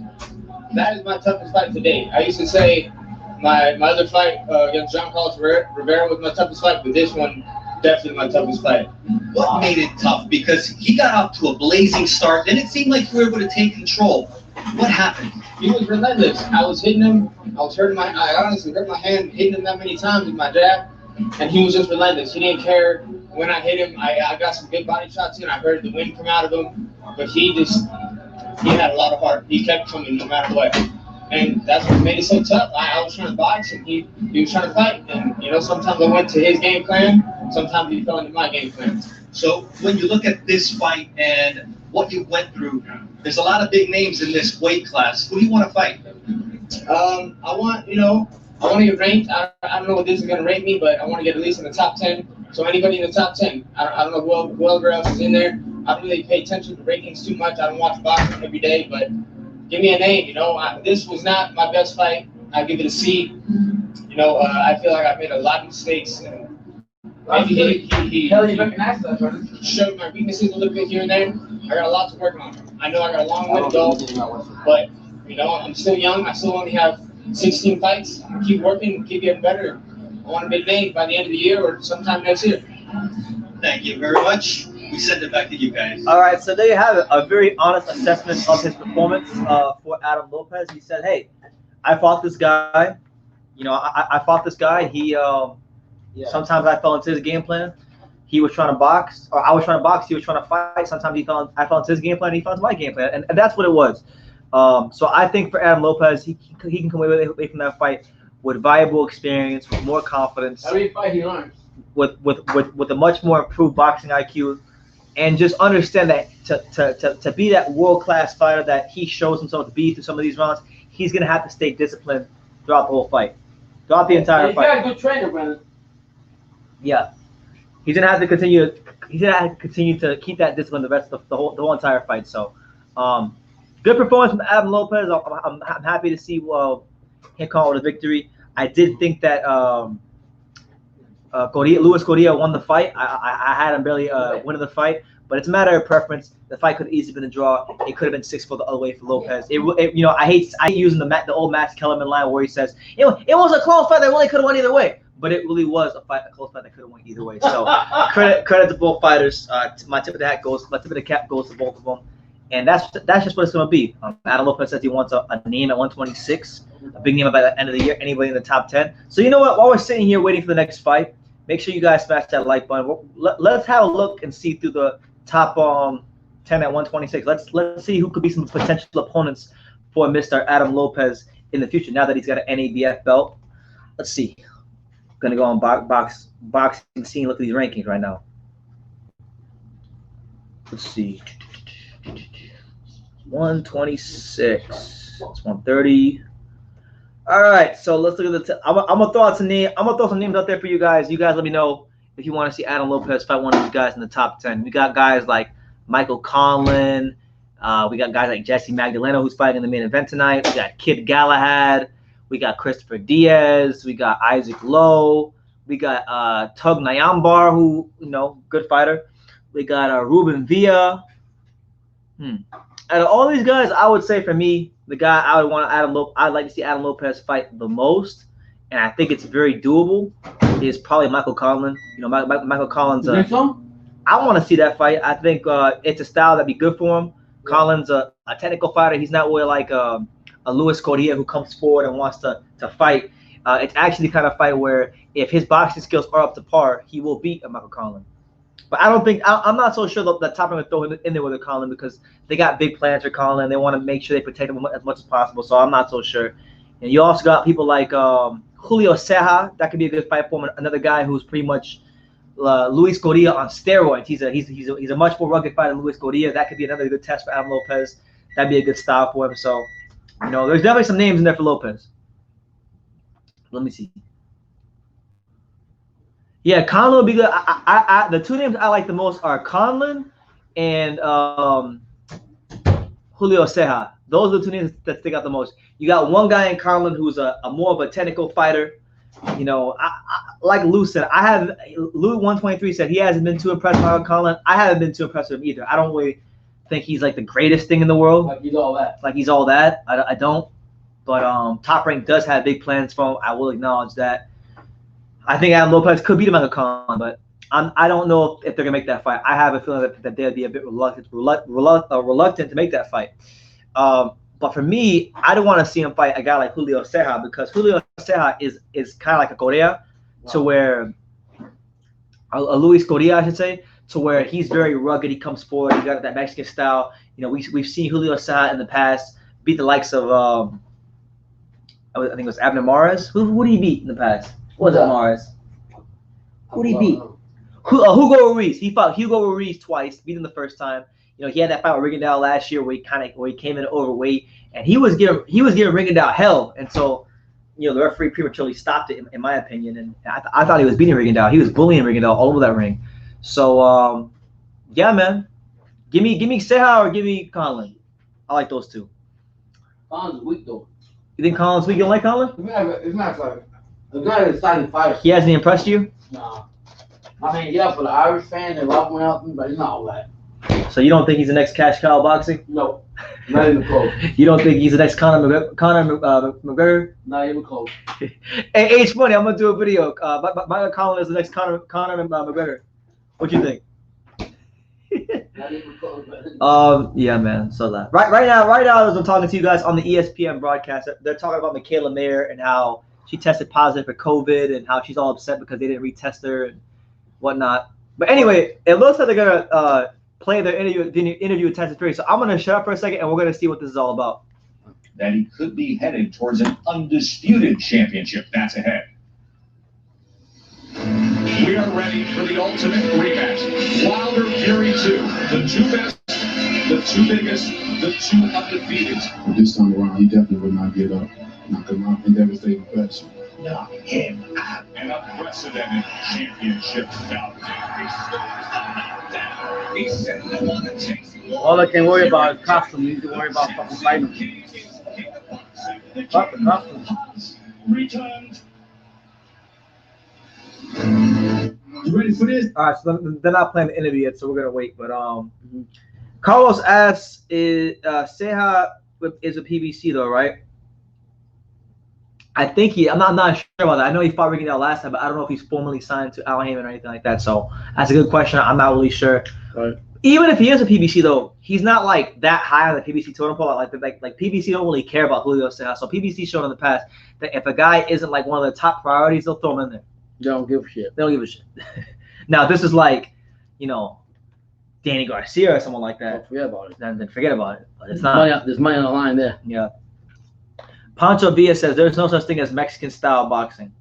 that is my toughest fight to date. I used to say my other fight against John Carlos Rivera was my toughest fight, but this one definitely my toughest fight. What made it tough? Because he got off to a blazing start, then it seemed like you were able to take control. What happened? He was relentless. I was hitting him. I honestly hurt my hand hitting him that many times with my jab, and he was just relentless. He didn't care when I hit him. I got some good body shots in. I heard the wind come out of him, but he had a lot of heart. He kept coming no matter what. And that's what made it so tough. I was trying to box, and he was trying to fight. And, you know, sometimes I went to his game plan. Sometimes he fell into my game plan. So when you look at this fight and what you went through, there's a lot of big names in this weight class. Who do you want to fight? I want to get ranked. I don't know what this is going to rank me, but I want to get at least in the top 10. So anybody in the top 10. I don't know whoever else is in there. I don't really pay attention to rankings too much. I don't watch boxing every day, but give me a name. You know, this was not my best fight. I give it a C. You know, I feel like I made a lot of mistakes. And maybe he showed my weaknesses a little bit here and there. I got a lot to work on. I know I got a long way to go, but you know, I'm still young. I still only have 16 fights. I keep working, keep getting better. I want to be named by the end of the year or sometime next year. Thank you very much. We send it back to you guys. All right, so there you have it. A very honest assessment of his performance for Adam Lopez. He said, hey, I fought this guy. You know, I fought this guy. He sometimes I fell into his game plan. He was trying to box, or I was trying to box. He was trying to fight. Sometimes I fell into his game plan. He fell into my game plan, and that's what it was. So I think for Adam Lopez, he can come away from that fight with valuable experience, with more confidence. Every fight he learns. With a much more improved boxing IQ, and just understand that to be that world-class fighter that he shows himself to be through some of these rounds, he's gonna have to stay disciplined throughout the whole fight, throughout the entire fight. You got a good trainer, Brandon. Yeah, he's gonna have to continue. He's gonna have to continue to keep that discipline the rest of the whole entire fight. So, good performance from Adam Lopez. I'm happy to see him come out with a victory. I did think that Luis Correa won the fight. I had him barely winning the fight, but it's a matter of preference. The fight could have easily been a draw. It could have been 6-4 the other way for Lopez. You know, I hate using the old Max Kellerman line where he says, it was a close fight that really could have won either way. But it really was a close fight that could have won either way. So credit to both fighters. My tip of the cap goes to both of them. And that's just what it's going to be. Adam Lopez says he wants a name at 126, a big name by the end of the year, anybody in the top 10. So you know what? While we're sitting here waiting for the next fight, make sure you guys smash that like button. Let's have a look and see through the top 10 at 126. Let's see who could be some potential opponents for Mr. Adam Lopez in the future now that he's got an NABF belt. Let's see. Gonna go on boxing scene. Look at these rankings right now. Let's see. 126. It's 130. All right, so let's look at the. I'm gonna throw out some name. I'm gonna throw some names out there for you guys. You guys let me know if you want to see Adam Lopez fight one of these guys in the top 10. We got guys like Michael Conlon. We got guys like Jessie Magdaleno who's fighting in the main event tonight. We got Kid Galahad. We got Christopher Diaz. We got Isaac Lowe. We got Tug Nyambar, who good fighter. We got Ruben Villa. Out of all these guys, I would say for me, the guy I would want I'd like to see Adam Lopez fight the most, and I think it's very doable, is probably Michael Conlon. Michael Conlon's. You think so? I want to see that fight. I think it's a style that'd be good for him. Yeah. Conlon's a technical fighter. He's not really like a Luis Correa who comes forward and wants to fight. It's actually the kind of fight where if his boxing skills are up to par, he will beat Michael Conlon. But I'm not so sure that top going to throw him in there with a Conlon because they got big plans for Conlon. They want to make sure they protect him as much as possible. So I'm not so sure. And you also got people like Julio Ceja. That could be a good fight for him. Another guy who's pretty much Luis Correa on steroids. He's a much more rugged fighter than Luis Correa. That could be another good test for Adam Lopez. That'd be a good style for him. So there's definitely some names in there for Lopez. Let me see. Yeah, Conlon would be good. The two names I like the most are Conlon and Julio Ceja. Those are the two names that stick out the most. You got one guy in Conlon who's a more of a technical fighter. Like Lou said, Lou 123 said he hasn't been too impressed by Conlon. I haven't been too impressed with him either. I don't really think he's like the greatest thing in the world. Like he's all that. I don't. But Top Rank does have big plans for him. I will acknowledge that. I think Adam Lopez could beat Michael Conlon, but I don't know if they're gonna make that fight. I have a feeling that they'd be a bit reluctant to make that fight. But for me, I don't want to see him fight a guy like Julio Ceja because Julio Ceja is kind of like a Correa, to where a Luis Correa, I should say, to where he's very rugged. He comes forward. He got that Mexican style. We've seen Julio Ceja in the past beat the likes of I think it was Abner Mares. Who did he beat in the past? What was that Mares? Who did he beat? Hugo Ruiz. He fought Hugo Ruiz twice, beat him the first time. He had that fight with Rigondeaux last year where he came in overweight, and he was giving Rigondeaux hell, and so the referee prematurely stopped it in my opinion, and I thought he was beating Rigondeaux. He was bullying Rigondeaux all over that ring. So yeah, man, give me Ceja or give me Conlon. I like those two. Conlon's weak though. You think Conlon's weak? You don't like Conlon? It's not like the guy that's starting fighter. He hasn't impressed you? No. I mean, yeah, for the Irish fan, they love him out, but he's not all that. So you don't think he's the next cash cow boxing? No, not even close. You don't think he's the next Conor McGregor? Not even close. Hey, it's funny. I'm gonna do a video. Michael Conlon is the next Conor McGregor. What you think? Not even close. Yeah, man. So that right now, as I'm talking to you guys on the ESPN broadcast, they're talking about Michaela Mayer and how she tested positive for COVID and how she's all upset because they didn't retest her and whatnot. But anyway, it looks like they're gonna play their interview with Tyson Fury. So I'm gonna shut up for a second and we're gonna see what this is all about. That he could be headed towards an undisputed championship. That's ahead. We are ready for the ultimate rematch. Wilder Fury 2, the two best, the two biggest, the two undefeated. But this time around, he definitely would not give up. Knock him out in devastating fashion. Knock him out. An unprecedented championship bout. He said, I want to chase you. All I can worry about is costume. You need to worry about fucking fighting. Fuck the costume. Returned. You ready for this? All right, so they're not playing the interview yet, so we're gonna wait. But Carlos asks, "Is Ceja is a PBC though, right?" I think I'm not sure about that. I know he fought Rigondeaux last time, but I don't know if he's formally signed to Al Heyman or anything like that. So that's a good question. I'm not really sure. Right. Even if he is a PBC though, he's not like that high on the PBC totem pole. Like PBC don't really care about Julio Ceja. So PBC showed in the past that if a guy isn't like one of the top priorities, they'll throw him in there. They don't give a shit. They don't give a shit. Now, if this is like, Danny Garcia or someone like that, Don't forget about it. then forget about it. But it's not. There's money on the line there. Yeah. Pancho Villa says there's no such thing as Mexican style boxing.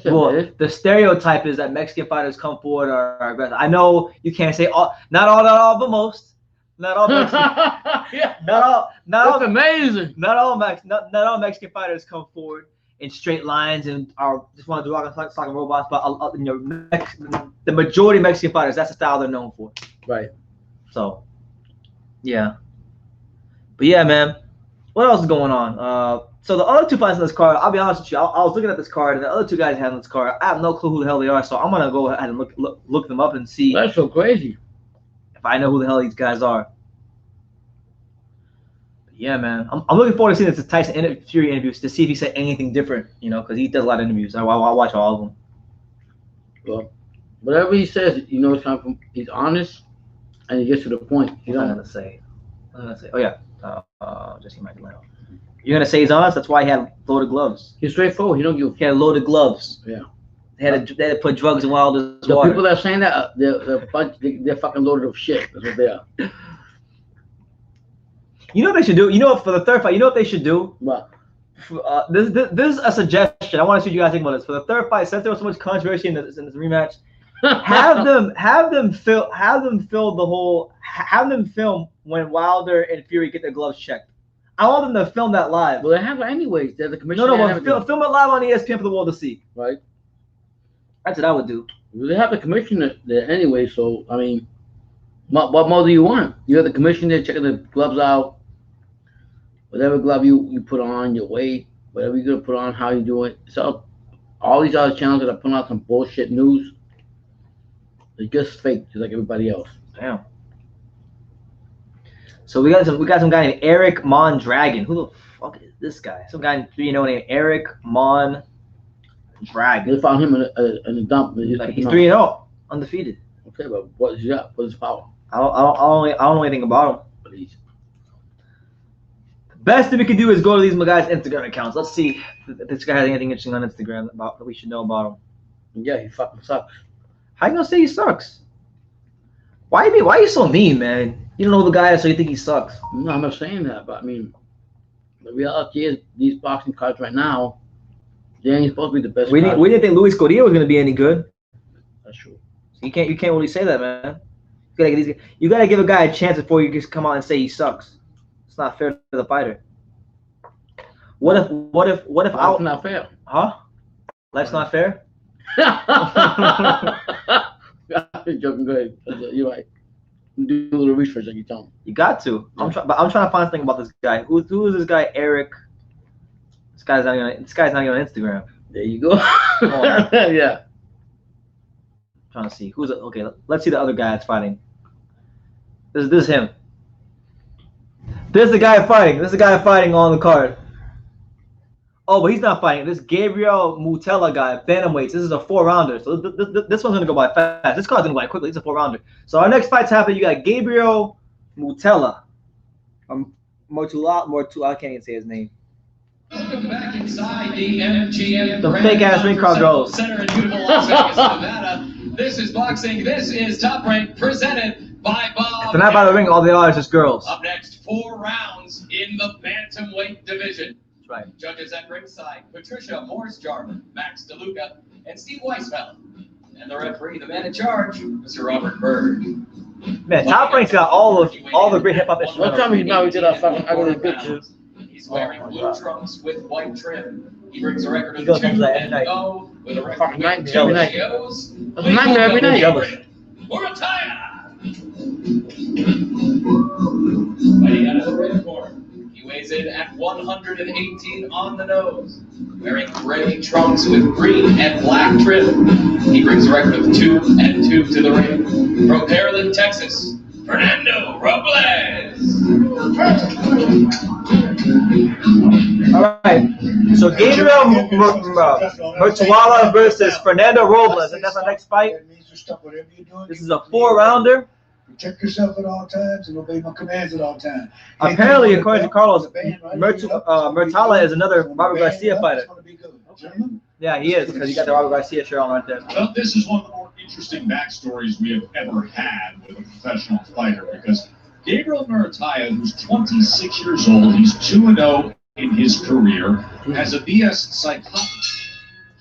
Well, the stereotype is that Mexican fighters come forward are aggressive. I know you can't say all, not all, but most. Not all Mexican. Yeah. Not That's all amazing. not all Mexican fighters come forward in straight lines and are just want to do rock and robots, but the majority of Mexican fighters, that's the style they're known for. Right. So, yeah. But yeah, man. What else is going on? So the other two fights in this card, I'll be honest with you, I was looking at this card, and the other two guys have in this card, I have no clue who the hell they are, so I'm gonna go ahead and look them up and see That's so crazy. if I know who the hell these guys are. But yeah, man, I'm looking forward to seeing this Tyson Fury interviews to see if he said anything different, you know, because he does a lot of interviews. I watch all of them. Well, whatever he says, you know, it's kind of, he's honest and he gets to the point. You What am I know, gonna say? Oh yeah, Jessie Magdaleno. You're gonna say he's honest? That's why he had loaded gloves. he's straightforward. He don't give. He had loaded gloves. Yeah. They had to put drugs in Wilder's The water. people that are saying that, they're fucking loaded of shit. That's what they are. You know what they should do? You know, for the third fight, you know what they should do? But This is a suggestion. I want to see what you guys think about this. For the third fight, since there was so much controversy in this rematch, have them film when Wilder and Fury get their gloves checked. I want them to film that live. well, they have it anyways. They're the commissioner. No, They but have it. film it live on ESPN for the world to see. Right. That's what I would do. They have the commissioner there anyway. So I mean, what more do you want? You have the commissioner checking the gloves out. Whatever glove you put on, your weight, whatever you're gonna put on, how you do it. So all these other channels that are putting out some bullshit news, they're just fake, just like everybody else. Damn. So we got some guy named Eric Mondragon. Who the fuck is this guy? Some guy named Eric Mondragon. They found him in the dump. They just Like took he's him out. 3-0 undefeated. Okay, but what is he got? What's his power? I don't know anything about him. But he's Best thing we can do is go to these guys' Instagram accounts. Let's see if this guy has anything interesting on Instagram about that we should know about him. yeah, he fucking sucks. How you gonna say he sucks? Why are you so mean, man? You don't know the guy, so you think he sucks. No, I'm not saying that, but I mean, the reality is these boxing cards right now, they ain't supposed to be the best. We cards. didn't think Luis Correa was gonna be any good. That's true. You can't really say that, man. You gotta give a guy a chance before you just come out and say he sucks. It's not fair to the fighter. What if That's not fair. Huh? Life's not fair? I'm joking. Go ahead. You're right. Do a little research like you tell me. You got to. I'm trying to find something about this guy. Who is this guy, Eric? This guy's not even on Instagram. There you go. Oh. Yeah. I'm trying to see who's okay. Let's see the other guy that's fighting. This is him. This is the guy fighting. This is the guy fighting on the card. Oh, but he's not fighting. This Gabriel Mutella guy, bantamweights. This is a 4-rounder. So this one's gonna go by fast. This card's gonna go by quickly. It's a 4-rounder. So our next fight's happening. You got Gabriel Mutella. Mortula. I can't even say his name. Welcome back inside the MGM. The fake-ass ring crowd girls. Center in beautiful Las Vegas, Nevada. This is boxing. This is Top Rank, presented by Bob. If they're not by the ring, all they are is just girls. Up next, 4 rounds in the bantamweight division. That's right. Judges at ringside: Patricia Morris-Jarman, Max DeLuca, and Steve Weisfeld. And the referee, the man in charge, Mr. Robert Bird. Man, Top Rank's got all the great hip hop One instrumentals. time he's now we did our fucking ugly pictures. He's wearing blue trunks with white trim. He brings a record He of goes 2 home that every night. 0 with a record Fucking of nightmare 2 every night. KOs. That's a nightmare every night. Murataya! Fighting out of the red corner. He weighs in at 118 on the nose. Wearing gray trunks with green and black trim. He brings a record of 2-2 to the ring. From Pearland, Texas, Fernando Robles. All right. So Gabriel Murtuala versus Fernando Robles, and that's our next fight. This is a 4-rounder. Protect yourself at all times and obey my commands at all times. Apparently, according to Carlos, Murtala is another Robert Garcia fighter. Yeah, he is, because you got the Robert Garcia shirt on right there. Well, this is one of the more interesting backstories we have ever had with a professional fighter, because Gabriel Murataya, who's 26 years old, he's 2-0 in his career, has a BS psychology.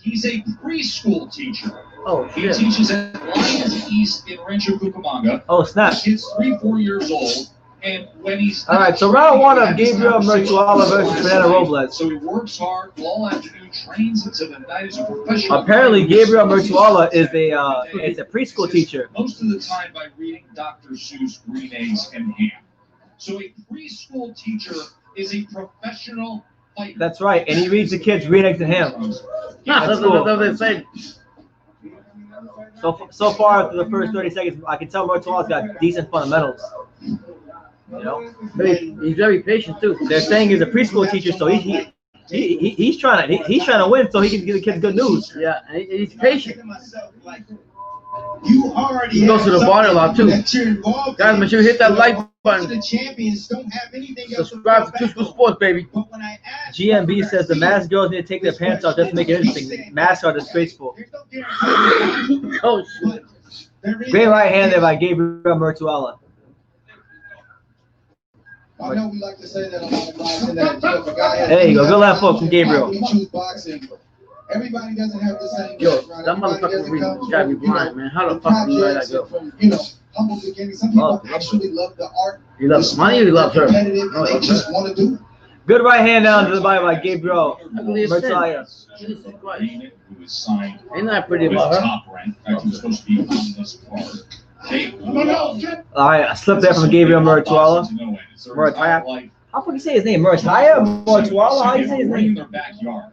He's a preschool teacher. Oh, He shit. teaches at Lions East in Rancho Cucamonga. Oh, snap. This kid's 3-4 years old. And when he's all right, so round one of Gabriel Murtuala versus Fernando Robles. So he works hard all afternoon, trains into the night as a professional. Apparently, Gabriel Murtuala is a preschool teacher. Most of the time by reading Dr. Seuss, Green Eggs, and Ham. So a preschool teacher is a professional fighter. That's right, and he reads the kids Green Eggs and Ham. That's cool. That's what they say. So far, after the first 30 seconds, I can tell Murtuala's got decent fundamentals. You know, He's very patient too. they're saying he's a preschool teacher, so he's trying to win, so he can give the kids good news. Yeah, and he's patient. You already He goes to the bar a lot too. Guys, make sure you hit that like button. The champions don't have anything else. Subscribe to Two School Sports, baby. But when I asked, GMB says the masked girls need to take their pants off just to make it interesting. Masks are disgraceful. there's no guarantee. Oh shit. There is- Great right hand there by Gabriel Murtuala. I know we like to say that a lot of times in that if a guy has There you go. Good left hook from Gabriel. we choose boxing. Everybody doesn't have the same Yo, background. that Everybody motherfucker doesn't really come got me from, blind, man. How the fuck from do you let that projects go? and from, humble beginnings. Some people actually love the art. He loves money or he loves her? Competitive, No, they he loves just her. want to do it. Good right hand down to the body by Gabriel Murtuala. Jesus Christ. Who was signed Ain't that pretty with about her? top rank. In fact, he was supposed to be on this card. All right, I slipped there from Gabriel Murtuala. Murtuala. How can you say his name? Murtuala? Murtuala? How do you say his Right in name? their backyard.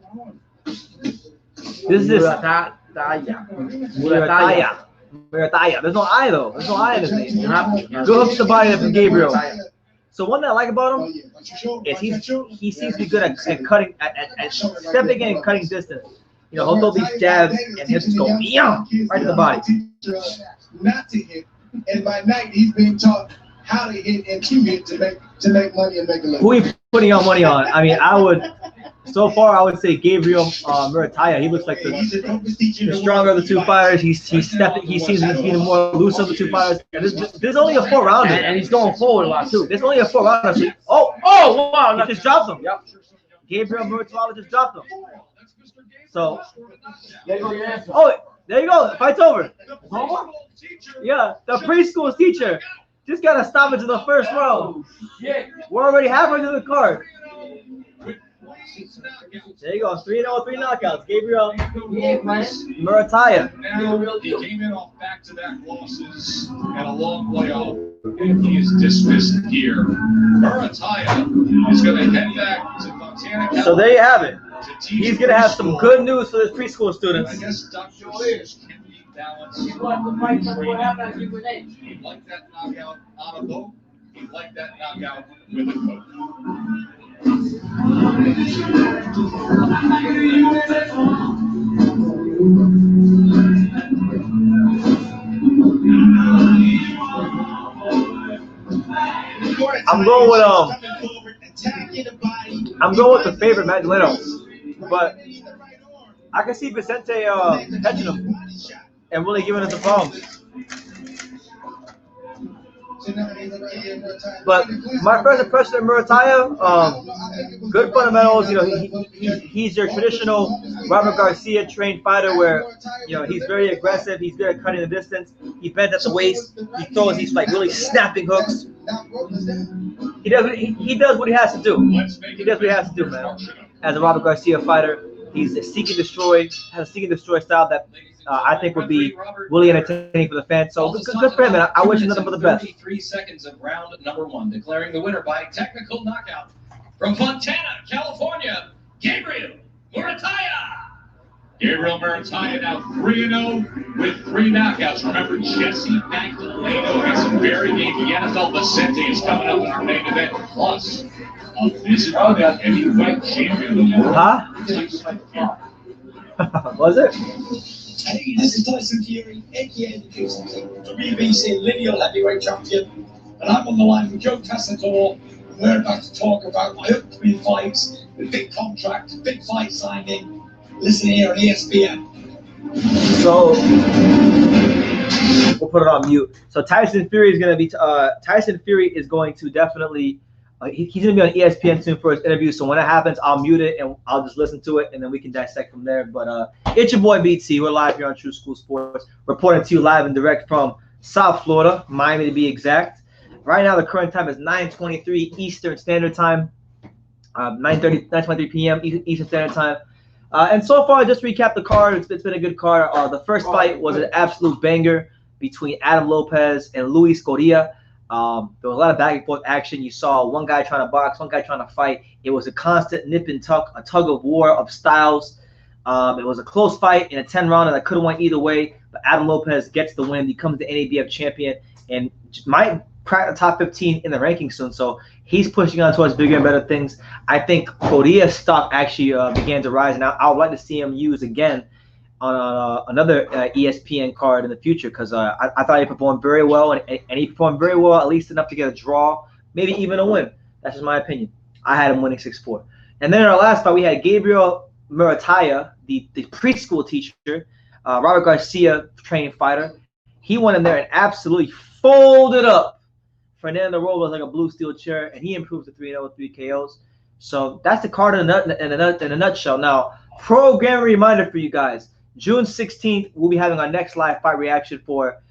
This is Murataya. Murataya. There's no I though. There's no I in his name. Good Good hook to the body there from Gabriel. So one thing I like about Oh, him yeah. But you sure? is But you sure? he seems to be good at cutting, at stepping in and cutting distance. You know, he'll throw these jabs and he'll just go, yeah, right to the body. Not to hit, and by night he's being taught how to hit and to hit to make money and make a living. Who are you putting your money on? I mean, so far I would say Gabriel Muratuala. He looks like the stronger of the two fighters. He's stepping. He seems to be the more loose of the two fighters. And there's only a 4-rounder. And he's going forward a lot too. There's only a 4-rounder. So Wow! he just dropped him. Yep. Gabriel Muratuala just dropped him. So, there you go. Fight's over. Yeah, the preschool teacher just got a stoppage in the first round. We're already halfway through the card. There you go. 3-0, 3 knockouts. Gabriel Muratuala. Now he came in off back-to-back losses and a long way off, and he is dismissed here. Muratuala is going to head back to Montana, California. So there you have it. To teach He's going to have some preschool. good news for his preschool I students. guess Dr. Seuss can be balanced. He'd like that knockout on a boat. He'd like that knockout with a coach. I'm going with the favorite Magdaleno, but I can see Vicente catching him and really giving us a problem. But my first impression of Muratuala, good fundamentals. You know, he's your traditional Robert Garcia trained fighter, where he's very aggressive. He's good at cutting the distance. He bends at the waist. He throws these like really snapping hooks. He does what he has to do. He does what he has to do, man. As a Robert Garcia fighter, he's a seek and destroy, has a seek and destroy style that I think would be really entertaining for the fans. So good for him, man. I wish him nothing but the best. 33 seconds of round number 1, declaring the winner by technical knockout from Montana, California, Gabriel Muratuala. Gabriel Muratuala now 3-0 with 3 knockouts. Remember, Jessie Magdaleno has some very game. Yenifel Vicente is coming up in our main event. Plus, a visit from the heavyweight champion of the world. Huh? Was it? Hey, this is Tyson Fury, aka the Juicy King, the BBC lineal heavyweight champion, and I'm on the line with Joe Tassador. We're about to talk about my upcoming fights, the big contract, big fight signing. Listen here on ESPN. So we'll put it on mute. So Tyson Fury is going to definitely. He's going to be on ESPN soon for his interview. So when it happens, I'll mute it and I'll just listen to it, and then we can dissect from there. But it's your boy BT. We're live here on True School Sports, reporting to you live and direct from South Florida, Miami to be exact. Right now, the current time is 9:23 Eastern Standard Time, 9:23 p.m. Eastern Standard Time. And so far, just to recap the card, it's been a good card. The first fight was an absolute banger between Adam Lopez and Luis Correa. There was a lot of back and forth action. You saw one guy trying to box, one guy trying to fight. It was a constant nip and tuck, a tug of war of styles. It was a close fight in a 10-rounder that could have went either way, but Adam Lopez gets the win, becomes the NABF champion, and might crack the top 15 in the rankings soon. So he's pushing on towards bigger and better things. I think Correa's stock actually began to rise, and I would like to see him used again on another ESPN card in the future, because I thought he performed very well, and he performed very well, at least enough to get a draw, maybe even a win. That's just my opinion. I had him winning 6-4. And then in our last fight, we had Gabriel Murataya, the preschool teacher, Robert Garcia training fighter. He went in there and absolutely folded up Fernando Robles like a blue steel chair, and he improved to 3-0 with 3 KOs. So that's the card in a nutshell. Now, program reminder for you guys. June 16th, we'll be having our next live fight reaction for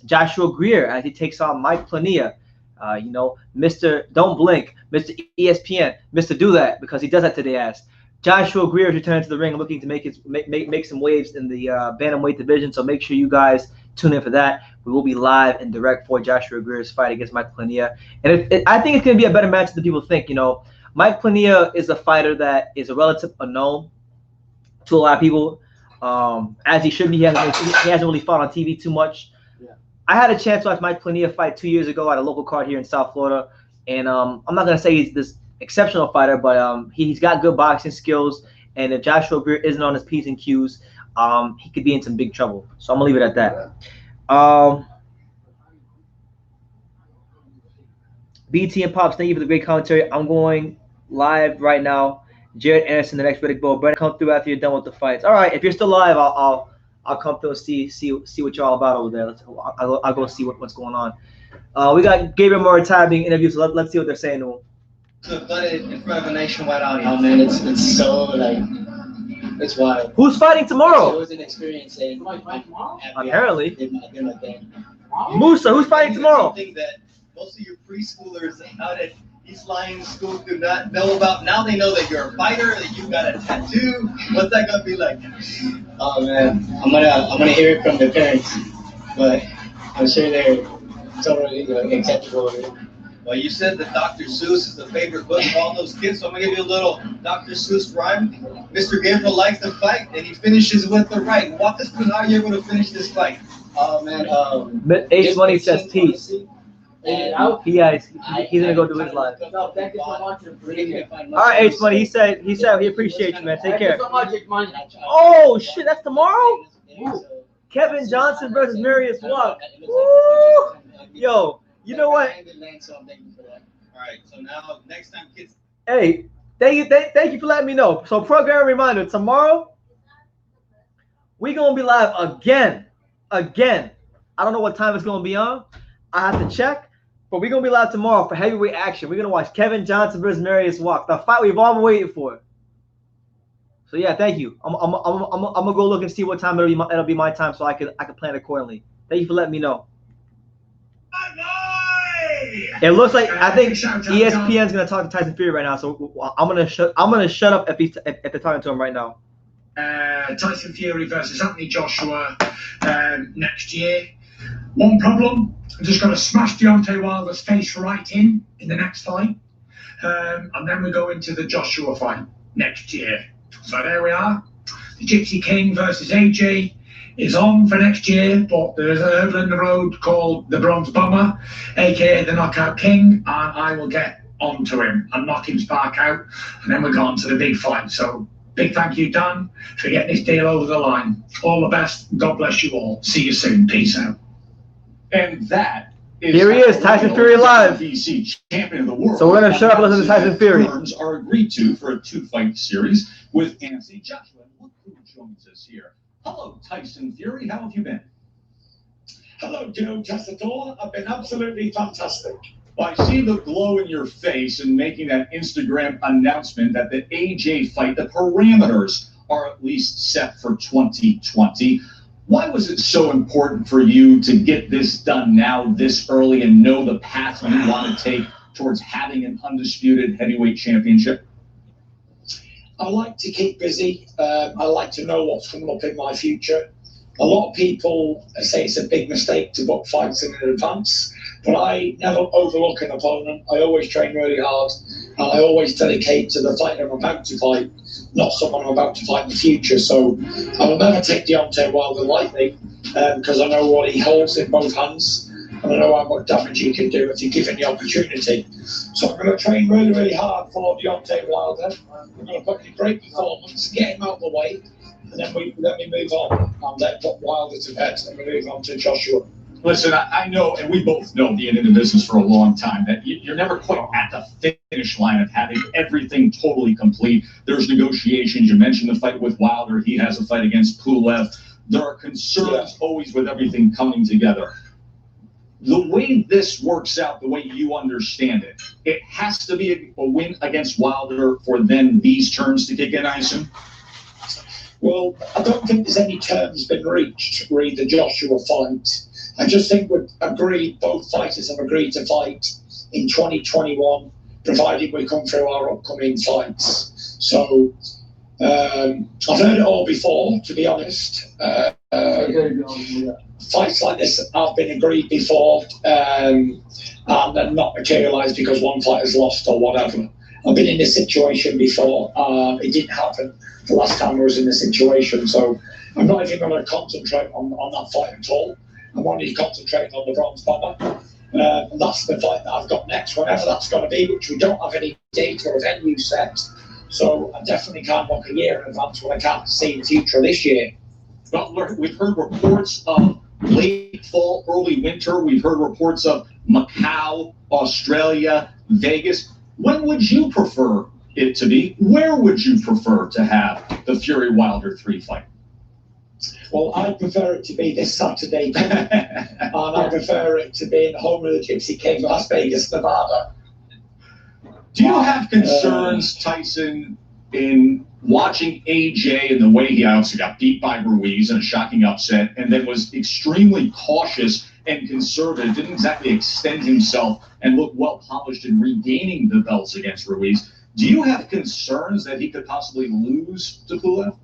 Joshua Greer as he takes on Mike Plania. Mr. Don't Blink, Mr. ESPN, Mr. Do That, because he does that to the ass. Joshua Greer is returning to the ring, looking to make some waves in the bantamweight division. So make sure you guys tune in for that. We will be live and direct for Joshua Greer's fight against Mike Plania, and I think it's going to be a better match than people think. Mike Plania is a fighter that is a relative unknown to a lot of people, as he should be. He hasn't really fought on TV too much. Yeah. I had a chance to watch Mike Plania fight 2 years ago at a local card here in South Florida, and I'm not going to say he's this exceptional fighter, but he's got good boxing skills, and if Joshua Greer isn't on his P's and Q's, he could be in some big trouble. So I'm going to leave it at that. BT and Pops, thank you for the great commentary. I'm going live right now. Jared Anderson, the next Riddick Bowl. Brandon, come through after you're done with the fights. All right, if you're still live, I'll come through and see what you're all about over there. I'll go see what's going on. We got Gabriel Murataya being interviewed, so let's see what they're saying to him. To put it in front of a nationwide audience. Oh man, it's so it's wild. Who's fighting tomorrow? It was an experience. Apparently. Musa, who's fighting tomorrow? Something that most of your preschoolers out at East Lyons School do not know about. Now they know that you're a fighter, that you got a tattoo. What's that gonna be like? Oh man, I'm gonna hear it from the parents, but I'm sure they're totally acceptable of it. Well, you said that Dr. Seuss is the favorite book of all those kids, so I'm going to give you a little Dr. Seuss rhyme. Mr. Gabriel likes to fight, and he finishes with the right. Walk us through how you're able to finish this fight. Oh, man. H Money says peace. He's going to go do his live. Thank you so much. All right, H Money. He said he appreciates you, man. Take care. Thank you so much, H Money. Oh, shit. That's tomorrow? Kevin Johnson versus Marius Walk. Woo! Yo. You know what? All right, so now next time, kids. Hey, thank you for letting me know. So, program reminder: tomorrow we're gonna be live again. I don't know what time it's gonna be on. I have to check, but we're gonna be live tomorrow for heavyweight action. We're gonna watch Kevin Johnson versus Marius Walk, the fight we've all been waiting for. So yeah, thank you. I'm gonna go look and see what time it'll be my time, so I can plan accordingly. Thank you for letting me know. It looks like I think ESPN's gonna talk to Tyson Fury right now, so I'm gonna shut up if they're talking to him right now. Tyson Fury versus Anthony Joshua next year. One problem: I'm just gonna smash Deontay Wilder's face right in the next fight, and then we go into the Joshua fight next year. So there we are. The Gypsy King versus AJ is on for next year, but there's a hurdle in the road called the Bronze Bomber, aka the Knockout King, and I will get onto him and knock him spark out, and then we're on to the big fight. So big thank you, Dan, for getting this deal over the line. All the best. God bless you all. See you soon. Peace out. And that is here he is, Tyson Fury live. WBC champion of the world. So we're gonna shut up and listen to Tyson Fury. Terms are agreed to for a 2-fight series with Anthony Joshua. Look who joins us here. Hello, Tyson Fury. How have you been? Hello, Joe Tessitore. I've been absolutely fantastic. Well, I see the glow in your face in making that Instagram announcement that the AJ fight, the parameters are at least set for 2020. Why was it so important for you to get this done now, this early, and know the path you want to take towards having an undisputed heavyweight championship? I like to keep busy. I like to know what's coming up in my future. A lot of people say it's a big mistake to book fights in advance, but I never overlook an opponent. I always train really hard, and I always dedicate to the fight I'm about to fight, not someone I'm about to fight in the future. So I will never take Deontay Wilder lightly, because I know what he holds in both hands, and I know how much damage he can do if you give him the opportunity. So I'm going to train really, really hard for Deontay Wilder. I'm going to put in a great performance, get him out of the way, and then we move on and then put Wilder to bed, and we move on to Joshua. Listen, I know, and we both know, being in the business for a long time, that you're never quite at the finish line of having everything totally complete. There's negotiations. You mentioned the fight with Wilder. He has a fight against Pulev. There are concerns always with everything coming together. The way this works out, the way you understand it, it has to be a win against Wilder for then these terms to kick in, I assume? Well, I don't think there's any terms been reached for the Joshua fight. I just think both fighters have agreed to fight in 2021, provided we come through our upcoming fights. So I've heard it all before, to be honest. Fights like this have been agreed before, and then not materialised because one fighter's lost or whatever. I've been in this situation before. It didn't happen the last time I was in this situation, so I'm not even going to concentrate on that fight at all. I'm only concentrating on the bronze bomber. And that's the fight that I've got next, whenever that's going to be, which we don't have any date or venue set. So I definitely can't book a year in advance when I can't see the future this year. Well, we've heard reports of late fall, early winter. We've heard reports of Macau, Australia, Vegas. When would you prefer it to be? Where would you prefer to have the Fury Wilder 3 fight? Well, I prefer it to be this Saturday, and I prefer it to be in the home of the Gypsy King, Las Vegas, Nevada. Do you have concerns, Tyson, in watching AJ and the way he obviously got beat by Ruiz in a shocking upset, and then was extremely cautious and conservative, didn't exactly extend himself and look well polished in regaining the belts against Ruiz? Do you have concerns that he could possibly lose to Pulev?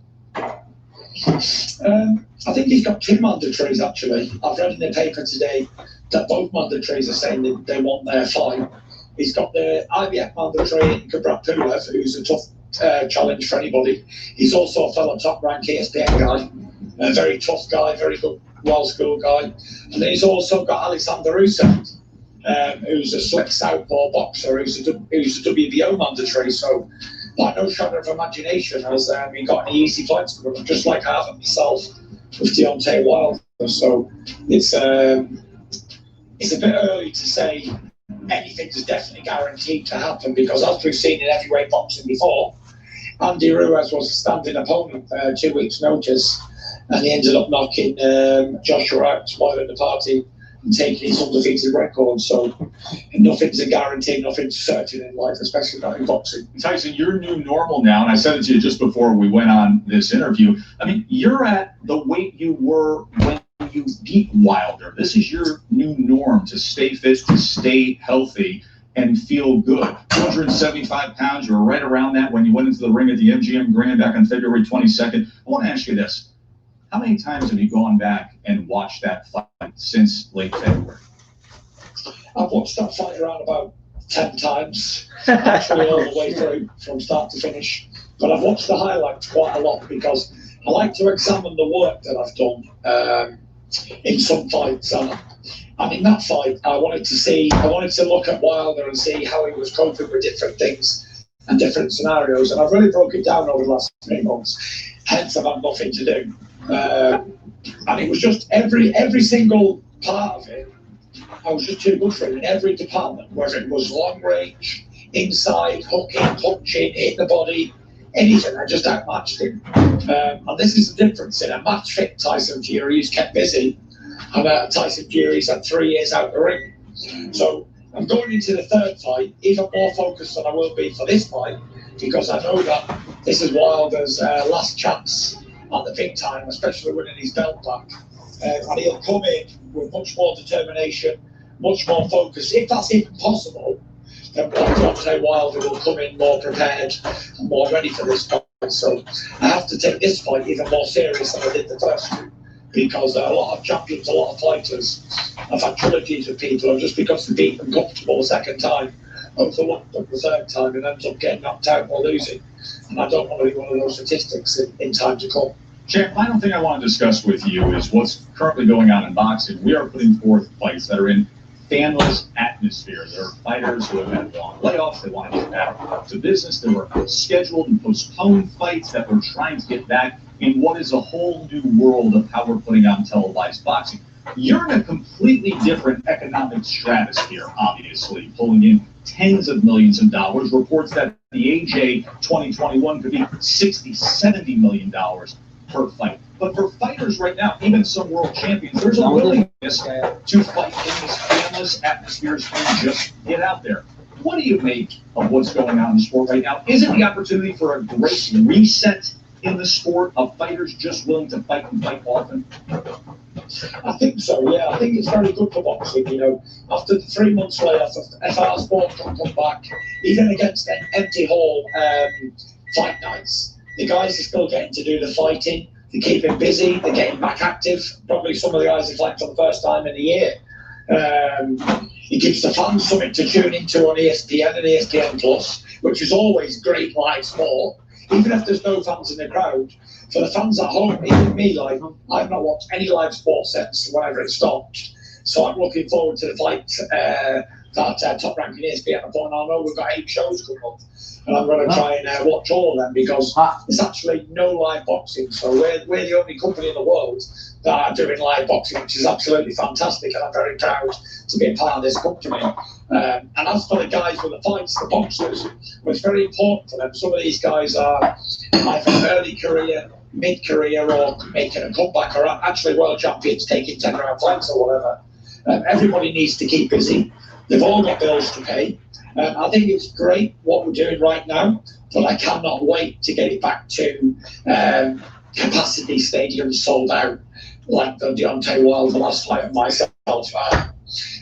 I think he's got 2 mandatories, actually. I've read in the paper today that both mandatories are saying that they want their fight. He's got the IBF mandatory in Kubrat Pulev, who's a tough challenge for anybody. He's also a fellow top-ranked ESPN guy, a very tough guy, very good, well-schooled guy. And then he's also got Alexander Usyk, who's a slick southpaw boxer, who's a WBO mandatory. So, by no shadow of imagination, has he got any easy fights for him, just like I have myself with Deontay Wilder. So it's a bit early to say anything's definitely guaranteed to happen, because as we've seen in heavyweight boxing before, Andy Ruiz was a standing opponent 2 weeks' notice, and he ended up knocking Joshua out while in the party and taking his undefeated record. So nothing's a guarantee, nothing's certain in life, especially not in boxing. Tyson, you're new normal now, and I said it to you just before we went on this interview. I mean, you're at the weight you were when you beat Wilder. This is your new norm, to stay fit, to stay healthy, and feel good. 275 pounds, you were right around that when you went into the ring at the MGM Grand back on February 22nd. I want to ask you this. How many times have you gone back and watched that fight since late February? I've watched that fight around about 10 times, actually all the way through from start to finish. But I've watched the highlights quite a lot, because I like to examine the work that I've done in some fights. And in that fight, I wanted to look at Wilder and see how he was coping with different things and different scenarios. And I've really broke it down over the last 3 months. Hence, I've had nothing to do. And it was just every single part of it, I was just too good for it in every department, whether it was long range, inside, hooking, punching, hitting the body, anything. I just outmatched him. And this is the difference in a match fit Tyson Fury who's kept busy, and Tyson Fury's had 3 years out the ring. So I'm going into the third fight even more focused than I will be for this fight, because I know that this is Wilder's last chance at the big time, especially winning his belt back. And he'll come in with much more determination, much more focus. If that's even possible, then Deontay Wilder will come in more prepared and more ready for this fight. So I have to take this fight even more serious than I did the first two, because a lot of champions, a lot of fighters have had trilogies with people, and just because they beat them comfortable the second time, overlooked them the third time, and ends up getting knocked out or losing. And I don't want to be one of those statistics in time to come. Champ, final thing I want to discuss with you is what's currently going on in boxing. We are putting forth fights that are in fanless atmosphere. There are fighters who have had long layoffs. They want to get back to business. There were scheduled and postponed fights that we're trying to get back in what is a whole new world of how we're putting on televised boxing. You're in a completely different economic stratosphere, obviously, pulling in tens of millions of dollars. Reports that the AJ 2021 could be $60, $70 million per fight. But for fighters right now, even some world champions, there's a willingness to fight in these fanless atmospheres and just get out there. What do you make of what's going on in the sport right now? Is it the opportunity for a great reset in the sport of fighters just willing to fight and fight often? I think so, yeah. I think it's very good for boxing, you know. After the 3 months layoff, FR Sport can come back, even against an empty hall fight nights. The guys are still getting to do the fighting. They're keeping busy. They're getting back active. Probably some of the guys are fighting for the first time in a year. It gives the fans something to tune into on ESPN and ESPN Plus, which is always great live sport. Even if there's no fans in the crowd, for the fans at home, even me, like, I've not watched any live sport since whenever it stopped. So I'm looking forward to the fight that top ranking ESPN are putting on. I know we've got 8 shows coming up, and I'm going to try and watch all of them, because there's actually no live boxing. So we're the only company in the world that are doing live boxing, which is absolutely fantastic, and I'm very proud to be a part of this company. And as for the guys with the fights, the boxers, well, it's very important for them. Some of these guys are either early career, mid-career, or making a comeback, or actually world champions taking 10-round fights or whatever. Everybody needs to keep busy. They've all got bills to pay. I think it's great what we're doing right now, but I cannot wait to get it back to capacity stadiums sold out, like the Deontay Wilder last fight of myself.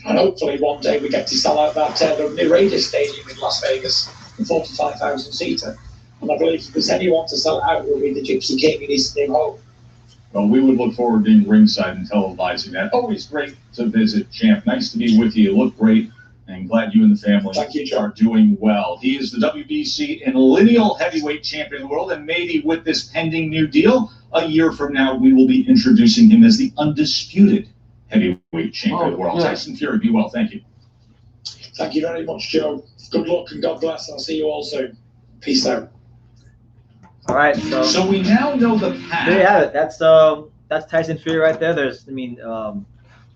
And hopefully one day we get to sell out that the new Raiders Stadium in Las Vegas, the 45,000 seater. And I believe if there's anyone to sell it out, it will be the Gypsy King in his new home. Well, we would look forward to being ringside and televising that. Always great to visit, Champ. Nice to be with you. You look great, and glad you and the family are doing well. He is the WBC and lineal heavyweight champion of the world, and maybe with this pending new deal, a year from now, we will be introducing him as the undisputed heavyweight champion of the world. Yeah. Tyson Fury, be well. Thank you. Thank you very much, Joe. Good luck and God bless. I'll see you all soon. Peace out. All right, so we now know the path. There you have it. That's Tyson Fury right there. There's, not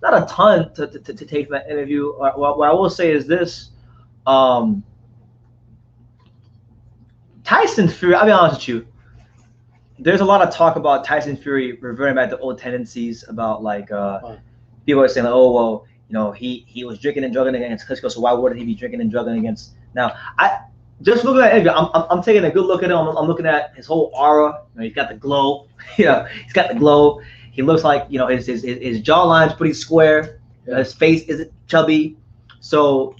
a ton to take from that interview. What I will say is this: Tyson Fury. I'll be honest with you. There's a lot of talk about Tyson Fury reverting back to old tendencies about people are saying like, oh well, he was drinking and drugging against Klitschko, so why wouldn't he be drinking and drugging against now? Just looking at it, I'm taking a good look at him. I'm looking at his whole aura. He's got the glow. He's got the glow. He looks like his jawline's pretty square. His face isn't chubby. So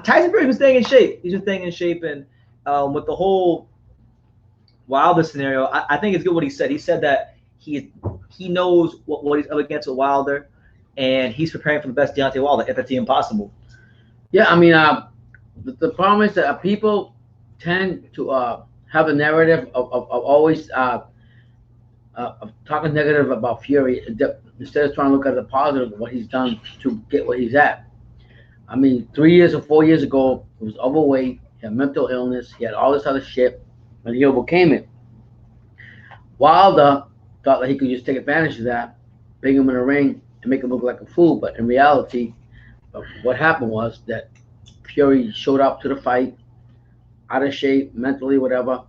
Tyson Fury's been staying in shape. He's been staying in shape, and with the whole Wilder scenario, I think it's good what he said. He said that he knows what he's up against with Wilder, and he's preparing for the best Deontay Wilder if that's even possible. Yeah, the problem is that people tend to have a narrative of always talking negative about Fury instead of trying to look at the positive of what he's done to get where he's at. 3 years or 4 years ago, he was overweight, he had mental illness, he had all this other shit, and he overcame it. Wilder thought that he could just take advantage of that, bring him in a ring, and make him look like a fool. But in reality, what happened was that Fury showed up to the fight out of shape, mentally, whatever,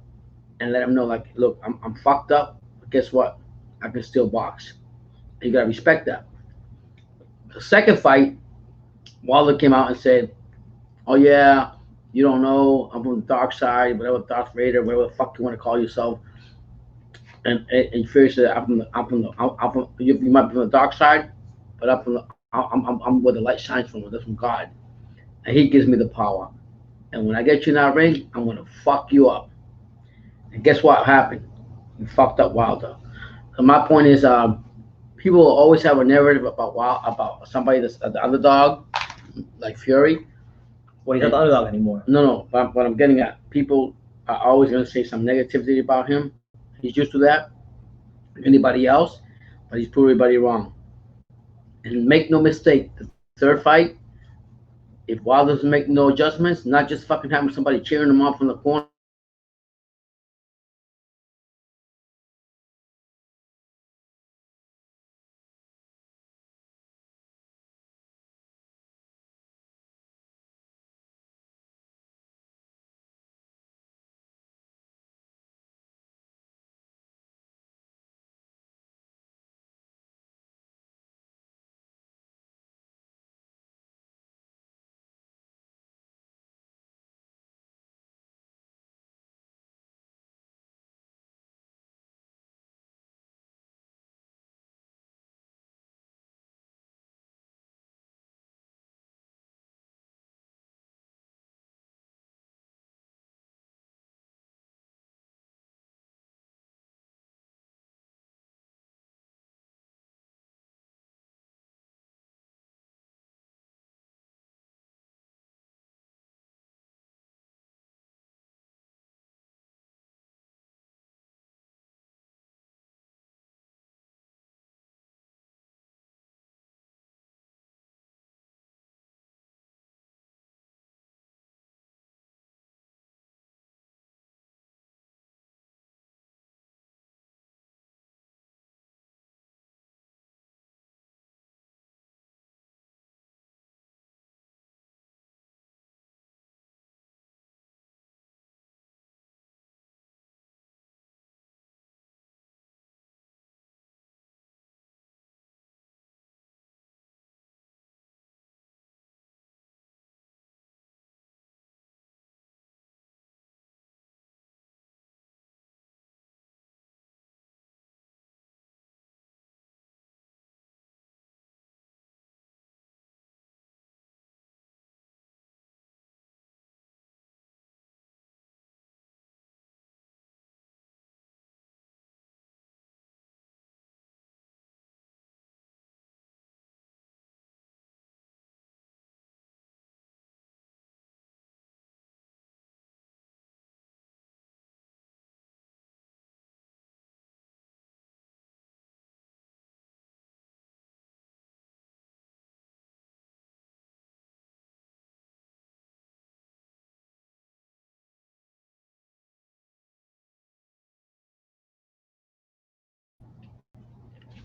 and let him know, like, look, I'm fucked up, but guess what? I can still box. And you gotta respect that. The second fight, Wilder came out and said, oh yeah, you don't know, I'm from the dark side, whatever, Darth Vader, whatever the fuck you want to call yourself. And Fury said, you might be from the dark side, but I'm where the light shines from. That's from God, and He gives me the power. And when I get you in that ring, I'm gonna fuck you up. And guess what happened? You fucked up Wilder. And my point is, people will always have a narrative about somebody that's the underdog, like Fury. Well, he's not the underdog anymore. No. But what I'm getting at, people are always gonna say some negativity about him. He's used to that. Anybody else, but he's proved everybody wrong. And make no mistake, the third fight, if Wilder doesn't make no adjustments, not just fucking having somebody cheering him on from the corner.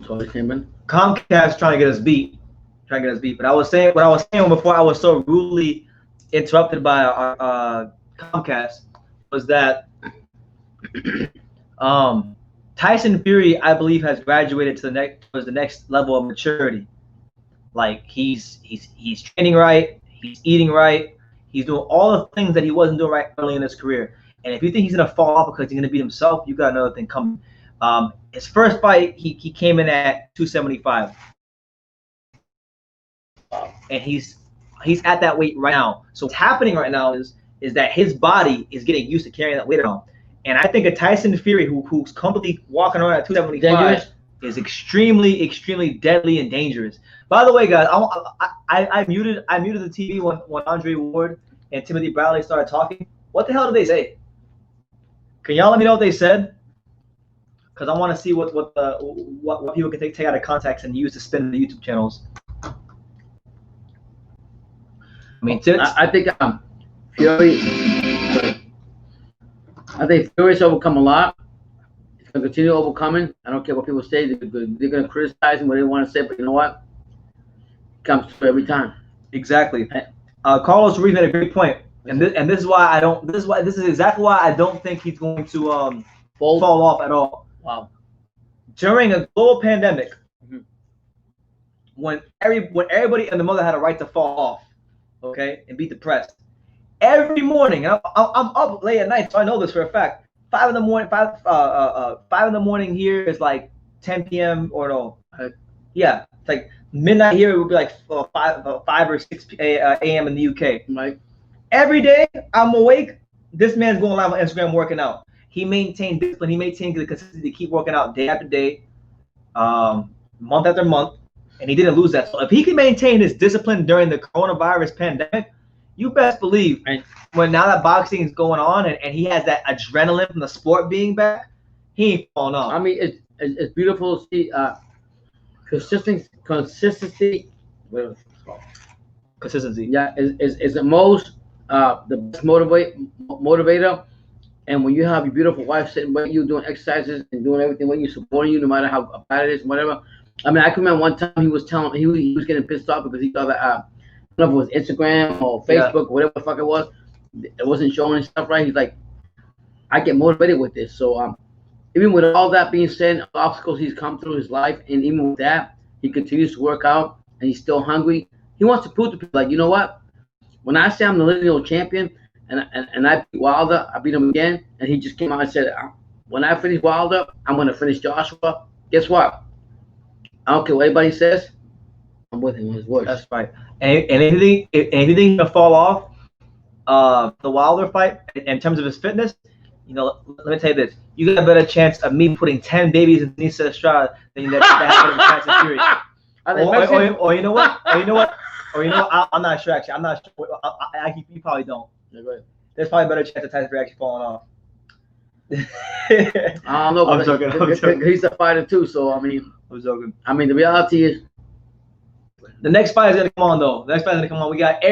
So it came in. Comcast trying to get us beat, But I was saying what I was saying before I was so rudely interrupted by our Comcast was that Tyson Fury, I believe, has graduated to the next level of maturity. Like he's training right, he's eating right, he's doing all the things that he wasn't doing right early in his career. And if you think he's gonna fall off because he's gonna beat himself, you got another thing coming. His first fight, he came in at 275, and he's at that weight right now. So what's happening right now is that his body is getting used to carrying that weight around. And I think a Tyson Fury who's comfortably walking around at 275 dangerous. Is extremely, extremely deadly and dangerous. By the way, guys, I muted the TV when Andre Ward and Timothy Bradley started talking. What the hell did they say? Can y'all let me know what they said? Because I want to see what people can take out of context and use to spin the YouTube channels. I mean, I think Fury's overcome a lot. He's gonna continue overcoming. I don't care what people say. They're gonna criticize him what they want to say, but you know what? It comes through every time. Exactly. Carlos Ruiz made a great point, and this is why I don't. This is exactly why I don't think he's going to fall off at all. Wow. During a global pandemic, when everybody and the mother had a right to fall off, okay, and be depressed, every morning I'm up late at night, so I know this for a fact. 5 in the morning. 5 in the morning here is like 10 p.m. or no. Yeah, it's like midnight here. It would be like 5 or 6 a.m. in the UK. Right. Every day I'm awake. This man's going live on Instagram working out. He maintained discipline. He maintained the consistency to keep working out day after day, month after month, and he didn't lose that. So if he can maintain his discipline during the coronavirus pandemic, you best believe when now that boxing is going on and he has that adrenaline from the sport being back, he ain't falling off. I mean, it's beautiful to see consistency. Consistency. Yeah, is the most the best motivator. And when you have your beautiful wife sitting by you doing exercises and doing everything with you, supporting you no matter how bad it is, whatever. I mean, I can remember one time he was getting pissed off because he thought that I don't know if it was Instagram or Facebook or whatever the fuck it was. It wasn't showing his stuff right. He's like, I get motivated with this. So even with all that being said, obstacles he's come through his life, and even with that, he continues to work out and he's still hungry. He wants to prove to people, like, you know what? When I say I'm the lineal champion and I beat Wilder, I beat him again, and he just came out and said, when I finish Wilder, I'm going to finish Joshua. Guess what? I don't care what anybody says. I'm with him on his words. That's right. And anything to fall off the Wilder fight in terms of his fitness, you know, let me tell you this. You got a better chance of me putting 10 babies in Denise Estrada than that happened in Tyson Fury. Or you know what? I'm not sure, actually. I'm not sure. You probably don't. Yeah, right. There's probably a better chance of Tyson Fury actually falling off. I don't know. I'm joking. He's a fighter too, so I mean, the reality is, the next fight is gonna come on though. The next fight is gonna come on. We got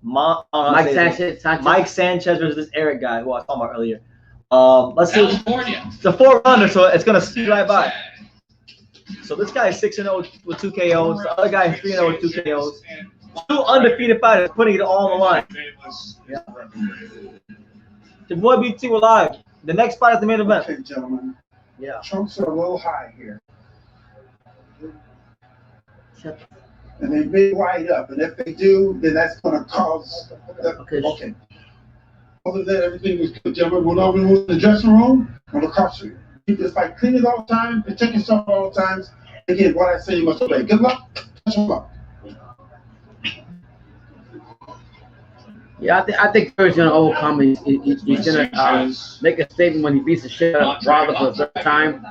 Mike Sanchez versus this Eric guy who I was talking about earlier. Let's see. It's a 4-rounder, so it's gonna speed right by. So this guy is 6-0 with 2 KOs. The other guy is 3-0 with 2 KOs. 2 undefeated fighters putting it all on the line. Yeah. The boy BT, we're live. The next fight is the main event. Okay, gentlemen. Yeah. Trumps are a little high here. And they may light up, and if they do, then that's going to cause. Okay. Other than that, everything is good, gentlemen. We're not in the dressing room or the costume. Keep this fight clean at all times, protect yourself at all times. Again, what I say, you must obey. Good luck. Good luck. Yeah, I think Fury's gonna overcome. He's gonna make a statement when he beats the shit out of Wilder for the third time,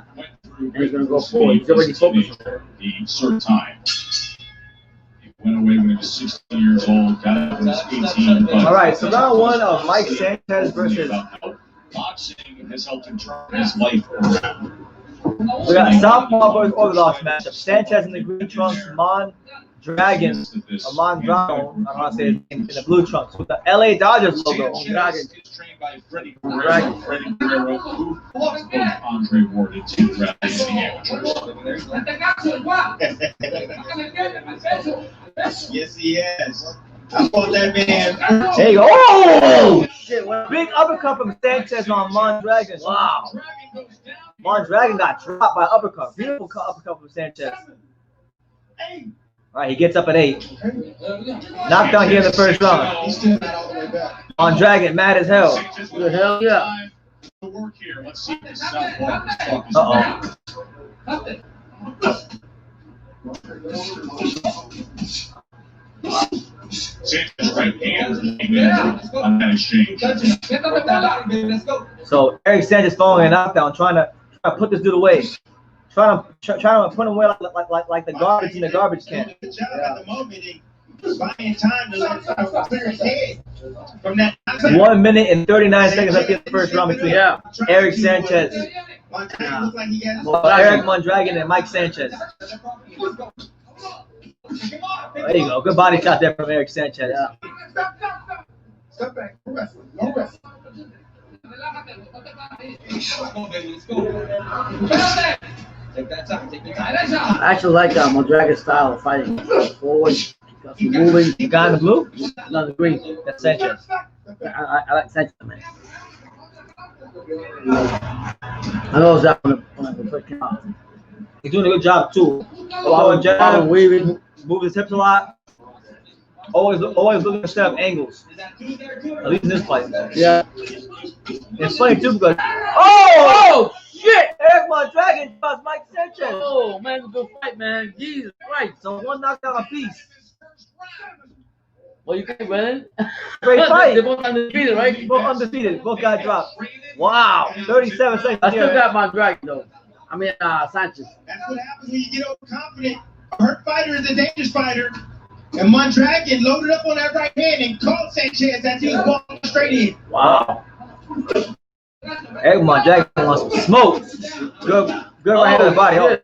and he's gonna go forward. He's already focused on it. The third time. He went away when he was 16 years old, got out when he was 18. All right, so round 1 of Mike Sanchez versus. Boxing has helped him turn his life around. We got Southpaw versus Orthodox matchup. Sanchez in the green trunks, Mondragon, I don't know how to say his name, in the blue trunks with the LA Dodgers logo. Sanchez is trained by Freddie Guerrero, who lost both Andre Ward and Tim Bradley in the amateurs. Yes, he has. I fought that man. There you go. Oh! Shit, big uppercut from Sanchez on Mondragon. Wow. Mondragon got dropped by uppercut. Beautiful uppercut from Sanchez. All right, he gets up at 8. Knocked down here in the first round. Mondragon, mad as hell. The hell yeah. Sanchez right hand on that exchange. So Eric Sanchez following a knockdown, trying to put this dude away. Trying to put him away like the garbage in the garbage can. At the moment, he's buying time to let clear his head from that. 1 minute and 39 seconds left in the first round between Eric Sanchez, Eric Mondragon, and Mike Sanchez. There you go. Good body shot there from Eric Sanchez. Step back. No wrestling. No wrestling. I actually like Mondragon's style of fighting. Forward, moving. The guy in the blue? No, the green. That's Sanchez. I like Sanchez, man. I know that when I first came out. He's doing a good job too. Weaving. Move his hips a lot. Always looking to set up angles. At least in this fight. Yeah. It's funny too because oh shit! Eric Mondragon drops Mike Sanchez. Oh man, it's a good fight, man. Jesus Christ. So one knockdown apiece. Well, you can't win. Great fight. They're both undefeated, right? Both undefeated. Both got dropped. Wow. 37 seconds. I still got my drag though. I mean, Sanchez. That's what happens when you get overconfident. A hurt fighter is a dangerous fighter. And Mondragon loaded up on that right hand and caught Sanchez as he was walking straight in. Wow. Eric Mondragon wants some smoke. Good right hand to the body. Oh,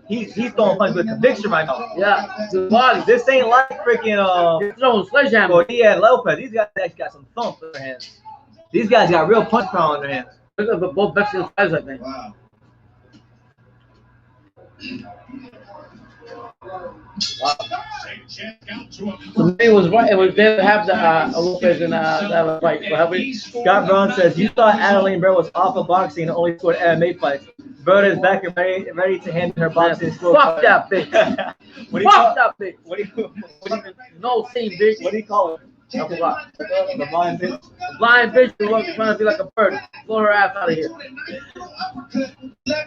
he's throwing punches with conviction right now. Yeah, the body. This ain't like freaking He's throwing sledgehammer. Gordia and Lopez. These guys actually got some thump in their hands. These guys got real punch power in their hands. Look at both Mexican fighters, I think. Wow. The thing was right. It was they have the Lopez and that fight. Scott Brown says you thought Adeline Bird was off of boxing and only scored MMA fights. Bird is back and ready to hand her boxing score. Fuck that bitch. Fuck that bitch. What do you No team, bitch. What do you call it? I forgot. The blind bitch. Blind bitch who was trying to be like a bird. Blow her ass out of here.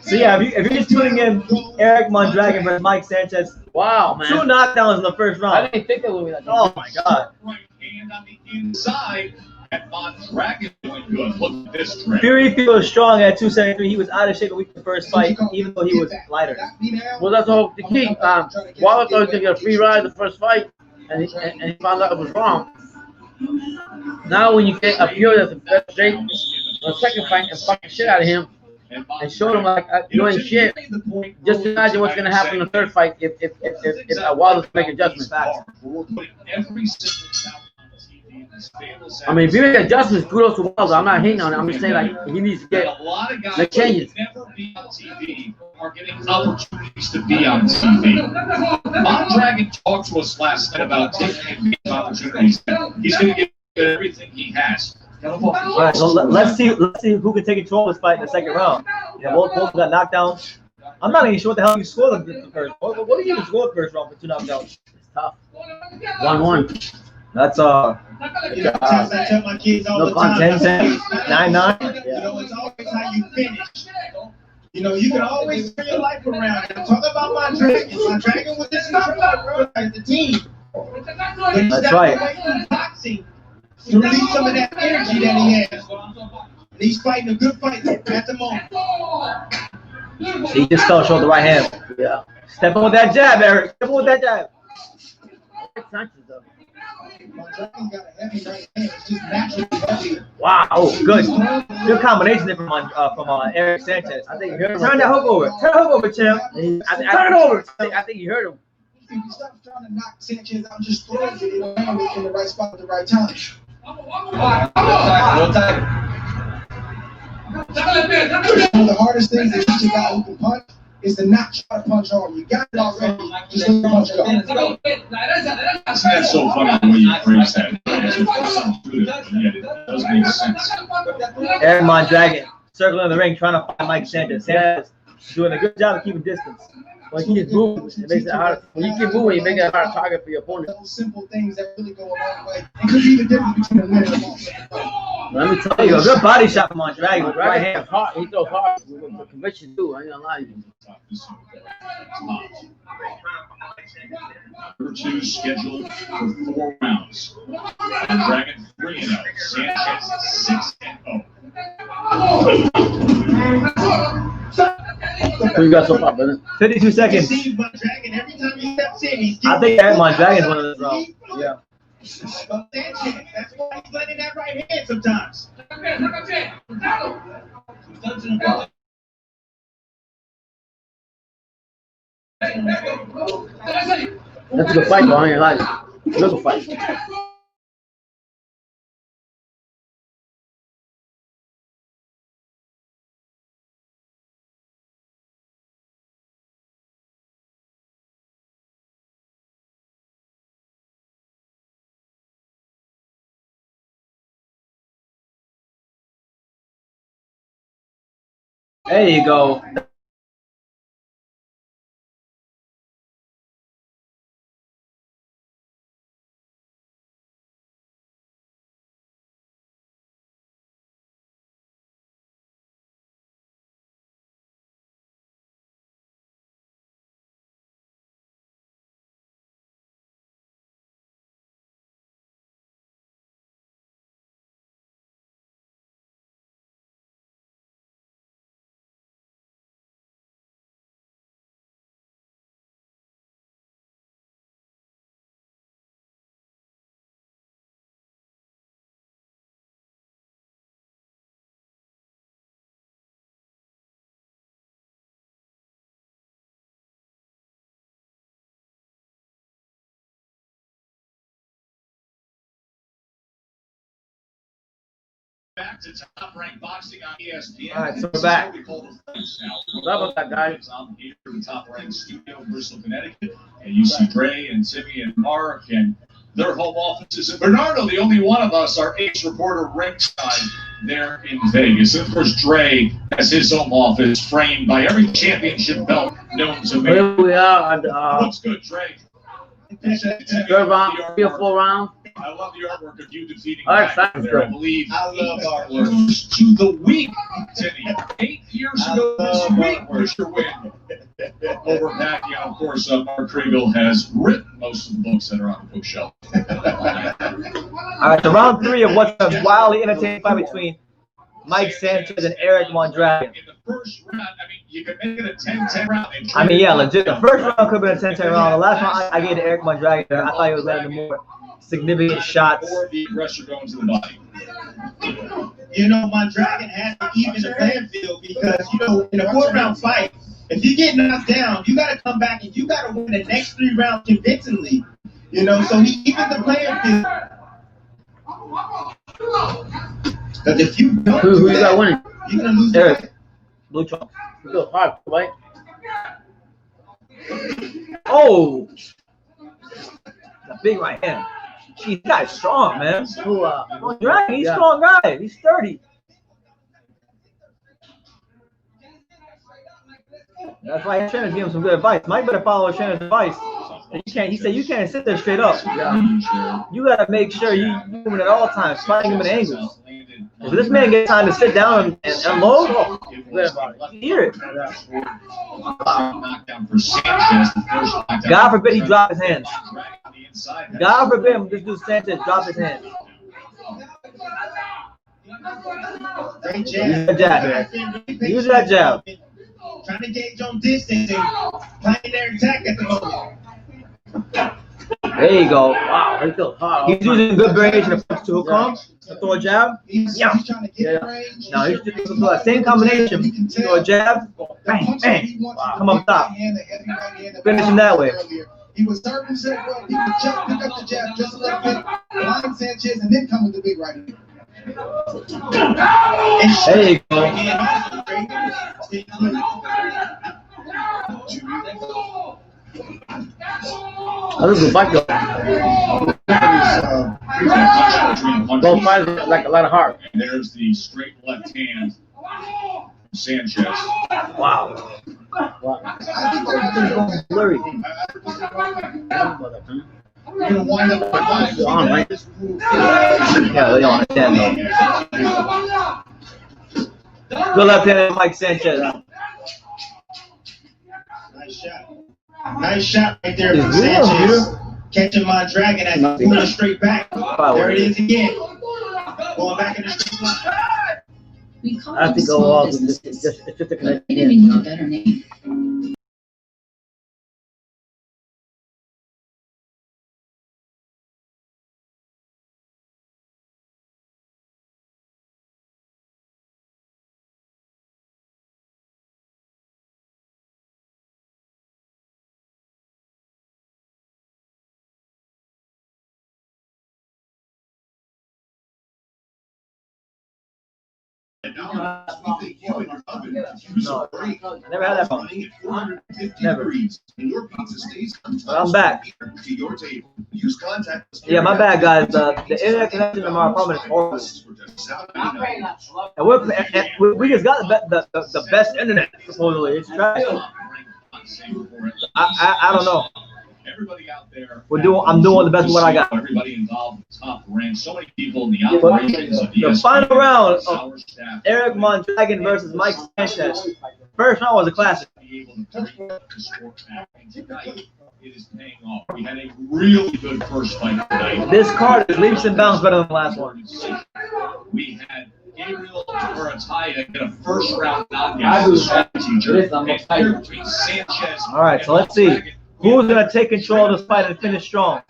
So yeah, if you're just tuning in, Eric Mondragon versus Mike Sanchez. Wow, man. 2 knockdowns in the first round. I didn't think it would be like that. Oh my god. Right hand on the inside. And Mondragon doing good. Look at this trip. Fury feels strong at 273. He was out of shape a week the first fight, even though he was lighter. Well, that's all the key. Waller thought he was gonna get a free ride the first fight, and he found out it was wrong. Now when you get a Fury that's in best shape, the second fight and fucking shit out of him, and showed him like you ain't shit. Just imagine what's gonna happen in the third fight if Wallace make adjustments. I mean, if you make adjustments, kudos to Wallace. I'm not hating on it. I'm just saying like he needs to get the changes. Never be on TV are getting opportunities to be on TV. Mondragon talked to us last night about taking opportunities. He's going to give everything he has. All right, so let's see who can take control of this fight in the second round. Yeah, both got knockdowns. I'm not even sure what the hell you scored the first. What do you even score the first round for 2 knockdowns? It's tough. 1-1. That's I tell my kids all the time. 10-10, 9-9. You know, it's always how you finish. You know, you can always turn your life around. And talk about Mondragon. Mondragon was this bro, as the team. That's right. Away from boxing to release some of that energy that he has. And he's fighting a good fight at the moment. He just fell short of the right hand. Yeah. Step on with that jab, Eric. Step on with that jab. Mondragon's got a heavy right hand. It's just naturally heavy. Wow, oh, good combination there from Eric Sanchez. I think you heard him. Turn that hook over. Turn that hook over, champ. Turn it over. I think you heard him. If you stop trying to knock Sanchez out, just throw it in the right spot at the right time. One of the hardest things to teach a guy who can punch is to not try to punch hard. You got it already. Just let the punch go. Isn't that so funny the way you phrase that? Yet it does make sense. Eric Mondragon circling the ring, trying to find Mike Sanchez. Sanchez doing a good job of keeping distance. When he keeps moving, it makes it hard. When you keep moving, you make it a hard target for your opponent. Those simple things that really go a long way. And could be the difference between a winner and a loss. Let me tell you, a good body shot from Mondragon. Right hand. Hard. He throws hard. With conviction too. I ain't gonna lie to you. Number 2 scheduled for 4 rounds. Mondragon 3-0. Sanchez 6-0. Who you got so far, brother? 52 seconds. Mondragon, every time he steps in, he's I think Eric Mondragon's one of those rounds. Yeah. Sanchez, that's why he's letting that right hand sometimes. That's a good fight, though. I ain't gonna lie. Look a fight. There you go. back to Top Rank Boxing on ESPN. All right, so we're back. Love that guy. I'm here in the Top Rank studio in Bristol, Connecticut, and you see Dre and Timmy and Mark and their home offices in Bernardo. The only one of us, our ace reporter ringside there in Vegas. And of course, Dre has his home office framed by every championship belt known to man. Here we are at Looks good, Dre. third round, 3 or 4 round. I love the artwork of you defeating All right, Magdaleno there. I believe I love artwork. lose to the week, Timmy. 8 years ago this week was your win over Pacquiao. Of course, Mark Kriegel has written most of the books that are on the bookshelf. All right, so round 3 of what's a wildly entertaining fight between Mike Sanchez and Eric Mondragon. In the first round, I mean, you could make it a 10-10 round. I mean, yeah, legit. The first round could have been a 10-10 round. The last round, I gave to Eric Mondragon. I thought he was landing the more significant shots. Or the aggressor going to the body. You know, Mondragon has to even the playing field because, you know, in a 4-round fight, if you get knocked down, you got to come back and you got to win the next 3 rounds convincingly. You know, so he evens the playing field. Because if you don't Who you got winning? you're going to lose Eric. the Blue trunks. You go hard, right? Oh! A big right hand. Jeez, that guy's strong, man. Who, Mondragon, he's a yeah. strong guy. He's sturdy. That's why his trainer's giving him some good advice. Mike better follow his trainer's advice. He said you can't sit there straight up. Yeah. You gotta make sure you're moving at all times, fighting him in angles. If this man gets time to sit down and unload, oh, you hear it. Knockdown for Sanchez. The first knockdown. God forbid he drop his hands. On the inside. God forbid this dude Sanchez drop his hands. great Use jab. that jab. Use that jab. Trying to gauge on distance and playing their attack at the moment. There you go. Wow, he goes hard. He's using good variation of punch to hook on, to throw a jab. He's Yeah. trying to get range. No, he's just doing the same combination. You throw a jab, bang, bang, come up top. Finish him that way. He was serving himself well. He could just pick up the jab just a little bit, blind Sanchez, and then come with the big right hand. There you go. That was a good fight, though. Both fighters like a lot of heart. And there's the straight left hand. Sanchez. Wow. Blurry. You're gonna wind up with On, right? Yeah, they don't understand though. Good left hand, Mike Sanchez. Nice shot. Nice shot right there from Sanchez. Catching Mondragon as he pulled it straight back. There it is again. Going back in the straight line. We call I have them to go small off. businesses, It's just a but they connection. didn't need a better name. We think you and your oven use No, a break. I never had that problem. Running at 450 Never. degrees, and your pizza stays But I'm back. to your table. Use contact. Yeah, my bad, guys. The internet connection in my apartment is horrible. And we just got the best internet, supposedly. It's trash. I don't know. Everybody out there. I'm doing the best with what I got. Everybody involved in top rank. So many people in the But operations of the final round of Eric Mondragon versus Mike Sanchez. First round was a classic. Be able to bring the sport back. And tonight, it is paying off. We had a really good first fight tonight. This card is leaps and bounds better than the last one. We had Gabriel Murataya get a first round knockout. Between Sanchez. All right, so let's see. Who's going to take control of this fight and finish strong?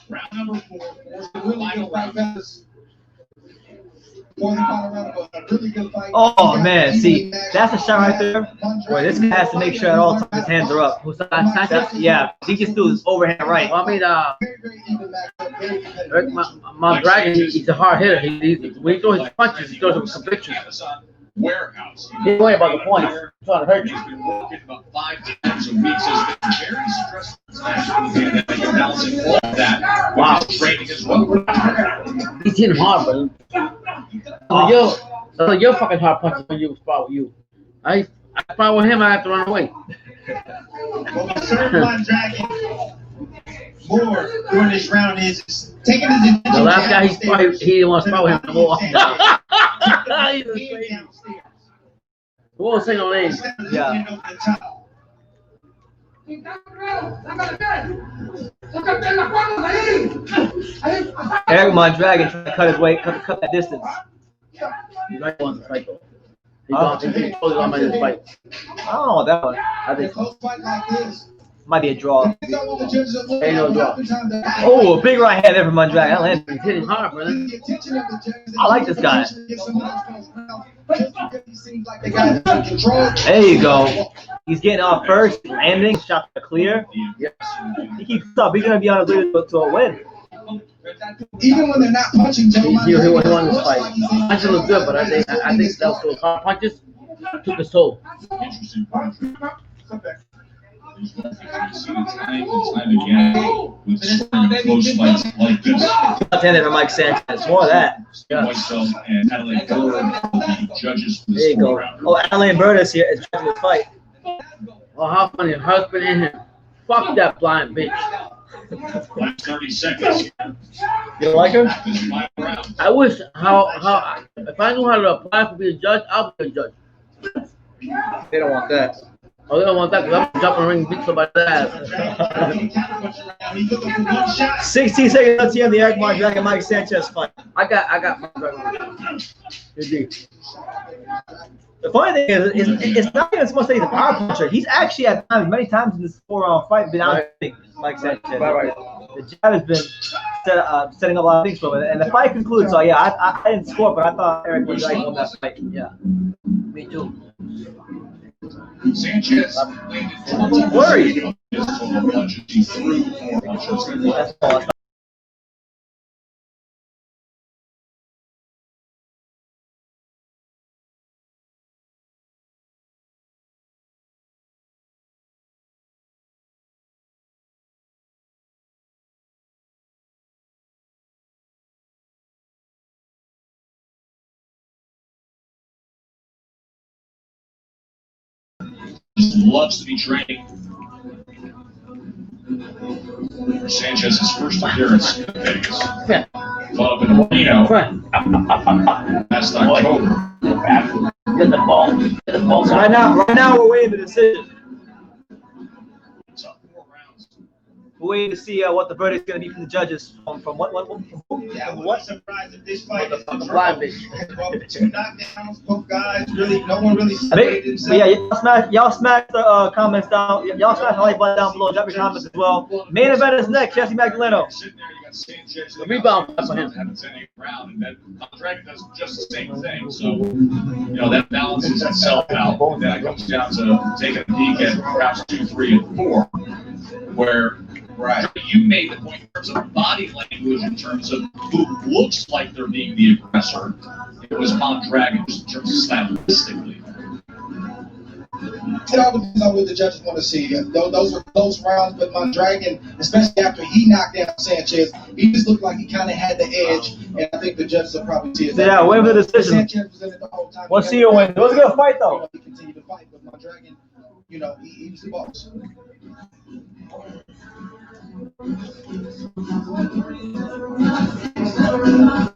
Round number 4. Final round. Oh man, see, that's a shot right there. Where this guy has to make sure at all times his hands are up. Yeah, he gets through his overhand right. Well, I mean, my dragon, he's a hard hitter. When he throws his punches, he throws them with conviction. Warehouse. He don't worry about the points. He's trying to hurt you. He's been working about 5 times a week, so it's been very stressful. And you're balancing all of that. Wow. Training as well. He's hitting hard, but you're fucking hard punches when you spar with you. I spar with him, I have to run away. Well, my third one dragon more during this round is taking his attention. The last guy he didn't want to spar with him no more. We won't say no names. Yeah. Eric Mondragon trying to cut his weight, cut that distance. He's right on the fight though. He's on his fight. I don't know that one. I think so. Might be a draw. Ain't no draw. Oh, a big right hand there from Mondragon. He's hitting hard, man. I like this guy. There you go. He's getting off first, landing, shot to clear. He keeps up. He's gonna be on a way to a win. Even when they're not punching, He won this fight. Punches look good, but I think those hard punches took his soul. Time again with close fights like this. Attended for Mike Sanchez. More of that. Yeah. Myself and Adelaide Bird will be judges for There this you go. round. Oh, Adelaide Bird is here. Is judging the fight. Oh, how funny. Her husband in here. Fuck that blind bitch. Last 30 seconds. You don't like her? This is my round. I wish if I knew how to apply to be a judge, I'll be a judge. They don't want that. Oh, they don't want that because I'm jumping ring and beat somebody's ass. 16 seconds left here in the Eric Mondragon and Mike Sanchez fight. I got my dragon. The funny thing is, it's not even so much that he's a power puncher. He's actually at times, many times in this 4-round fight, been out Mike Sanchez. Right. The jab has been setting up a lot of things for him. And the fight concludes. So yeah, I didn't score, but I thought Eric Mondragon won that fight. Yeah, me too. Sanchez. Don't worry. His total punches. He threw 4 punches. That's all. Loves to be training. Sanchez's first appearance in Vegas. Fought up in Reno last October. Get the ball. Get the ball. Right now we're waiting the decision. It's up 4 rounds. We're waiting to see what the verdict's going to be from the judges. From what? Yeah, I wasn't surprised if this fight is a Blind draw. bitch. 2 knockdowns, both guys really, no one really I separated think, himself. yeah, y'all smash the comments down. Y'all smash the like button down below. Drop your comments as well. Main event is next. Jessie Magdaleno. Sitting there, you got Sanchez. The rebound for him. Happens in a round, and then Mondragon does just the same thing. So, that balances itself out. And then it comes down to taking a peek at rounds 2, 3, and 4, where you made the point in terms of body language, in terms of who looks like they're being the aggressor. It was Mondragon just in terms of stylistically. It all depends on what the judges want to see. Those were close rounds, but Mondragon, especially after he knocked down Sanchez, he just looked like he kind of had the edge, and I think the judges will probably see it. Yeah, win the decision. Sanchez was in it the whole time. We'll see you win. It was a good fight, though. He continued to fight, but Mondragon, he was the boss.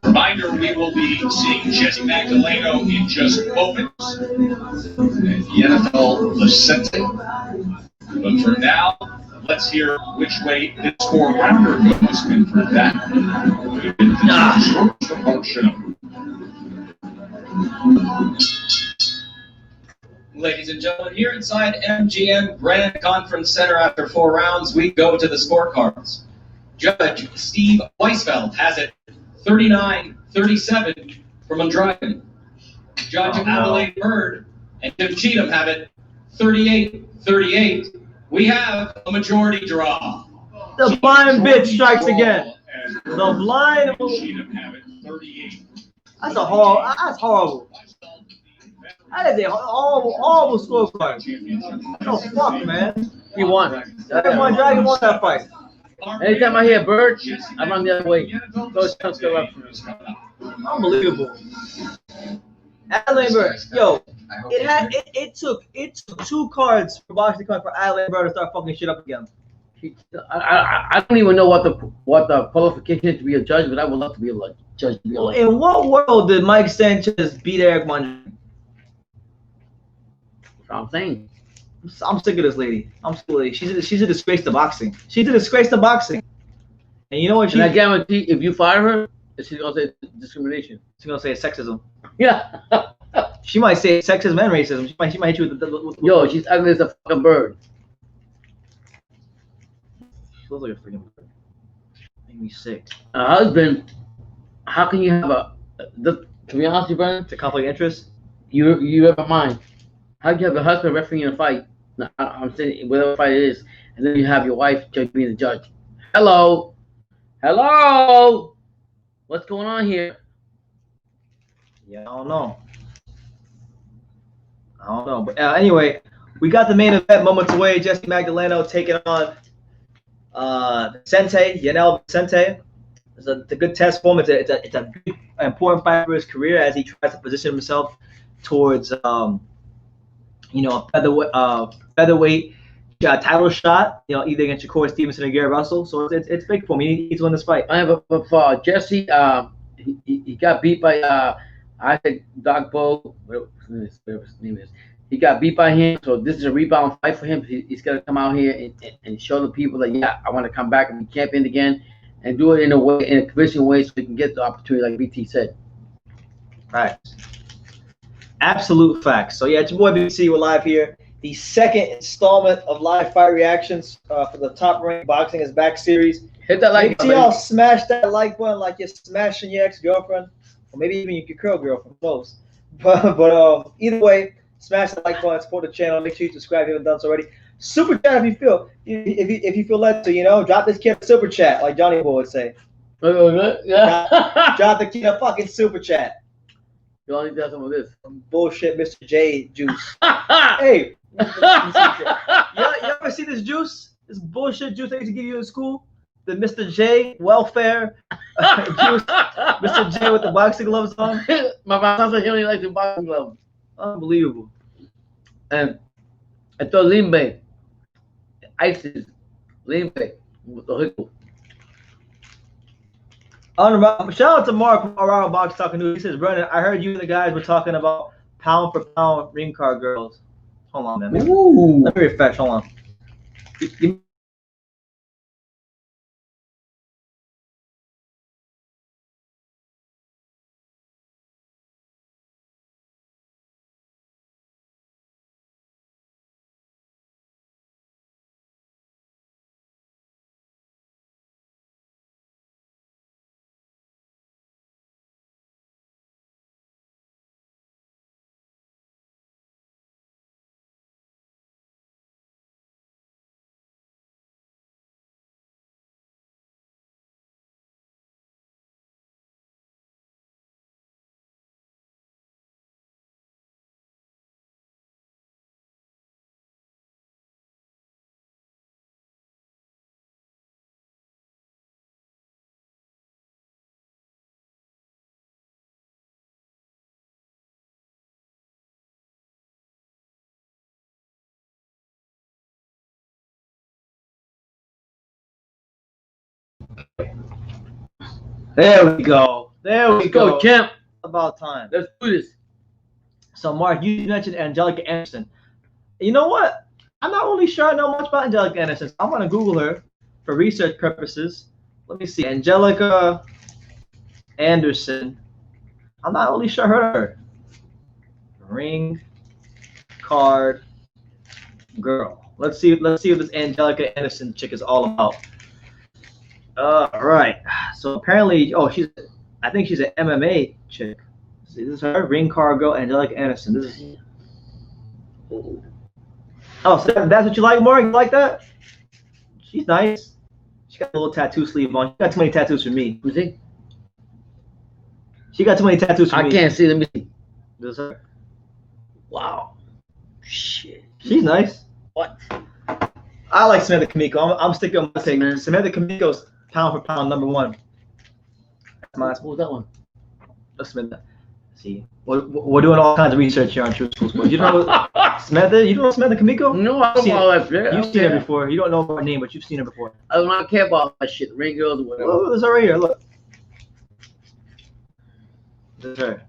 Reminder, we will be seeing Jessie Magdaleno in just moments. And Yenifel Vicente. But for now, let's hear which way this 4-rounder goes. And for that, we Ladies and gentlemen, here inside MGM Grand Conference Center after 4 rounds, we go to the scorecards. Judge Steve Weisfeld has it 39-37 from Andrade. Judge Adelaide Bird and Jim Cheatham have it 38-38. We have a majority draw. The blind bitch strikes again. The blind. Cheatham have it 38. That's a horrible. That's horrible. That is a horrible scorecard. No fuck, man. He won. Everyone Dragon won that fight. Anytime I hear Bird, I run the other way. Those chunks go up. Unbelievable. Adelaide Bird, yo, it took 2 cards for boxing cards for Adelaide Bird to start fucking shit up again. I don't even know what the qualification is to be a judge, but I would love to be a judge. Well, in what world did Mike Sanchez beat Eric Monroe? That's what I'm saying. I'm sick of this lady. I'm sick of this lady. She's a disgrace to boxing. She's a disgrace to boxing. And you know what? And I guarantee, if you fire her, she's gonna say discrimination. She's gonna say it's sexism. Yeah. She might say sexism and racism. She might hit you with Yo, she's ugly as a fucking bird. She looks like a freaking bird. Make me sick. A husband, how can you have to be honest with you, Brandon? It's a conflict of interest. You have a mind. How can you have a husband refereeing a fight? No, I'm saying whatever fight it is, and then you have your wife being the judge. Hello? What's going on here? Yeah, I don't know. But anyway, we got the main event moments away. Jessie Magdaleno taking on Vicente, Vicente. It's a good test for him. It's a big, important fight for his career as he tries to position himself towards a featherweight title shot. Either against Shakur Stevenson or Gary Russell. So it's big for him. He needs to win this fight. I have for Jessie. He got beat by I think Dog Bo. Whatever his name is. He got beat by him, so this is a rebound fight for him. He's got to come out here and show the people that, yeah, I want to come back and be champion again, and do it in a convincing way so we can get the opportunity, like BT said. Right. Absolute facts. So, yeah, it's your boy BC. We're live here. The second installment of live fight reactions for the Top Rank Boxing is Back series. Hit that like button. Make sure y'all smash that like button like you're smashing your ex-girlfriend, or maybe even your curl girlfriend, close. But either way, smash the like button, support the channel. Make sure you subscribe if you haven't done so already. Super chat if you feel led to, drop this kid a super chat like Johnny Boy would say. Yeah. Drop the kid a fucking super chat. You only got some of this. Bullshit Mr. J juice. Hey. You ever see this juice? This bullshit juice they used to give you in school? The Mr. J welfare juice. Mr. J with the boxing gloves on. My mom said he only likes the boxing gloves. Unbelievable. And I thought Limbe, ISIS, Limbe, with the hook. Shout out to Mark from Around Box Talking News. He says, Brendan, I heard you and the guys were talking about pound for pound ring card girls. Hold on, man. Ooh. Let me refresh. Hold on. There we go. Let's go, champ. About time. Let's do this. So, Mark, you mentioned Angelica Anderson. You know what? I'm not really sure I know much about Angelica Anderson. I'm going to Google her for research purposes. Let me see. Angelica Anderson. I'm not really sure I heard of her. Ring card girl. Let's see what this Angelica Anderson chick is all about. All right. So apparently, I think she's an MMA chick. See, this is her, Ring Cargo, Angelica Anderson. This is. Oh, so that's what you like, Mark? You like that? She's nice. She got a little tattoo sleeve on. She got too many tattoos for me. You see? She got too many tattoos for me. I can't see. Let me see. This is her. Wow. Shit. She's nice. What? I like Samantha Kamiko. I'm sticking on my take. Samantha Kamiko's pound for pound #1. That's mine. What was that one? Let's Samantha. See, we're doing all kinds of research here on True School Sports. You don't know Samantha? You don't know Samantha Kamiko? No, I don't know that. You've seen her before. You don't know her name, but you've seen her before. I don't care about that shit. Ring girls or whatever. Oh, there's her right here. Look. This is her.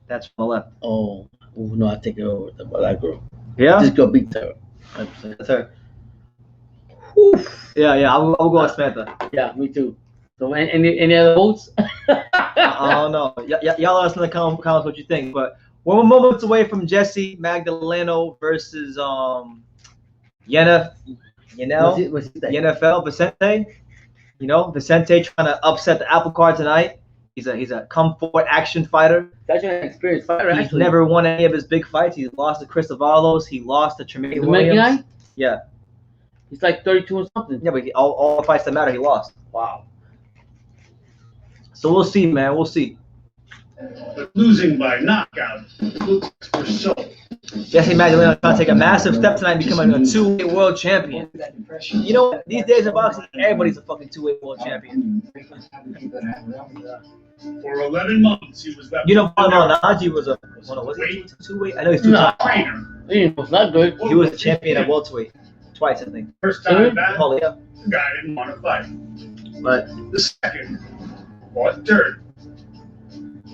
That's from the left. Oh, no, I take it over that girl. Yeah? This girl beats her. That's her. Oof. Yeah, I'll go with Samantha. Yeah, me too. So, any other votes? I don't know. Y'all let us know in the comments what you think. But we're moments away from Jessie Magdaleno versus Yenifel, Vicente. You know, Vicente trying to upset the apple cart tonight. He's a come forward action fighter. That's an experienced fighter. He's actually never won any of his big fights. He lost to Chris Avalos. He lost to Tremaine the Williams. guy? Yeah. He's like 32 or something. Yeah, but all the fights that matter, he lost. Wow. So we'll see, man. We'll see. But losing by knockout looks for so. Jessie Magdaleno trying to take a massive step tonight, becoming a two-weight world champion. You know what? These days in boxing, everybody's a fucking two-weight world champion. For 11 months, he was that. You know, Najee was a two-weight. I know he's two-time. He was not good. He was a champion at welterweight twice, I think. First time back, Oh, yeah. the guy didn't want to fight. But The second, or third,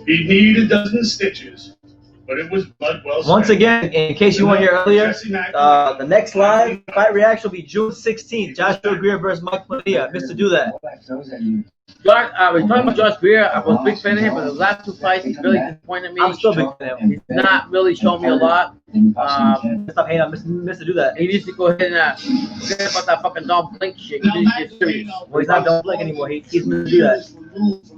he needed a dozen stitches, but it was blood well spent. once again, in case you weren't here earlier, the next live fight reaction will be June 16th. Joshua Greer versus Mike Padilla. Mr. Do That. We're talking about Josh Greer. I was a big fan of him, but the last two fights, he's really disappointed me. I'm still a big fan of him. He's not really showing me a lot. Stop hating on Mr. Do That. He needs to go ahead and forget about that fucking Don't Blink shit. He needs to get serious. Well, he's not Don't Blink anymore. He's Mr. Do That.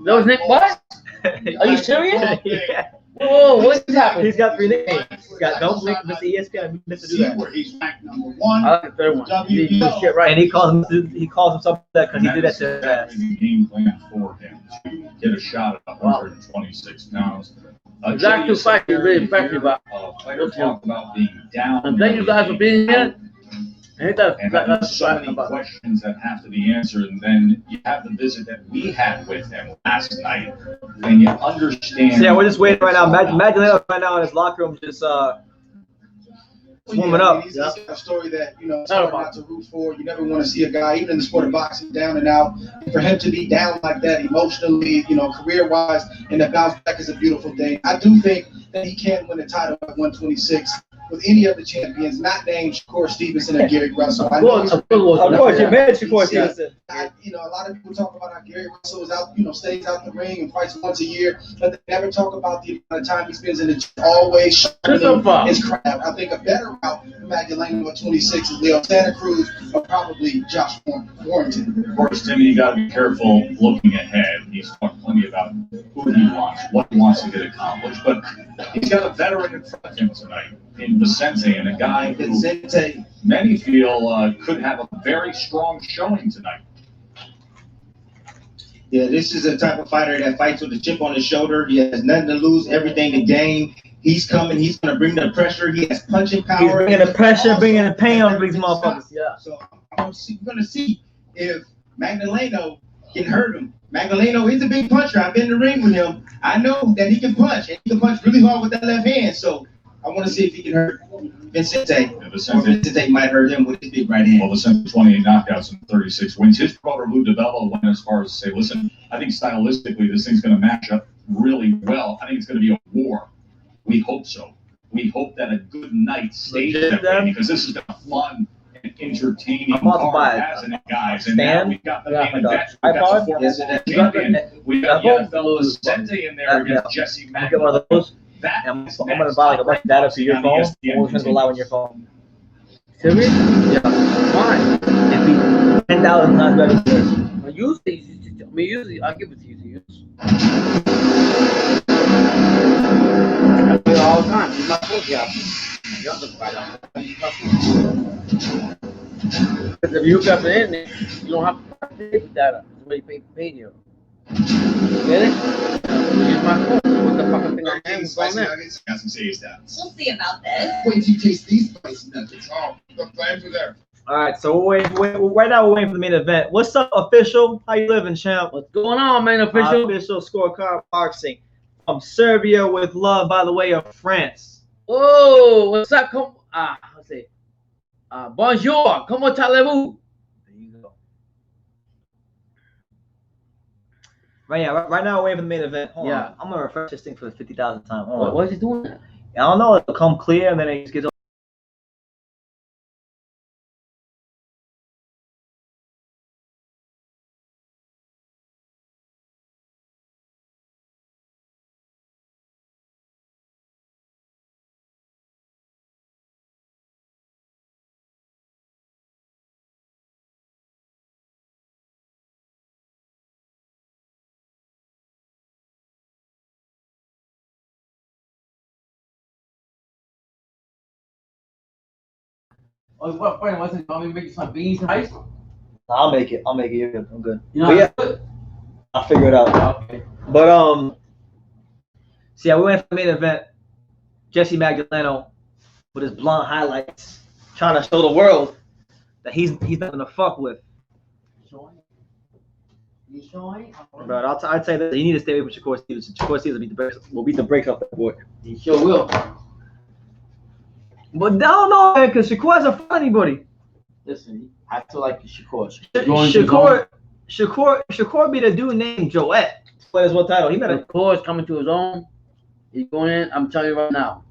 That was Nick. What? Are you serious? Yeah. Whoa, what's happening? He's got 3 nicknames. He's got Don't Blink, Mr. ESPN, and Mr. Do That. Where he's ranked #1. I like the third one. He did shit right. And he calls himself that because he did that to his ass. Game plan for him to get a shot at 126 pounds. The last two fights, he really impressed me about. Fighter talk about being down. And thank you guys for being here. And so many questions that have to be answered, and then you have the visit that we had with him last night, and you understand. So yeah, we're just waiting right now. Magdaleno right now in his locker room just warming up. He's got a story that, it's hard not to root for. You never want to see a guy, even in the sport of boxing, down and out. For him to be down like that emotionally, career-wise, and to bounce back is a beautiful thing. I do think that he can win a title at 126 with any of the champions, not named Shakur Stevenson and Gary Russell. Of course, you mentioned Shakur Stevenson. A lot of people talk about how Gary Russell is out, stays out the ring and fights once a year, but they never talk about the amount of time he spends in the gym, always sharpening his craft. I think a better route for Magdaleno at 26 is Leo Santa Cruz or probably Josh Warrington. Of course, Timmy, you got to be careful looking ahead. He's talked plenty about who he wants, what he wants to get accomplished, but he's got a veteran in front of him tonight in Vicente, and a guy who many feel could have a very strong showing tonight. Yeah, this is a type of fighter that fights with a chip on his shoulder. He has nothing to lose, everything to gain. He's coming. He's going to bring the pressure. He has punching power. He's bringing the pressure, bringing the pain on these motherfuckers. Yeah. So we're going to see if Magdaleno can hurt him. Magdaleno is a big puncher. I've been in the ring with him. I know that he can punch, and he can punch really hard with that left hand. So I want to see if he can hurt Vicente. Or Vicente might hurt him with his big right hand. Well, Vicente 28 knockouts and 36 wins. His brother Lou DeBello went as far as to say, listen, I think stylistically this thing's going to match up really well. I think it's going to be a war. We hope so. We hope that a good night stays that way, because this has been a fun and entertaining card, hasn't it, guys? And now we've got the main event. We've got the former champion. We've got Yenifel Vicente in there against Jessie Magdaleno. I'm going to buy like a bunch of data for your phone. We're going to allow on your phone. Serious? Yeah. Why? It'd be 10,000 times better. Usually, I'll give it to you to use. Yeah. You have to fight out. Because if you got the in there, you don't have to take that. It's what you paid you. Get it? Use my phone. What the fucking thing I have is on there. Got some serious stuff. We'll see about this. Wait till you taste these spicy nuggets. Oh, the flames are there. All right, so right now we're waiting for the main event. What's up, official? How you living, champ? What's going on, man? Official? Official scorecard boxing from Serbia with love, by the way, of France. Oh, what's up? Come, let's see. Bonjour. Comment allez-vous? There you go. Right now we're waiting for the main event. Hold on. I'm gonna refresh this thing for the 50,000th time. Hold on. Why is he doing that? I don't know. It'll come clear and then it just gets. Oh, what friend was it? Want me to make some beans and rice? I'll make it. You're good. I'm good. You know, but yeah, I'll figure it out. Okay. But so yeah, we went for the main event. Jessie Magdaleno with his blonde highlights, trying to show the world that he's nothing to fuck with. But I'd say that you need to stay away from Shakur Stevens. Shakur Stevens will beat the brakes off the board. He sure will. But I don't know, man, because Shakur hasn't fought anybody. Listen, I feel like Shakur. Shakur beat a dude named Joet. What is what title? He met a Shakur is coming to his own. He's going in. I'm telling you right now.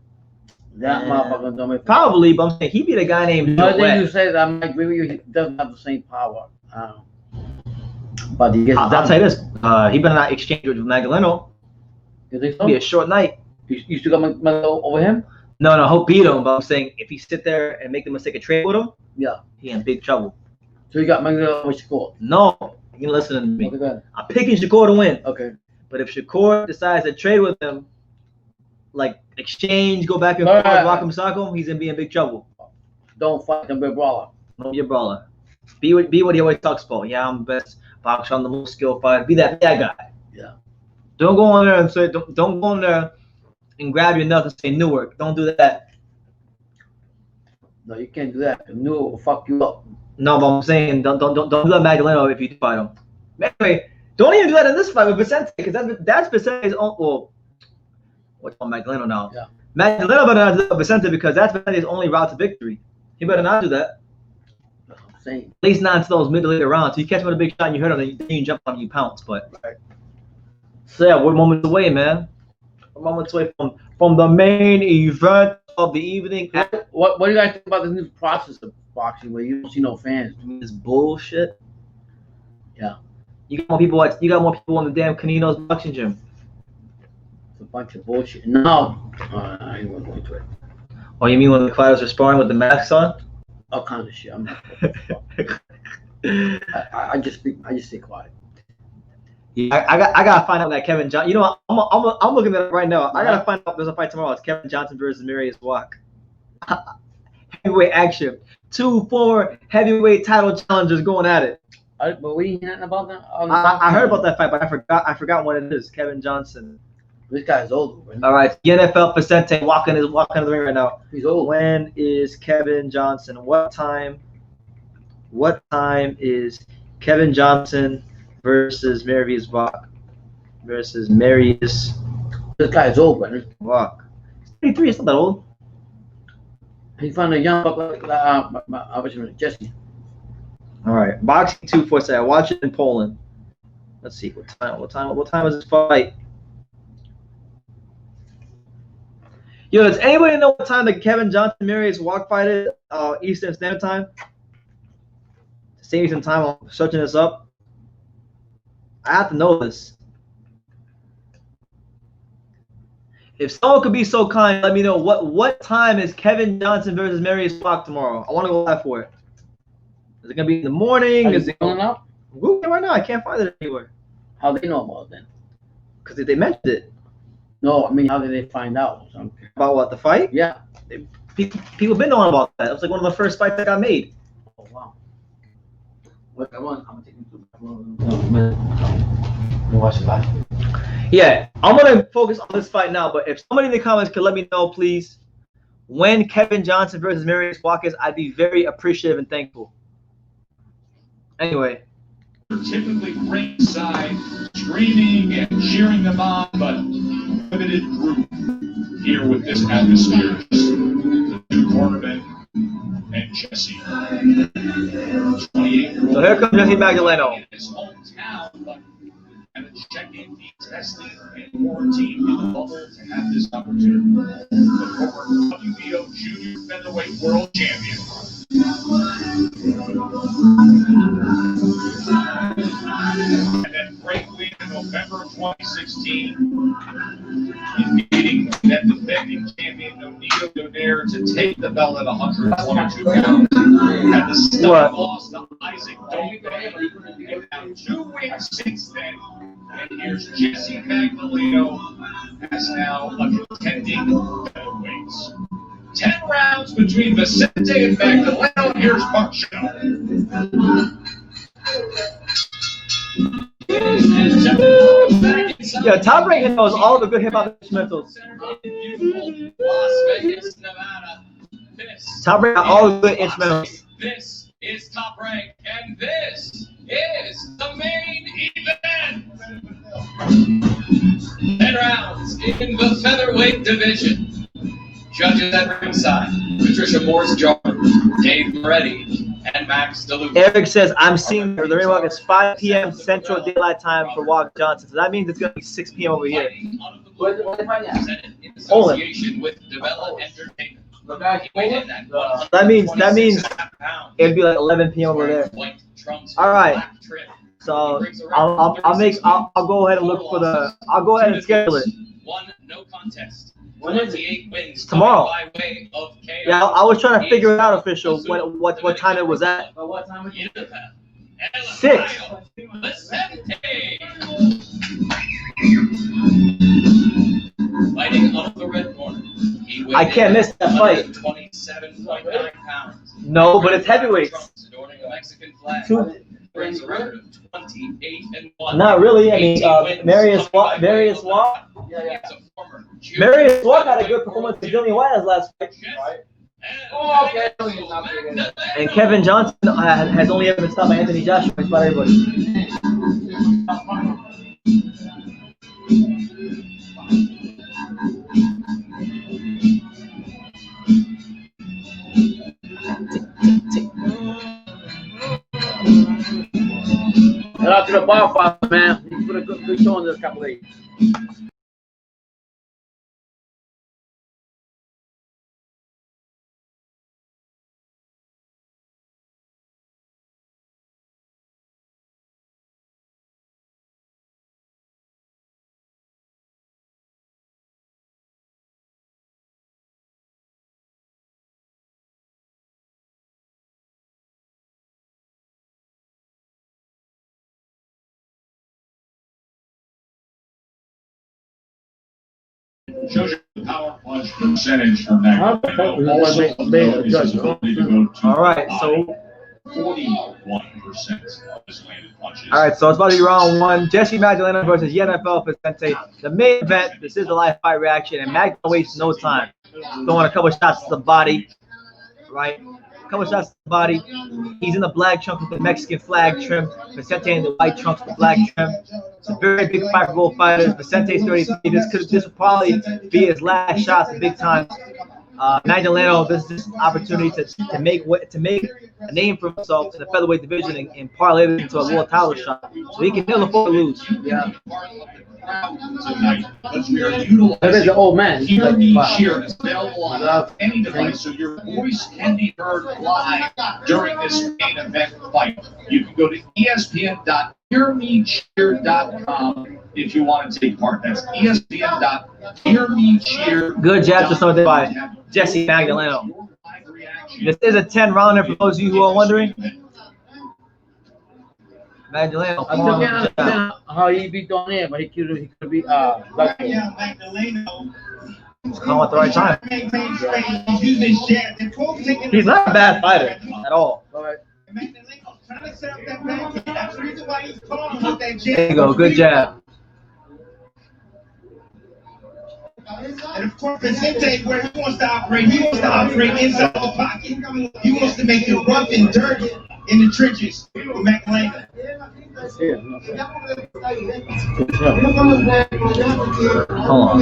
That motherfucker don't make probably, but I'm saying he beat a guy named Joet. Another thing you say that I might agree with you. He doesn't have the same power. But he gets. I'll tell you this. He better not exchange with Magdaleno. You think so? It'll be a short night. You still got Magdaleno over him? No, he'll beat him. But I'm saying if he sit there and make the mistake of trade with him, yeah, he in big trouble. So you got Magdaleno over Shakur? No, you listen to me. Okay, I'm picking Shakur to win. Okay. But if Shakur decides to trade with him, like exchange, go back and forth, rock him, sock him, he's gonna be in big trouble. Don't fight him, be a brawler. Don't be a brawler. Be what he always talks about. Yeah, I'm the best boxer. I'm the most skilled fighter. Be that guy. Yeah. Don't go on there and say don't go on there and grab your nuts and say Newark. Don't do that. No, you can't do that. Newark will fuck you up. No, but I'm saying don't do that Magdaleno if you do fight him. Anyway, don't even do that in this fight with Vicente because that's Vicente's own. Well, what's on Magdaleno now? Yeah. Magdaleno better not do that with Vicente because that's Vicente's only route to victory. He better not do that. That's what I'm saying. At least not until those mid to later rounds. So you catch him with a big shot and you hurt him, then you jump on him, you pounce. But so yeah, we're moments away, man. We're moments away from the main event of the evening. What do you guys think about this new process of boxing where you don't see no fans? This bullshit. Yeah. You got more people in the damn Canino's boxing gym. It's a bunch of bullshit. No. I ain't gonna go into it. Oh, you mean when the fighters are sparring with the masks on? All kinds of shit. I'm not. I just stay quiet. Yeah, I gotta find out that Kevin Johnson. You know, I'm looking at it right now. I gotta find out if there's a fight tomorrow. It's Kevin Johnson versus Marius Wack. Heavyweight action. 2 former heavyweight title challengers going at it. But we ain't nothing about that. I heard about that fight, but I forgot what it is. Kevin Johnson. This guy's old. Man. All right, Yenifel Vicente walking in the ring right now. He's old. When is Kevin Johnson? What time is Kevin Johnson versus Marius Wack? This guy's old, man. Wack. 33. It's not that old. He found a young Jessie. All right, boxing 247. I watch it in Poland. Let's see what time is this fight? Yo, does anybody know what time the Kevin Johnson Marius Wack fight is? Eastern Standard Time. Save me some time. I'm searching this up. I have to know this. If someone could be so kind, let me know what time is Kevin Johnson versus Marius Wack tomorrow. I want to go live for it. Is it gonna be in the morning? Is it going up? Google it right now. I can't find it anywhere. How they know about it then? Because they mentioned it. No, I mean, how did they find out? About what, the fight? Yeah. People been knowing about that. It was like one of the first fights that got made. Oh wow. What I want, I'm gonna take him to watch it back. Yeah, I'm gonna focus on this fight now. But if somebody in the comments could let me know, please, when Kevin Johnson versus Marius Walkers, I'd be very appreciative and thankful. Anyway. Typically ringside, screaming and cheering them on, but limited group here with this atmosphere. The new cornerman and Jessie. 28-year-old. So here comes Jessie Magdaleno. In his hometown, but had to check in, be tested, and quarantined in the bubble to have this opportunity. The former WBO junior featherweight world champion. And then great win in November 2016 in beating that defending champion Nonito Donaire to take the belt at 122 pounds. Had the stunning loss to Isaac Dope. And now 2 wins since then. And here's Jessie Magdaleno as now a contending featherweights. 10 rounds between Vicente and Magdaleno. Here's Mark Show. Yeah, Top Rank knows all the good hip hop instrumentals. Las Vegas, Nevada. Top Rank got all the good instrumentals. This is Top Rank, and this is the main event. 10 rounds in the featherweight division. Judges at ringside: Patricia Morse-Jordan, Dave Moretti, and Max DeLuca. Eric says, I'm seeing the ring walk is 5 p.m. Central Daylight Time for Walker Johnson. So that means it's going to be 6 p.m. over here. In association with Devella Entertainment. That means it'd be like 11 p.m. over there. All right. So I'll go ahead and look for the. I'll go ahead and schedule it. One no contest. When is it? 28 wins Tomorrow. by way of KO. Yeah, I was trying to figure it out official what time it was at. But what time would you do? 6. Vicente. Fighting out of the red corner. I can't miss that fight. 27.9 pounds. No, but it's heavyweights. Adorning a Mexican flag. Two. Brings a record of 28-1. Not really. I mean, Marius Walk got a good performance against Dillian White last fight. Oh, okay. And Kevin Johnson has only ever been stopped by Anthony Joshua. It's about everybody. Shout out to the bar father, man. He put a good show in this couple of days. Shows you the power punch percentage from Magdaleno. Also, his ability to go to All right, so 41% of his landed punches. all right, so it's about to be round 1. Jessie Magdaleno versus Yenifel Vicente. The main event. This is a live fight reaction, and Magdaleno wastes no time. Throwing a couple shots to the body, right? A couple shots to the body. He's in the black trunks with the Mexican flag trim. Vicente in the white trunks with the black trim. It's a very big fight for both fighters. Vicente's 33. This will probably be his last shot at big time. Magdaleno, this is his opportunity to make a name for himself in the featherweight division and parlay it into a world title shot. So he can never afford to lose. Yeah. Tonight, but we are utilizing That is an old man. Hear Me Cheer is available on any device, so your voice can be heard live during this main event fight. You can go to ESPN.HearMeCheer.com if you want to take part. That's ESPN.HearMeCheer. Good jab to something by Jessie Magdaleno. This is a 10-rounder for those of you who are wondering. Magdaleno. I still can't understand how he beat Donaire, but he could be Yeah, Magdaleno He's calling at the right time. He's not a bad fighter at all. There you go, good jab. And of course, Vicente, where he wants to operate inside the pocket. He wants to make it rough and dirty in the trenches with Magdaleno. Hold on.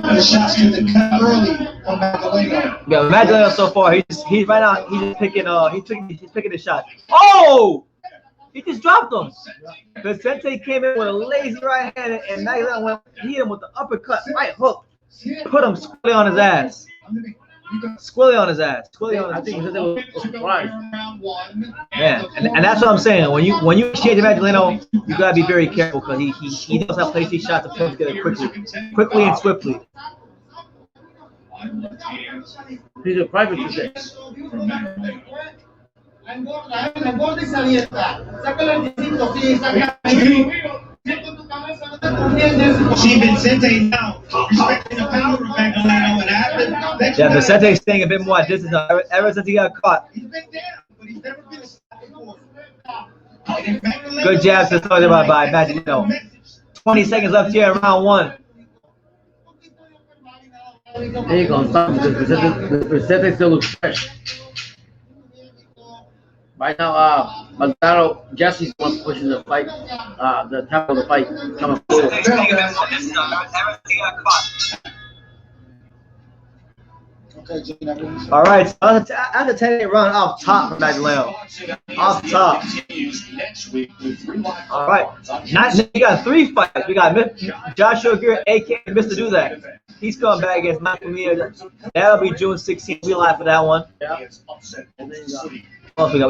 The shots get the cut early from Magdaleno. Yeah, Magdaleno so far, he's right now he's just picking he's picking the shot. Oh! He just dropped him. Vicente came in with a lazy right hand, and Magdaleno hit him with the uppercut, right hook. Put him squarely on his ass. Squarely on his ass. Squarely on his ass. I think it was surprised. Man, and that's what I'm saying. When you exchange Magdaleno, you gotta be very careful because he knows how to place these shots and put them together quickly and swiftly. He's a private today. See Vicente now respecting the power of Magdaleno, and after yeah, Vicente's staying a bit more at distance ever since he got caught. He's been down, but he's never been stopped before. Good jab to start by Magdaleno. 20 seconds left here in round one. There you go. Vicente still looks fresh. Right now, Magdaleno, Jesse's the one pushing the fight, the tempo of the fight coming forward. All right, so after 10-8 run off top from Magdaleno. Off top. All right, now we got 3 fights. We got Joshua Greer, a.k.a. Mr. Do That. He's coming back against Magdaleno. That'll be June 16th. We live for that one. Yeah. We got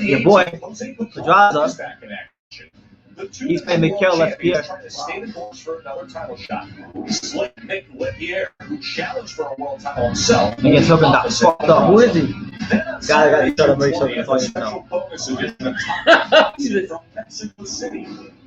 your boy, Pedraza. He's playing Mikel Lepierre. Who challenged for a world title himself. Against Hogan got fucked up. Who is he? Guy that got shut up very soon.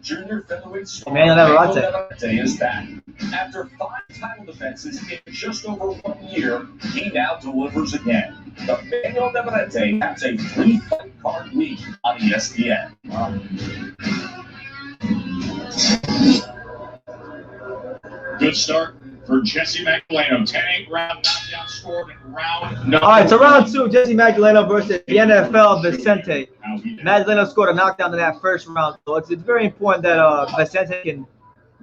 Junior featherweight Emmanuel Navarrete is back. After 5 title defenses in just over 1 year, he now delivers again. Emmanuel Navarrete has a 3-fight card week on ESPN. Good start for Jessie Magdaleno. 10-8 round knockdown scored in round number. All right, so round 2, Jessie Magdaleno versus Yenifel Vicente. Magdaleno scored a knockdown in that first round, so it's very important that Vicente can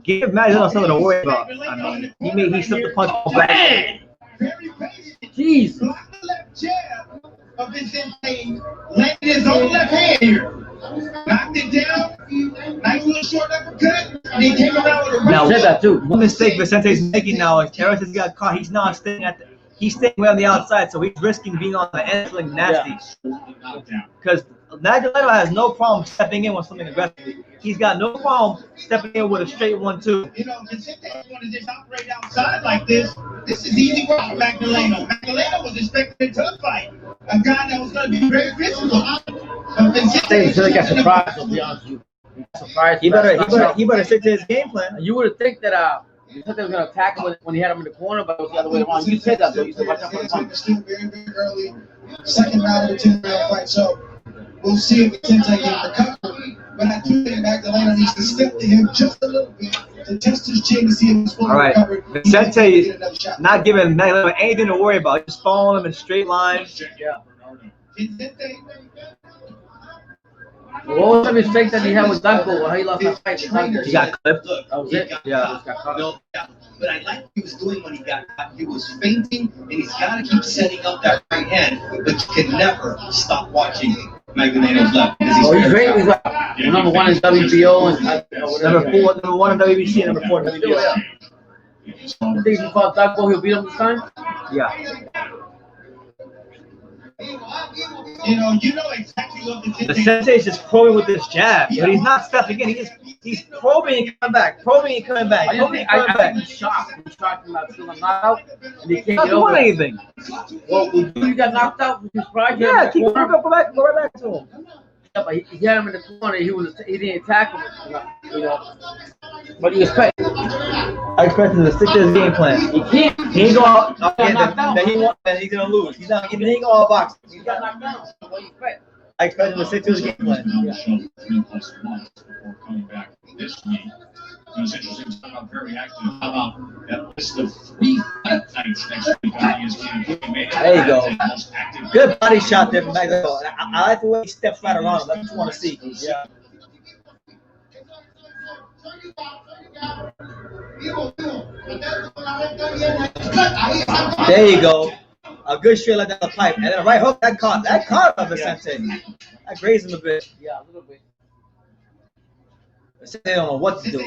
give Magdaleno something to worry about. I mean, he slipped the punch back. Jeez. Block the left jab of Vicente, landed his own left hand here. Knocked it down, nice little short uppercut, and he came around with a right. Now, said that too. One mistake Vicente's making now is ever since he got caught, he's not staying he's staying way on the outside, so he's risking being on the end feeling nasty. Because Magdaleno has no problem stepping in with something aggressive. He's got no problem stepping in with a straight 1-2. You know, Vicente want to just operate outside like this. This is easy work for Magdaleno. Magdaleno was expecting a tough fight, a guy that was going to be very physical. But Vicente got surprised, to be honest with you. Surprised. He better stick to his game plan. You would have think that Vicente was going to attack him when he had him in the corner, but it was the other way around. You said that, though. You said watch out for the punch. Still very, very early. Second round of the 10-round fight, so we'll see if Vicente can recover. But I do think Magdaleno needs to step to him just a little bit to test his chin to see if he's fully recovered. All right, Vicente not giving Magdaleno anything to worry about. Just following him in straight lines. Yeah. What was the mistake that he had with Danko? How he lost that fight? He got clipped. That was it? Yeah. But I like what he was doing when he got caught. He was feinting, and he's got to keep setting up that right hand. But you can never stop watching Magdaleno's left. He's great. He's like number 1 in WBO and number 1 in WBC and number 4 in WBO. I think if he fought Danko, he'll beat him this time? Yeah. You know exactly what the Vicente's just probing with this jab, but he's not stepping in. He's probing and coming back, probing and coming back, probing and coming back. He's shocked. He's shocked about feeling knocked out, and he can't Not get over doing it. anything. Well, when you got knocked out, was you surprised? Yeah, go right back to him. Yeah, but he had him in the corner. He didn't attack him, you know. What do you expect? I expect him to stick to his game plan. He can't. He ain't going out. Then He's gonna lose. He's not. He ain't going all boxing. He got knocked down. So what do you expect? I expect him to stick to his game plan. 3+ months before coming back this week. It was interesting. I'm very active. How about that list of 3 fight nights next week on ESPN? There you go. Good body shot there from Magdaleno. I like the way he steps right around him. That's what you want to see. Yeah. There you go. A good straight like down the pipe. And then a right hook, that caught Vicente. That grazed him a bit. Yeah, a little bit. Vicente don't know what to do.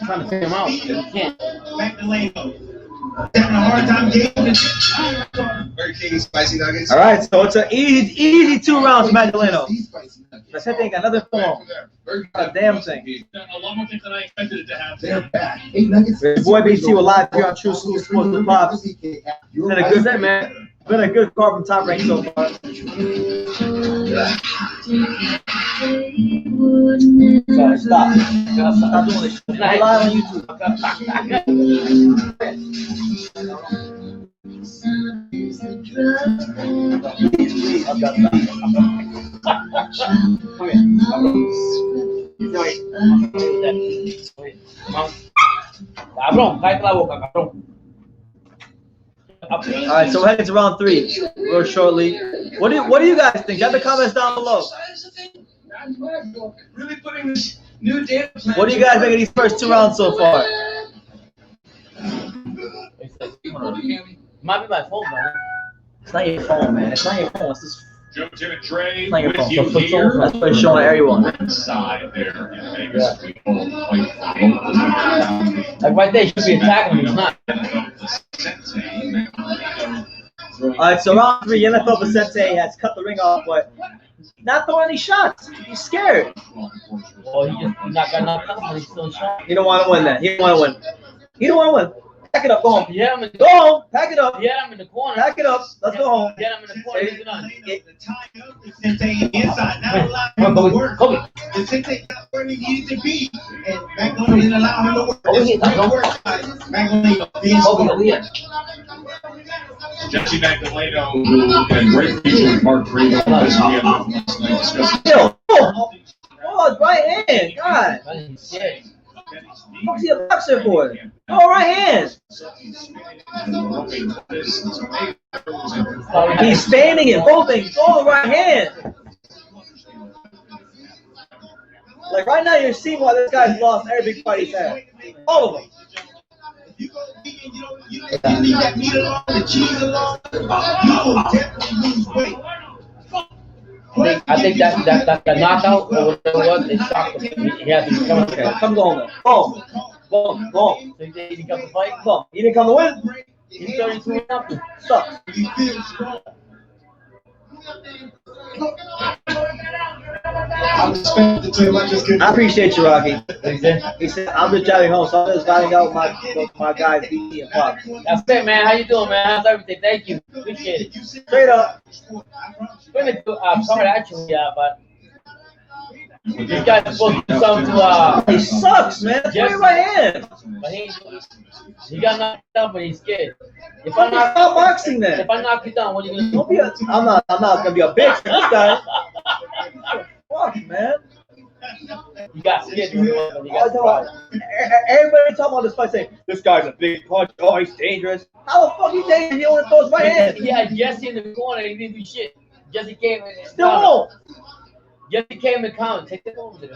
Trying to take him out, but he can't. Magdaleno. Having a hard time getting Burger King spicy nuggets. All right, so it's an easy 2 rounds for Magdaleno. Vicente ain't got nothing for him. A damn thing. A lot more things than I expected it to have. They're back. 8 nuggets. Boy BT will live here on True School Sports with Pops. Been a good set, man. Been a good card from Top Rank so far. So stop doing this. Live on YouTube. Cabrón, cállate la boca, cabrón. All right, so we're heading to round 3 real shortly. What do you guys think? Drop the comments down below. Really putting this new data plan. What do you guys think of these first 2 rounds so far? Might be my phone, man. It's not your phone, man. It's not your phone. It's just Joe, Tim, and Trey not your with phone. you So here. that's what it's showing everyone. Inside there in Vegas. We all fight Like right there, he should be attacking him. He's not. All right, so round 3, Yenifel Vicente has cut the ring off, but not throwing any shots. He's scared. Well, he just not got knocked out, but he's still shot. He don't want to win that. He don't want to win. He don't want to win. Pack it up. Go home. Yeah, I'm in the Go home. Pack it up. Yeah, I'm in the corner. Pack it up. Let's go home. Yeah, I'm in the corner. He's done. Inside, not allowing him to work. Vicente got where he needed to be, and Magdaleno didn't allow him to work. Magdaleno being Jessie Magdaleno and great feature with Mark Green as we have discussed. Yo. Oh, it's right hand. God. What's he a boxer for? Oh, right hand. He's standing and bolting. Oh, right hand. Like right now, you're seeing why this guy's lost every big fight he's had. All of them. You go vegan, you leave that meat alone, the cheese alone, you will definitely lose weight. I think that knockout or whatever it was, they shocked him. He had to come Okay, come go home then. Boom. Boom. Boom. So he didn't come to fight. Boom. He didn't come to win. He's 32 and nothing. Sucks. You feel strong. I'm respecting to him. I just couldn't. I appreciate you, Rocky. He said, He said, I'm just driving home, so I'm just vibing out with my guys, BT and Pop. that's it, man. How you doing, man? How's everything? Thank you. Appreciate it. Straight up. Sorry, actually, but this guy's supposed to do something to, He sucks, man. That's Yes. right hand. but he got knocked out, but he's scared. If I Stop knock, boxing then. if I knock you down, what are you gonna Don't do? be I'm not gonna be a bitch for this guy. Fuck, man. You got scared. You got Everybody talking about this fight saying, this guy's a big punch, oh, he's dangerous. How the fuck he dangerous? He only throws right hand. He had Jessie in the corner. He didn't do shit. Jesse came and Still won't. Jesse came and counted. Take that over there.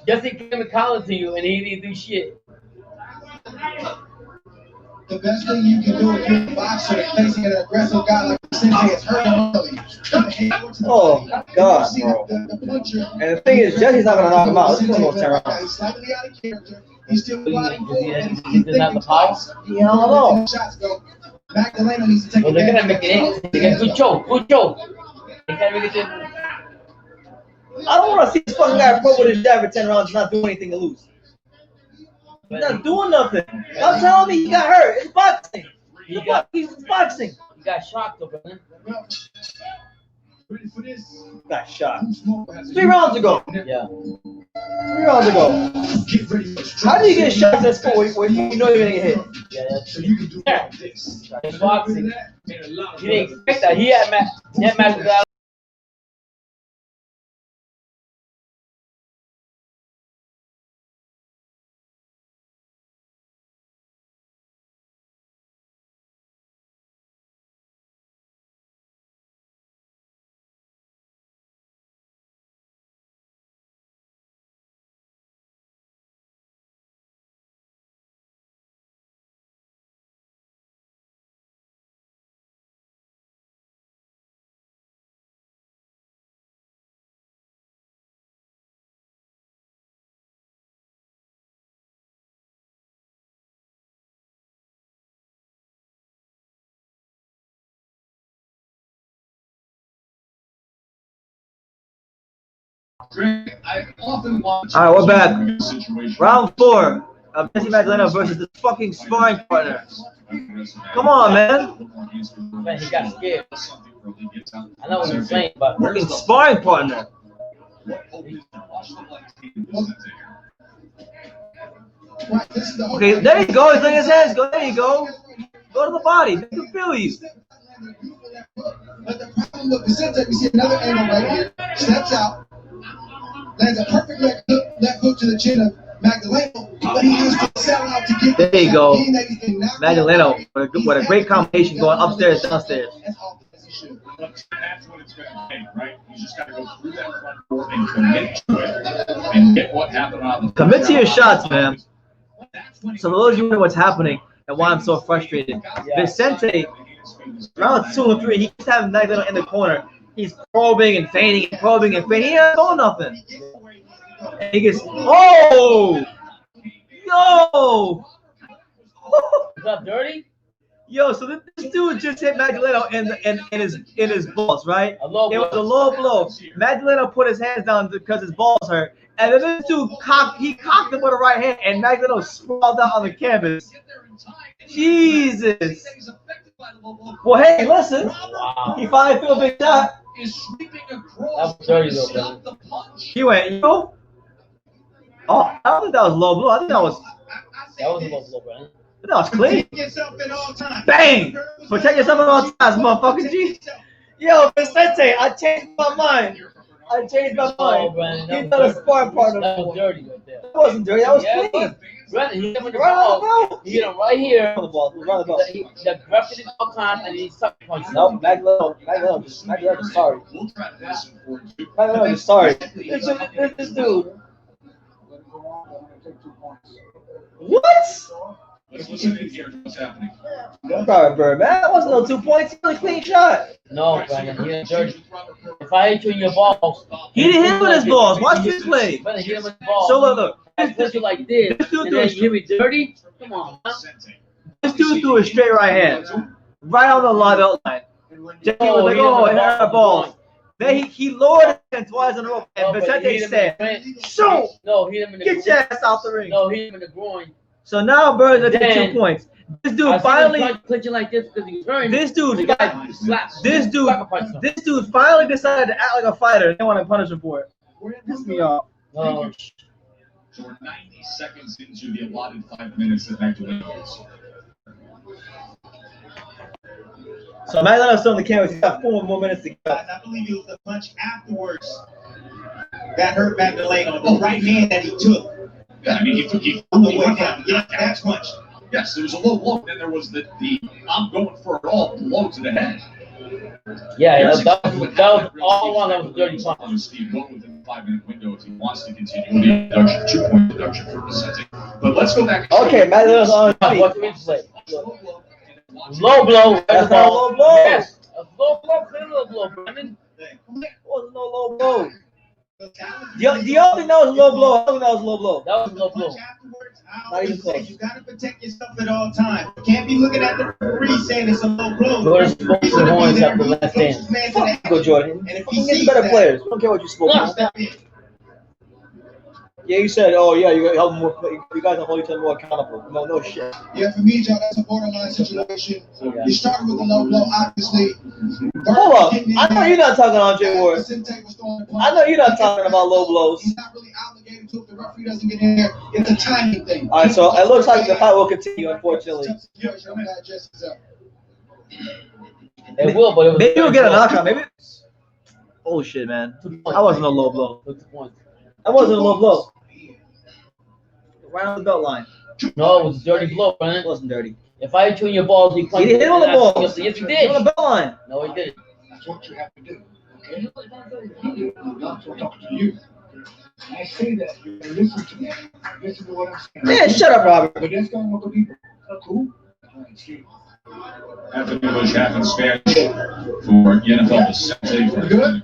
Jesse came and counted to you, and he didn't do shit. The best thing you can do if you're a boxer is facing an aggressive guy like Vicente is hurt him early. Oh, God, bro. And the thing is, Jesse's not gonna knock him out. This is gonna tear out. He's slightly out of character. He's still fighting. He doesn't have the power. Yeah, I don't know. Shots go. Magdaleno needs to take Well, they're gonna make it in. They get good choke. Good choke. He can't even get I don't want to see this fucking guy pro with his jab for 10 rounds and not do anything to lose. He's not doing nothing. Stop telling me he got hurt. It's boxing. He's boxing. He got shocked though, man. Ready for this? Got shot 3 rounds ago. Yeah. 3 rounds ago. Get ready for How do you get shot in that sport where you know you're gonna get hit? Yeah, that's so you can do all this. in boxing. Made a lot of He didn't expect that. He had Magdaleno. I often watch. All right, we're back. Round 4 of Jessie Magdaleno versus this fucking sparring partner. Come on, man. Man, he got scared. I know what you're saying, but Fucking sparring partner. Okay, there you go. He's letting his hands go. There you go. Go to the body. Make him feel you. But the problem with Vicente, we see another angle right here. Steps out, lands a perfect left hook to the chin of Magdaleno, but he used to sell out to get. There you go. Magdaleno, what a great combination going upstairs, downstairs. That's what it's going to take, right? You just got to go through that front door and commit to it and get what happened on the Commit to your shots, man. So for those of you who know what's happening and why I'm so frustrated, Vicente, round 2 and 3, he keeps having Magdaleno in the corner. He's probing and feigning and probing and feigning. He ain't doing nothing. And he gets, oh! Yo! is that dirty? Yo, so this dude just hit Magdaleno in his balls, right? It was a low blow. Magdaleno put his hands down because his balls hurt. And then this dude cocked him with a right hand, and Magdaleno sprawled out on the canvas. Jesus. Well, hey, listen. Wow. He finally threw a big shot. That was dirty though, man. He went, yo. Oh, I don't think that was low blow. I think that was That was a low blow, man. that was clean. Yourself at all times. Bang! Protect yourself at all times, motherfucker. G. Yo, Vicente, I changed my mind. Oh, Brandon, He's not a sparring partner. That was dirty right there. That wasn't dirty. That was Yeah, clean. Brandon, he hit him with the Right on the ball. ball. He hit him right here. Run the ball. Run the ball. The ref did it all time, and he sucked punch. No, Magdaleno is sorry. Magdaleno is sorry. This dude. What? Let's listen in here. What's happening? No problem, Bird, man. That wasn't no 2 points. He was a clean shot. No, Brandon, he hit dirty. If I hit you in your balls, He didn't hit him with his balls. Watch this play. Brandon, hit him with the ball. So look. I put you like this, This dude and then threw you hit me dirty. Come on, man. This dude threw a straight right hand. Right on the line line. Jackie was like, oh, it hurt our balls. Then he lowered his hand twice in a row, and Vicente said, "Shoot! No, hit him in the Get your ass out the ring." No, hit him in the groin. So now Bird's at Then- 2 points. This I dude finally. clinching like this because he turned. This dude. The guy slapped. This dude. Sucker punched him. This dude finally decided to act like a fighter. They want to punish him for it. Piss me off. No. So we're 90 seconds into the allotted 5 minutes that Magdaleno is. So Magdalene's still on the canvas. He's got 4 more minutes to go. I believe it was the punch afterwards that hurt Magdaleno. The right hand that he took Yeah, I mean, he on the way down. Yeah, that punch. Yes, there was a low blow, then there was the I'm going for it all blow to the head. Yeah, that was all along. That was a dirty punch. Steve, go within the 5-minute window if he wants to continue the deduction, 2-point deduction for Vicente. But let's go back. Okay, Magdalene's on his What's feet. the replay? Low blow. That's not a low blow. Yes, a low blow. Clear low blow, Brandon. It wasn't no low blow. The only thing that was a low blow. I think that was a low blow. That was a low blow. Not even close. You gotta protect yourself at all times. You can't be looking at the referee saying it's a low blow. Jordan spoke to the horns after the last dance. Go Jordan. And if Fucking get better players. We don't care what you spoke about. Yeah, you said, oh yeah, you help more. You guys are holding each other more accountable. No shit. Yeah, for me, Joe, that's a borderline situation. You started with a low blow, obviously. Hold up. I know you're not talking Andre Ward. I know you're not talking about low blows. He's not really obligated to if the referee doesn't get in there. It's a timing thing. All right, so it looks like the fight will continue, unfortunately. It will, but it was Maybe we'll get a knockout. Maybe. Oh shit, man. That wasn't a low blow. That wasn't a low blow. Right on the belt line. No, it was a dirty blow, man. It wasn't dirty. If I hit you in your balls, you He didn't hit on the balls. Yes, he He did. hit on the belt line. No, he didn't. That's what you have to do, okay? I'm not talking to you. I say that, you're going to listen to me. Listen to what I'm saying. Man, shut up, Robert. But that's going to want the people. Cool? All right, see. Half in English, half in Spanish for Yenifel Vicente. Good?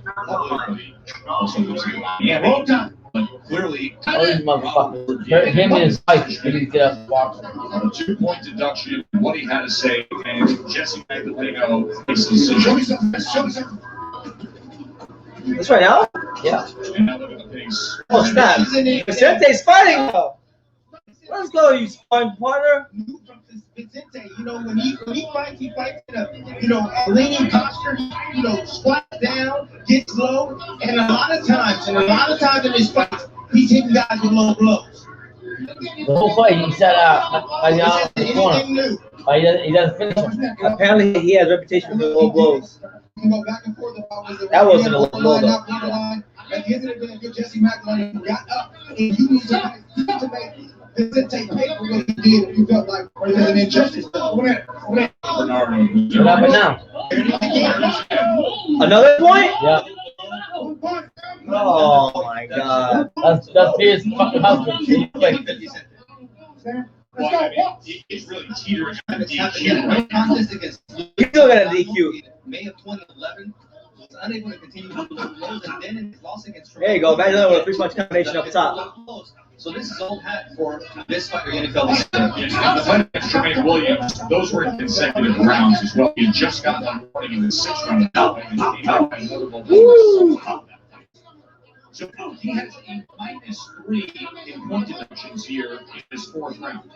Also looks like yeah, well done. But clearly, Oh, these motherfuckers. Him and his wife need to get up and walk. a 2-point deduction, what he had to say, and Jessie Magdaleno faces Show me something. Show me something. This right now? Yeah. And now look at the pace. Oh, snap. Vicente's fighting now. Let's go, you sparring partner. Vicente, you know, when he fights in a leaning posture, squats down, gets low, and a lot of times in his fights, he's hitting guys with low blows. The whole fight, he said, I the corner. He doesn't finish him. Apparently, he has a reputation for low blows. That wasn't a low blow, though. At the end of the day, Jessie Magdaleno got up, and you need to make Vicente pay for what he did. If you felt like there's an injustice. What happened now? Another point? Yeah. Oh my god. That's his fucking husband. Well, I mean, he's really teetering on DQ. Contest against He's still got a DQ. May of 2011 was unable to continue with the blows, and then in his loss against There you go. Magdaleno with a 3-punch combination up top. So this is old hat for this fighter, Yenifel. The fight against Jermaine Williams, those were in consecutive rounds as well. He had just gotten on warning in the 6th round. So he has a -3 in point deductions here in his 4th round.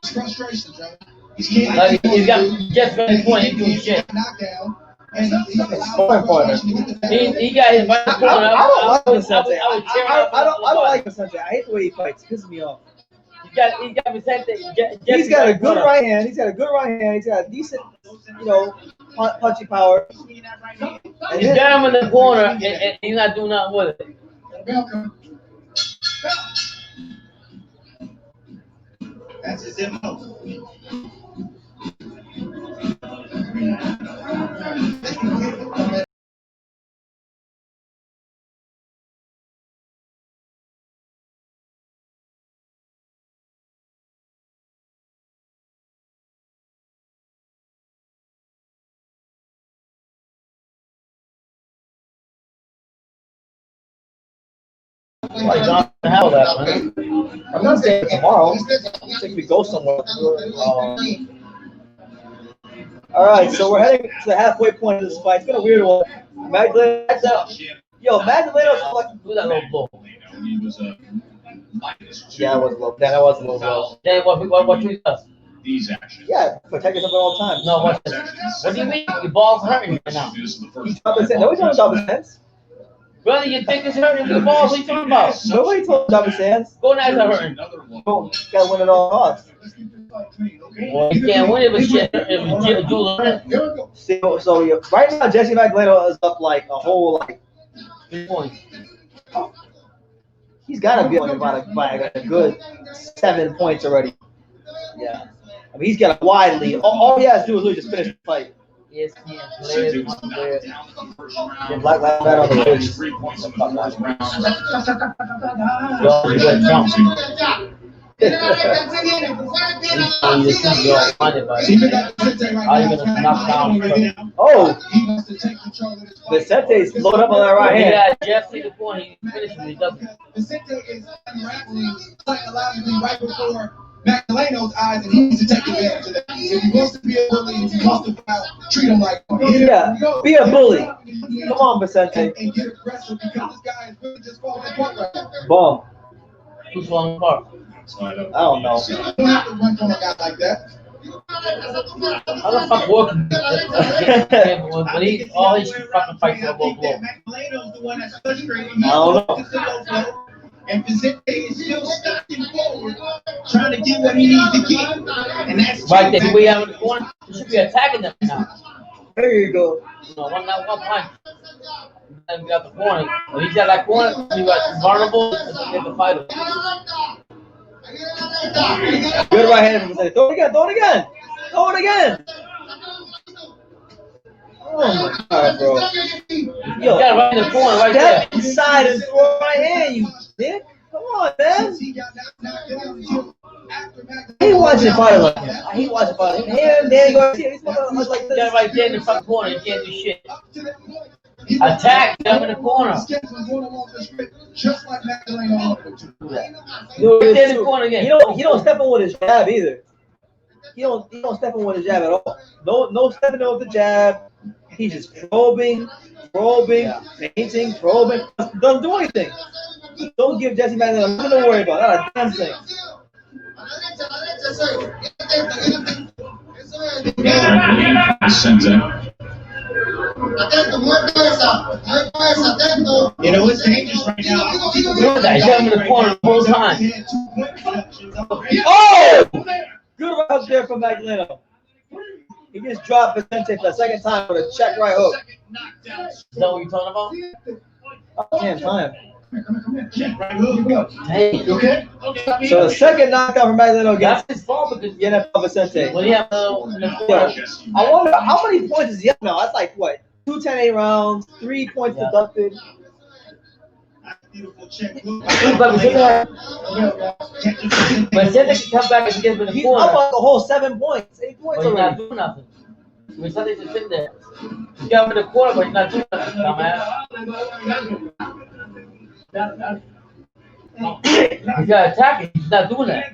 It's frustration, Joe. He's got just one point. He doing shit. Knockdown. He got his right corner. I don't like Vicente. I I don't like Vicente. I hate the way he fights. It pisses me off. He got Vicente. He's got a good right hand. He's got a decent, punchy power. And he's got him in the corner, and he's not doing nothing with it. Welcome. That's his MO. Like, John, the hell that, man. I'm not saying tomorrow. I think we go somewhere. All right, so we're heading to the halfway point of this fight. It's been a weird one. Magdaleno, Magdalene's fucking. Do that little blow. He was a -2. Yeah, that was low. Yeah, that was a low blow. Then what you does? These actions. Yeah, protect yourself at all times. No, watch this. What do you mean? Your balls hurting right now. He's dropping his hands. Nobody's trying to drop his hands. Brother, you think it's hurting your balls? What are you talking about? Nobody told him to drop his hands. Go now, it's hurting. Gotta win at all costs. Well, you can't win it, but shit, if you learn. So yeah, right now, Jessie Magdaleno is up like a whole 3 points. He's got to be on by a good 7 points already. Yeah. I mean, he's got a wide lead. All he has to do is really just finish the fight. Yes, Vicente was knocked down in the first round. Black man on the ridge. 3 points in the 4th round. You don't find it, but how you gonna knock down? Oh, Vicente's loaded up on that right hand. Yeah, Jessie the point. He finishes. He doesn't. Vicente is unraveling psychologically right before Magdaleno's eyes, and he needs to take advantage of that. If he wants to be a bully, if he wants to foul, treat him like one. Yeah, be a bully. Come on, Vicente. And get aggressive because this guy is really just falling apart right now. Boom. Who's falling apart? I don't know. You don't have to run from a guy like that. How the fuck working? But he always fucking fights for a low blow. Magdaleno's the one that's frustrating. I don't know. And Vicente is still stepping forward, trying to get what he needs to get. And that's Right there, we have in the corner. You should be attacking them now. There you go. One punch. Then we got the corner. When he's got that corner, you got vulnerable. You the fighter. Good right hand from Vicente. Throw it again. Throw it again. Throw it again. Oh my God, bro. You got it right in the corner, right there. Step inside and throw right hand, you dick. Come on, man. He watching fighters like him. He watching fighters. Him, Danny Garcia. He's like You got it right there in the front corner. You can't do shit. Attack them in the corner. Just like Magdaleno. Do it in the corner again. He don't step in with his jab either. He don't step in with his jab at all. No stepping in with the jab. He's just probing, painting, probing. Doesn't do anything. Don't give Jessie Magdaleno nothing to worry about. Not a damn thing. You know, it's dangerous right now. Look at that. He's got him in the corner the whole time. Oh! Good right up there from Magdaleno. He just dropped Vicente for the second time with a check right hook. Is that what you're talking about? Oh, damn time. Hey, okay? So the second knockout from Magdaleno against that's his fault because Yenifel Vicente. when he have in the corner. I wonder how many points is he up now? That's like what? 2 10-8 rounds, 3 points deducted. Beautiful check. But Vicente can come back and get him in the He's corner. up on the whole 7 points, 8 points But he's not already. doing nothing. Vicente's just sitting there. He's got him in the corner, but he's not doing nothing, dumbass. He's got attacking. He's not doing that.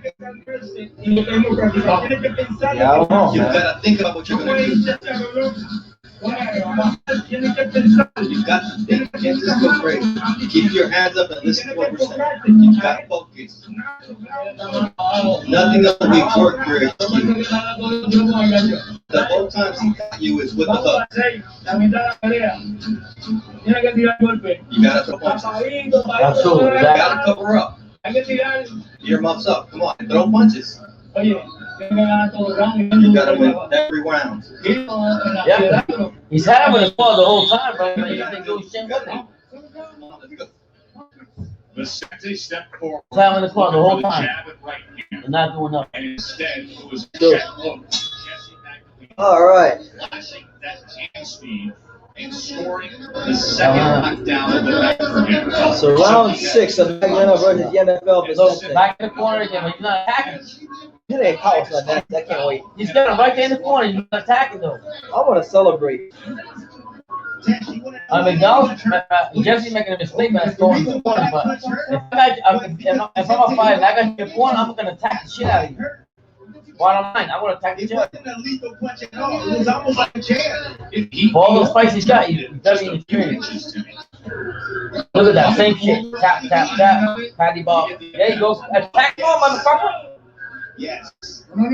Yeah, I don't know. You gotta think about what you're gonna do. You got to think. You can't just go crazy. Keep your hands up and listen to what we're saying. You got to focus. Nothing else will be work your excuse. The whole time he got you is with the hook. You gotta throw punches. Absolutely. You gotta cover up. Your muffs up. Come on, throw punches. You gotta win every round. Yeah. He's having the ball the whole time, but he didn't do shit with him. Vicente stepped forward. He's having the ball the whole with a time. jab and right hand. And not doing nothing. And instead, it was a check hook. Jessie Magdaleno All right. flashing that hand speed and scoring the second knockdown of the night for him. So round 6 of Magdaleno versus Yenifel So Vicente. back in the corner again, but he's not attacking. It ain't powerful on that. I can't wait. He's got him right there in the corner. He's not attacking though. I want to celebrate. I mean, Jessie making a mistake by going in the corner, but if I'm a fighter and I got your corner, I'm going to attack the shit out of you. Bottom line, I want to attack the It shit. wasn't a lethal punch at all. It was almost like a jab. All those fights he's got, he's very inexperienced. Look at that, same shit. Tap, tap, tap, patty ball. There you go. Attack ball, motherfucker. Yes. How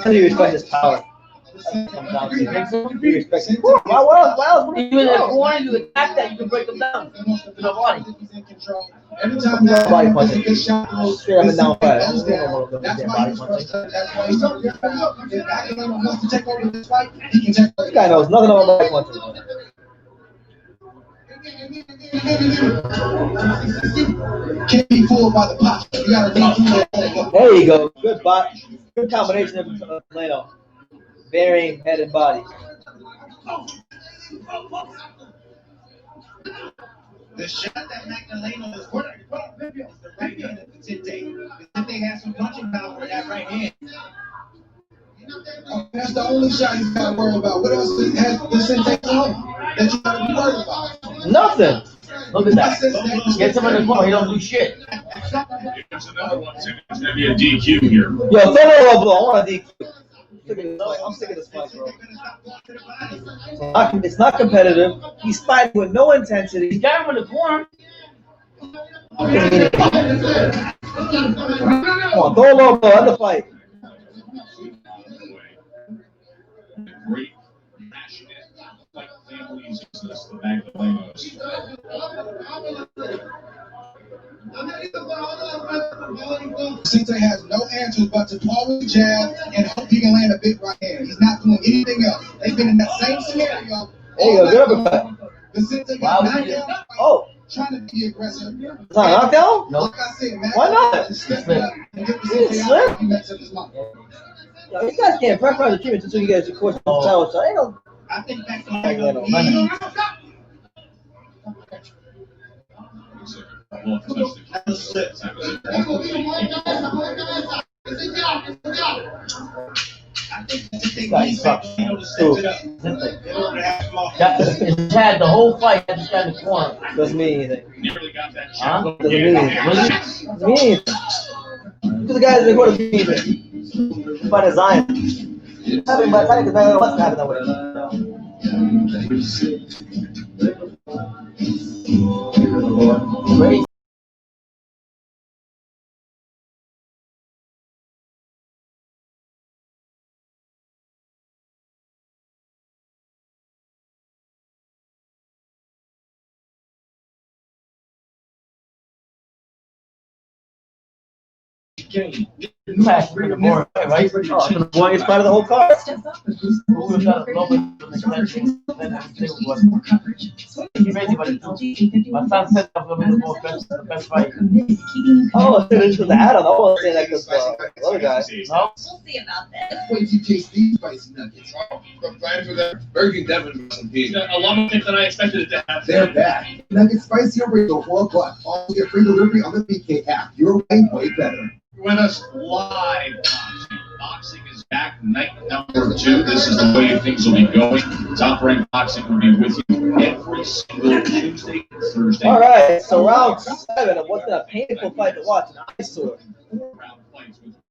do you respect his power? He respects it. Why else? You in the corner, you attack that, you can break them down. To the body. Every time that Body punching. gets shot, Straight up and down fight. that's why he's frustrated. That's why he's so different. If Magdaleno wants to take over this fight, he can take over. This guy knows nothing about body punching. Can't be fooled by the pop. You gotta read through that. There you go. Good body. Good combination of Leno. Varying head and body. The shot that Magdaleno is put up the right hand of Vicente. Vicente has some punching power with that right hand. That's the only shot you gotta worry about. What else has Vicente done that you gotta be worried about? Nothing. Look at that. Gets him in the corner. He don't do shit. Here's another one. It's going to be a DQ here. Yo, throw a low blow. I want a DQ. I'm sick of this fight, bro. It's not competitive. He's fighting with no intensity. He got him in the corner. Come on, throw a low blow. End the fight. Great, passionate, like families, the Magdalenos. Vicente has no answers but to always jab and hope he can land a big right hand. He's not doing anything else. They've been in that same scenario. There you go, good uppercut. Vicente got knocked down. Oh. Trying to be aggressive. It's not a knockdown? No. Like I said, man. Why not? Just step up and get Vicente out. He messed up his mind. Yo, these guys can't prep for the treatment until you guys of course challenge. So ain't no. I think back to Chad, the whole fight had this guy in the corner. Doesn't mean anything. Huh? Doesn't mean anything. Doesn't mean anything. Because the guys in the corner mean anything. By design. Having by time because Magdaleno wants to happen that way. Great. Smash in the board, right? Oh, the longest fight of the whole card. My son said that was the best fight. Oh, this was the add-on. I wasn't saying that because the other guy. No? We'll see about that. Wait till you taste these spicy nuggets. I'm fighting for that Burger Devin A lot of things that I expected it to have. They're back. Nuggets spicy burrito, $4. Also get free delivery on the BK app. Your way better. With us live. Boxing is back, night number 2. This is the way things will be going. Top Rank Boxing will be with you every single Tuesday and Thursday. All right, so round 7 of what's been a painful fight to watch, an eyesore.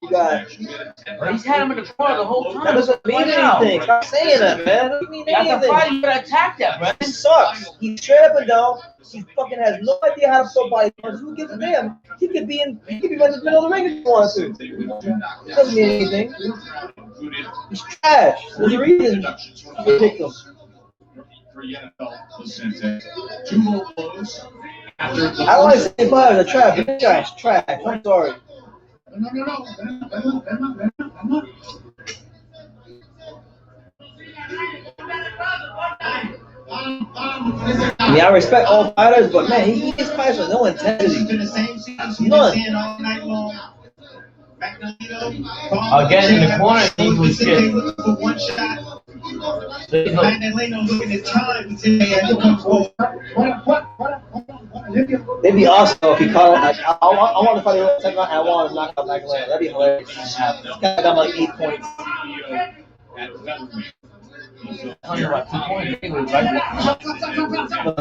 You got. He's had him in the corner the whole time. That doesn't mean anything. Stop saying that, man. That doesn't mean That's a anything. fight. You gotta attack that, bro. He sucks. He's straight up and down. He fucking has no idea how to throw body punches. Who gives a damn? He could be right in the middle of the ring if he wants to. It doesn't mean anything. He's trash. There's a reason they picked him. For Yenifel, Vicente. 2 low blows. I don't want to say fire the trash, but this guy's trash. I'm sorry. No. I mean, I respect all fighters, but man, he gets fights with no intensity. None. Again, in the corner, he was shit. Magdaleno looking at time and saying, It'd be awesome if he caught him. Like, I want to fight him second round and I want to knock out Magdaleno. That'd be hilarious. This guy got like 8 points. Only about 2 points anyway, right?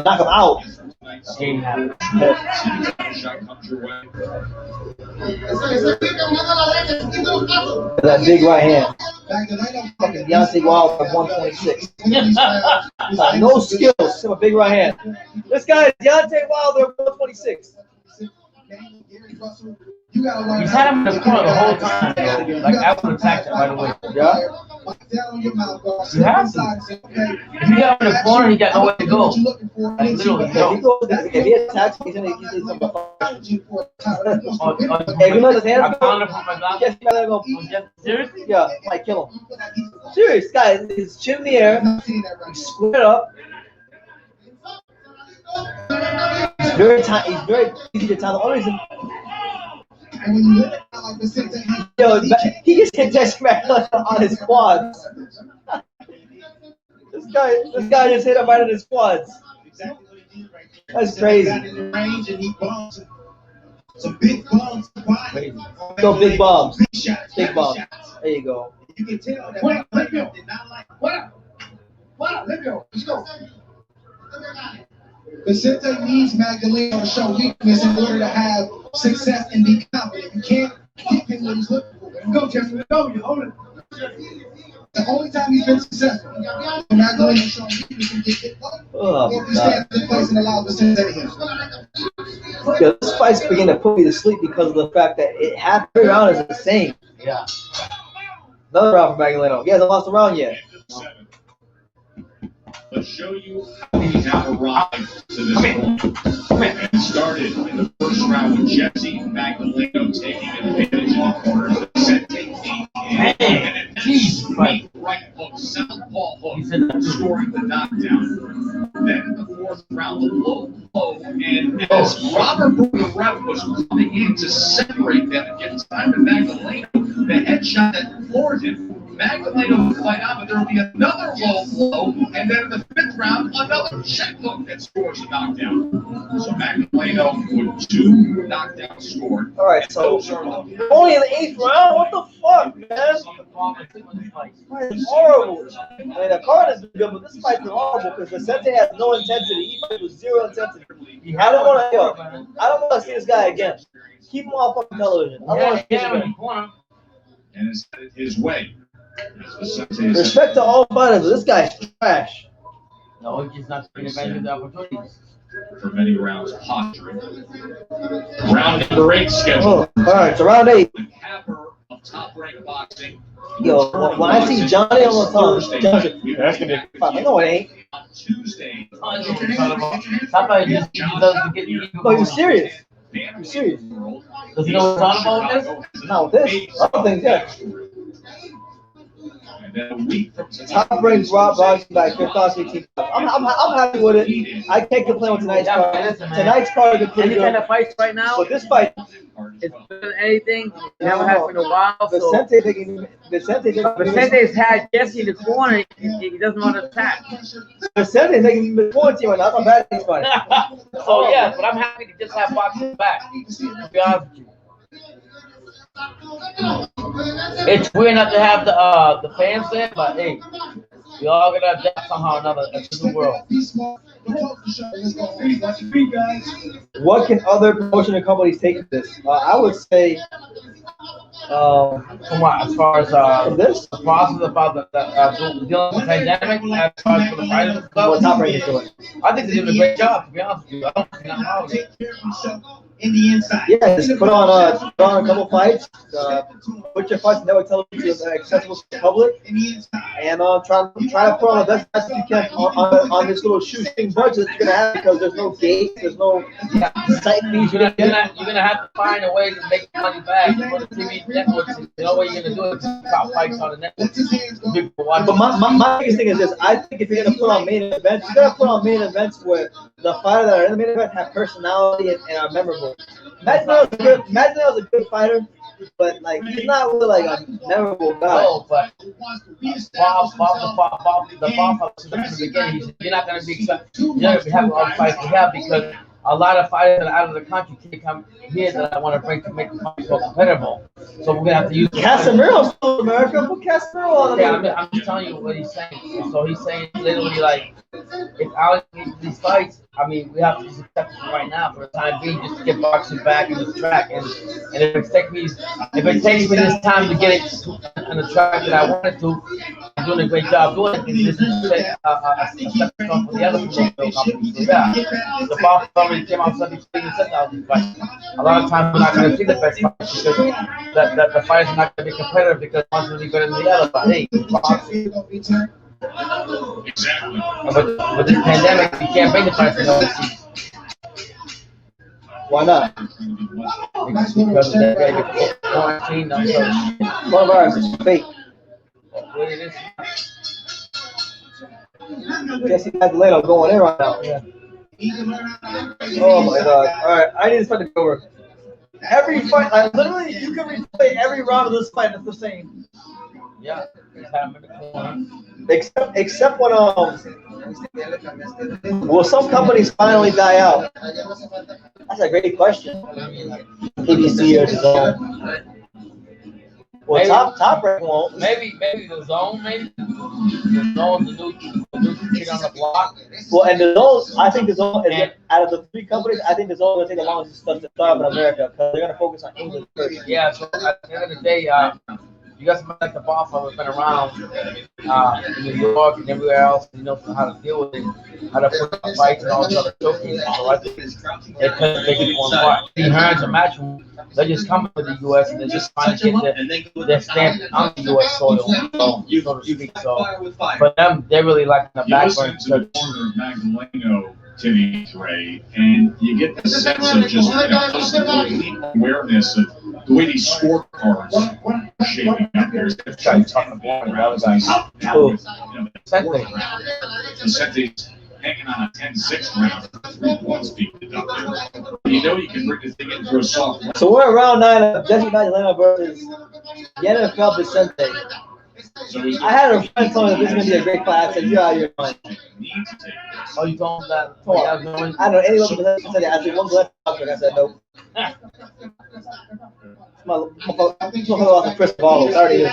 Knock him out. Game happened. That big right hand. Fucking Deontay Wilder 126. No skills, just a big right hand. This guy is Deontay Wilder 126. He's had him in the corner the whole time, though. Like, I would attack that right away. Yeah? You have to. If you got him in the corner, he got nowhere to go. Like, literally, no. If he attacks, he's going to do something. Hey, you let his hands go? Yes, you gotta go. Seriously? Yeah, might kill him. Serious, guy, his chin in the air, he's squared up. He's very easy to time. The only reason. Yo, he just hit that smack on his quads. This guy just hit him right on his quads. That's crazy. Got in the range and he bombs some big bombs. Go big bombs. Big shots. Big bombs. Shots. There you go. You can tell that Magdaleno did not like. What up? Let go. Let's go. Vicente needs Magdaleno to show weakness in order to have success and be confident. You can't give him what he's looking for. Go, Jessie. Go. You hold it. The only time he's been successful, Magdaleno showing weakness and get it. Or if he stands in place and allows Vicente to hit. Yeah, this fight's beginning to put me to sleep because of the fact that it half every round is the same. Yeah. Another round for Magdaleno. He hasn't lost a round yet. Let's show you how we have arrived to this point. It started in the first round with Jessie Magdaleno taking advantage of the corner. Vicente came in and a right hook, southpaw hook, scoring the knockdown. Then in the fourth round, the low blow, and as Robert the ref was coming in to separate them and get time to Magdaleno, the headshot that floored him. Magdaleno would fight out, but there would be another low blow, and then in the fifth round, another check hook that scores a knockdown. So Magdaleno with 2 knockdowns scored. All right, so only in the 8th round? What the fuck, man? It's horrible. I mean, the card has been good, but this fight's been horrible because Vicente has no intensity. He fights with 0 intensity. I don't want to see this guy again. Keep him off fucking television. I don't want to see him again. And it's headed his way. Respect to all fighters, but this guy's trash. No, he's just not taking advantage of the opportunities. For many rounds posturing. Round number 8 scheduled. All right, so round 8. The capper of Top Rank Boxing. Yo, when I see Johnny on the tongue, that's gonna be fun. No, it ain't. On Tuesday. No, you're serious. You're serious. Does he know what's on about this? Not with this. Other things, yeah. And then a week from Top Rank Boxing back here, I'm happy with it. I can't complain with tonight's card. Tonight's card is pretty Any good. kind of fights right now? But this fight, it's better than anything. Never happened in a while. Vicente's had Jessie in the corner. He doesn't want to attack. Vicente's taking the quarantine right now. That's how bad he's fighting. So yeah, but I'm happy to just have boxing back. To be honest with you. It's weird not to have the fans there, but hey, we all gotta adapt somehow or another. That's the new world. What can other promotion companies take this? I would say, from what, as far as this the process about the dealing with the pandemic, as far as for the fighters and stuff, what Top Rank is doing. I think they're doing a great job. To be honest with you, I don't see nothing wrong with it. In the inside. Yeah, just put on a couple fights. Put your fights on network television accessible to the public, and try to put on the best match you can on this little shoestring budget that you're gonna have because there's no gates, there's no site fees. You're gonna have to find a way to make money back for the TV networks. The only way you're gonna do it is top fights on the network. But my biggest thing is this: I think if you're gonna put on main events, you gotta put on main events where the fighters that are in the main event have personality and are memorable. Magdaleno's a good fighter, but like he's not really like a memorable guy. No, but Bob from the beginning, you're not gonna be excited. You're not gonna be having all the fights we have because a lot of fighters that are out of the country can't come here that I want to bring to make the fight so competitive. So we're gonna have to use Casemiro's still in America. Put Casemiro on the I'm just telling you what he's saying. So he's saying literally like, if Alex needs these fights, I mean, we have to just accept it right now for the time being, just to get boxing back in the track. And if it takes me this time to get it on the track that I wanted to, I'm doing a great job doing it. This is a stepping stone for the other promotional companies. So yeah, the box already came out 17 and said that was fight. A lot of times we're not going to see the best fights because the fights are not going to be competitive because one's going to be better than the other. But hey, boxing. Exactly. But this pandemic, you can't bring the fights to another season. Why not? Because they're going to get quarantined. Coronavirus is fake. Jessie Magdaleno going in right now. Yeah. Oh my god. Alright, I need this fight to go over. Every fight, like literally, you can replay every round of this fight. It's the same. Yeah. Except when will some companies finally die out? That's a great question. ABC or DAZN. Well, Maybe- top rank won't. Maybe the zone, maybe the zone, the new chick on the block. Well, and the Zone, I think the Zone is out of the three companies. I think the Zone will take the longest stuff to start in America because they're gonna focus on English first. Yeah, so at the end of the day, you got somebody like the Boffo that's been around in New York and everywhere else, you know how to deal with it, how to put up fights and all this other showcases. So I think they could take it one part. The Hearns and Matchroom, they're just coming to the U.S. and they're just trying to get their stamp on the U.S. soil, so to speak. So for them, they're really like in the You back listen burner. to the corner of Magdaleno, Timmy Ray, and you get the sense of just just the complete awareness of the way these scorecards are shaping up. There's the Vicente's hanging on a 10-6 round, 3 points being deducted. You know you can bring this thing in for a soft. So we're at round 9 of Jessie Magdaleno versus Yenifel Vicente. I had a friend tell me that this is going to be a great fight. I said, you're out of your mind. Oh, you told them that? I don't know anyone but Vicente. I said, one left option. I said, nope. My off the crystal ball. It already is.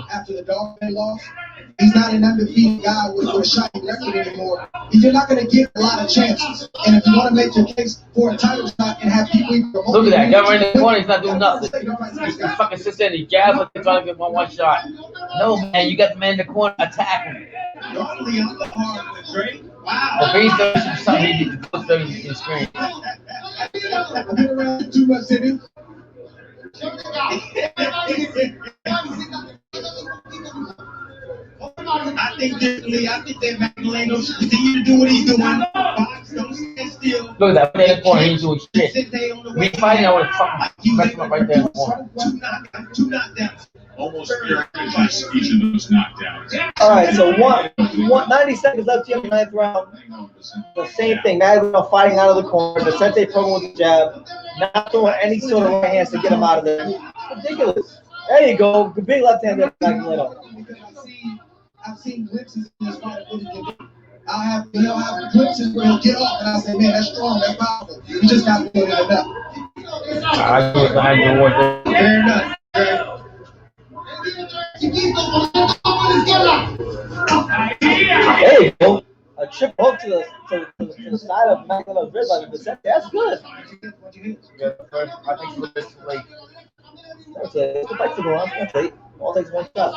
After the dog loss, he's not an undefeated guy with a shiny record anymore. You're not going to get a lot of chances. And if you want to make your case for a title shot and have people look at that guy right in the corner, he's not doing nothing. He fucking sits there and he jabs like he's trying to get one shot. No, man, you got the man in the corner attacking. Wow. The base does something he needs to put on his screen. Too much in it. I think that Magdaleno should continue to do what he's doing. Box, don't stand still. Look at that, right in the corner, he's doing shit. We fighting, I would have fucking messed him up right there in the corner. Two knockdowns. Almost guarantees each of those knockdowns. All right, so 90 seconds left here in the 9th round. The same thing. Magdaleno fighting out of the corner. Vicente probing with the jab. Not throwing any sort of right hands to get him out of there. It's ridiculous. There you go. The big left hand there, Magdaleno. I've seen glimpses in this fight. He'll have glimpses where he'll get off, and I'll say, man, that's strong, that's powerful. You just got to do it enough. I do it behind your word. Fair enough. There you go. A trip hook to the side of Magdaleno's rib by Vicente. That's good. Yeah, I think it's late. That's it. It's the fight to go on. That's late. All takes one shot.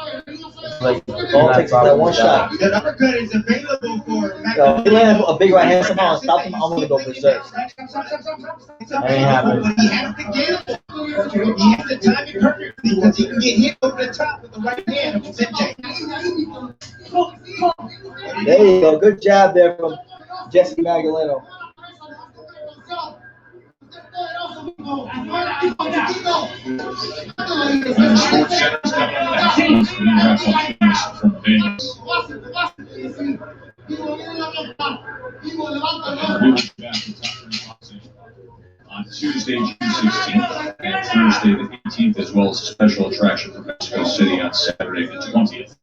Like, All takes that one shot. The uppercut is available for Yo, if he landed a big right hand somehow and stop him, I'm going to go berserk. That ain't happening. He has to get it. He has to time it perfectly because he can get hit over the top with the right hand of Vicente. There you go. Good jab there from Jessie Magdaleno. Sports Center's coming up next. From Vegas. We'll be back to Top Rank Boxing on Tuesday, June 16th, and Thursday, the 18th, as well as a special attraction from Mexico City on Saturday, the 20th.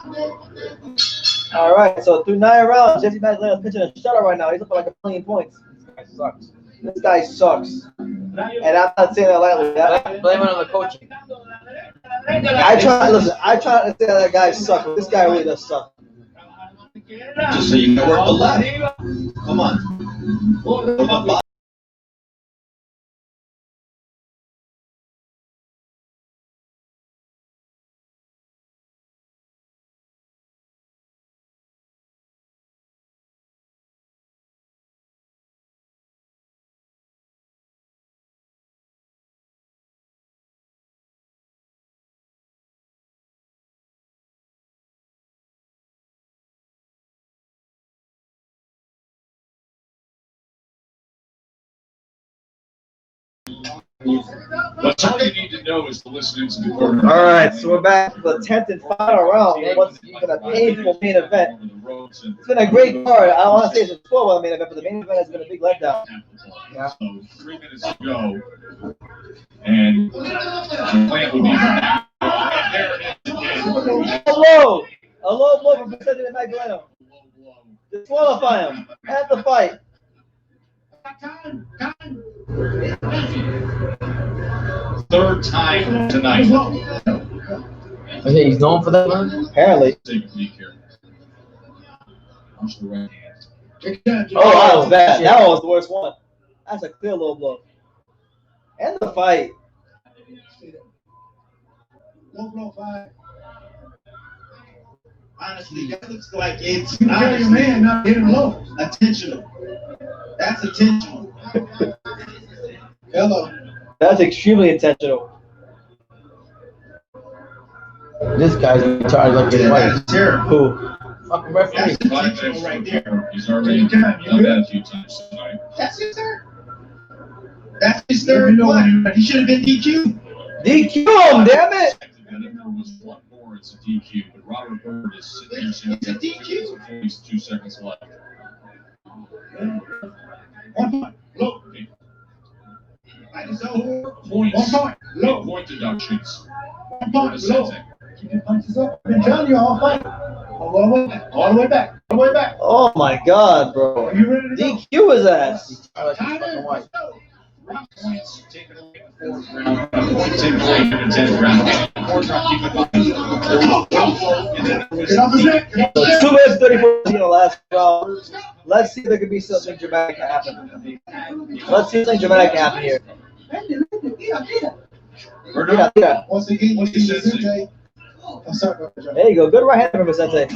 All right, so through 9 rounds, Jessie Magdaleno is pitching a shutout right now. He's up by like 1 million points. This guy sucks. And I'm not saying that lightly. Blame it on the coaching. I try to say that guy sucks, but this guy really does suck. Just so you can work the left. Come on. But all you need to know is to listen into the corner. All right, so we're back to the 10th and final round. What's been a painful main event. It's been a great card. I don't want to say it's a spoiler main event, but the main event has been a big letdown. Yeah. So 3 minutes to go, and the plan would be there it is again. Magdaleno. Disqualify him. End the fight. Third time tonight. Okay, he's known for that one? Apparently. Punch the right hand. Oh, that was bad. That was the worst one. That's a clear low blow. End the fight. Low blow 5. Honestly, that looks like it's You carry your man, not hit him low. intentional. That's intentional. Hello. That's extremely intentional. This guy's in charge like his wife. That's terrible. Who? Fucking referee. That's intentional right there. He's already done that a few times tonight. That's his third. That's his third one. He should have been DQ. DQ him, damn it! And if there was one more, it's a DQ. But Robert Bird is sitting here saying It's a DQ. 42 seconds left. 1 point. Low. Fight is over. Points. 1 point. Low. Point deductions. 1 point. Low. Vicente. Keep your punches up. I've been telling you all fight. All the way back. All the way back. All the way back. Oh my god, bro. Are you ready to go? DQ his ass. I like his fucking wife. Points taken away in the fourth round. A point taken away in the 10th round. Fourth round, keep it going. Get off his neck. Get off So his neck. 2 minutes 34 in the last round. Let's see if there could be something dramatic happen. Let's see if something dramatic happen here. Yeah. Once again, you see Vicente. I'm sorry, Joe. There you go. Good right hand from Vicente.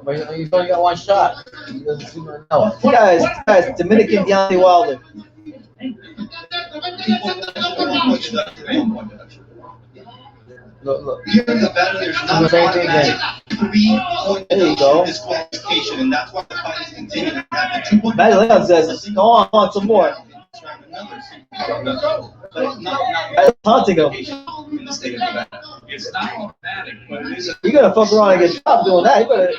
But he's only got one shot. He doesn't seem to know. Guys, Dominican Deontay Wilder. Look. Here in the battle, there's not The same thing then. 3-point There you go. disqualification, and that's why the fight is continuing. After 2 point Magdaleno says, go on, some more. But it's not That's taunting him. in the state of Nevada. It's not automatic, but it is a You gotta fuck around and get dropped doing that. You better.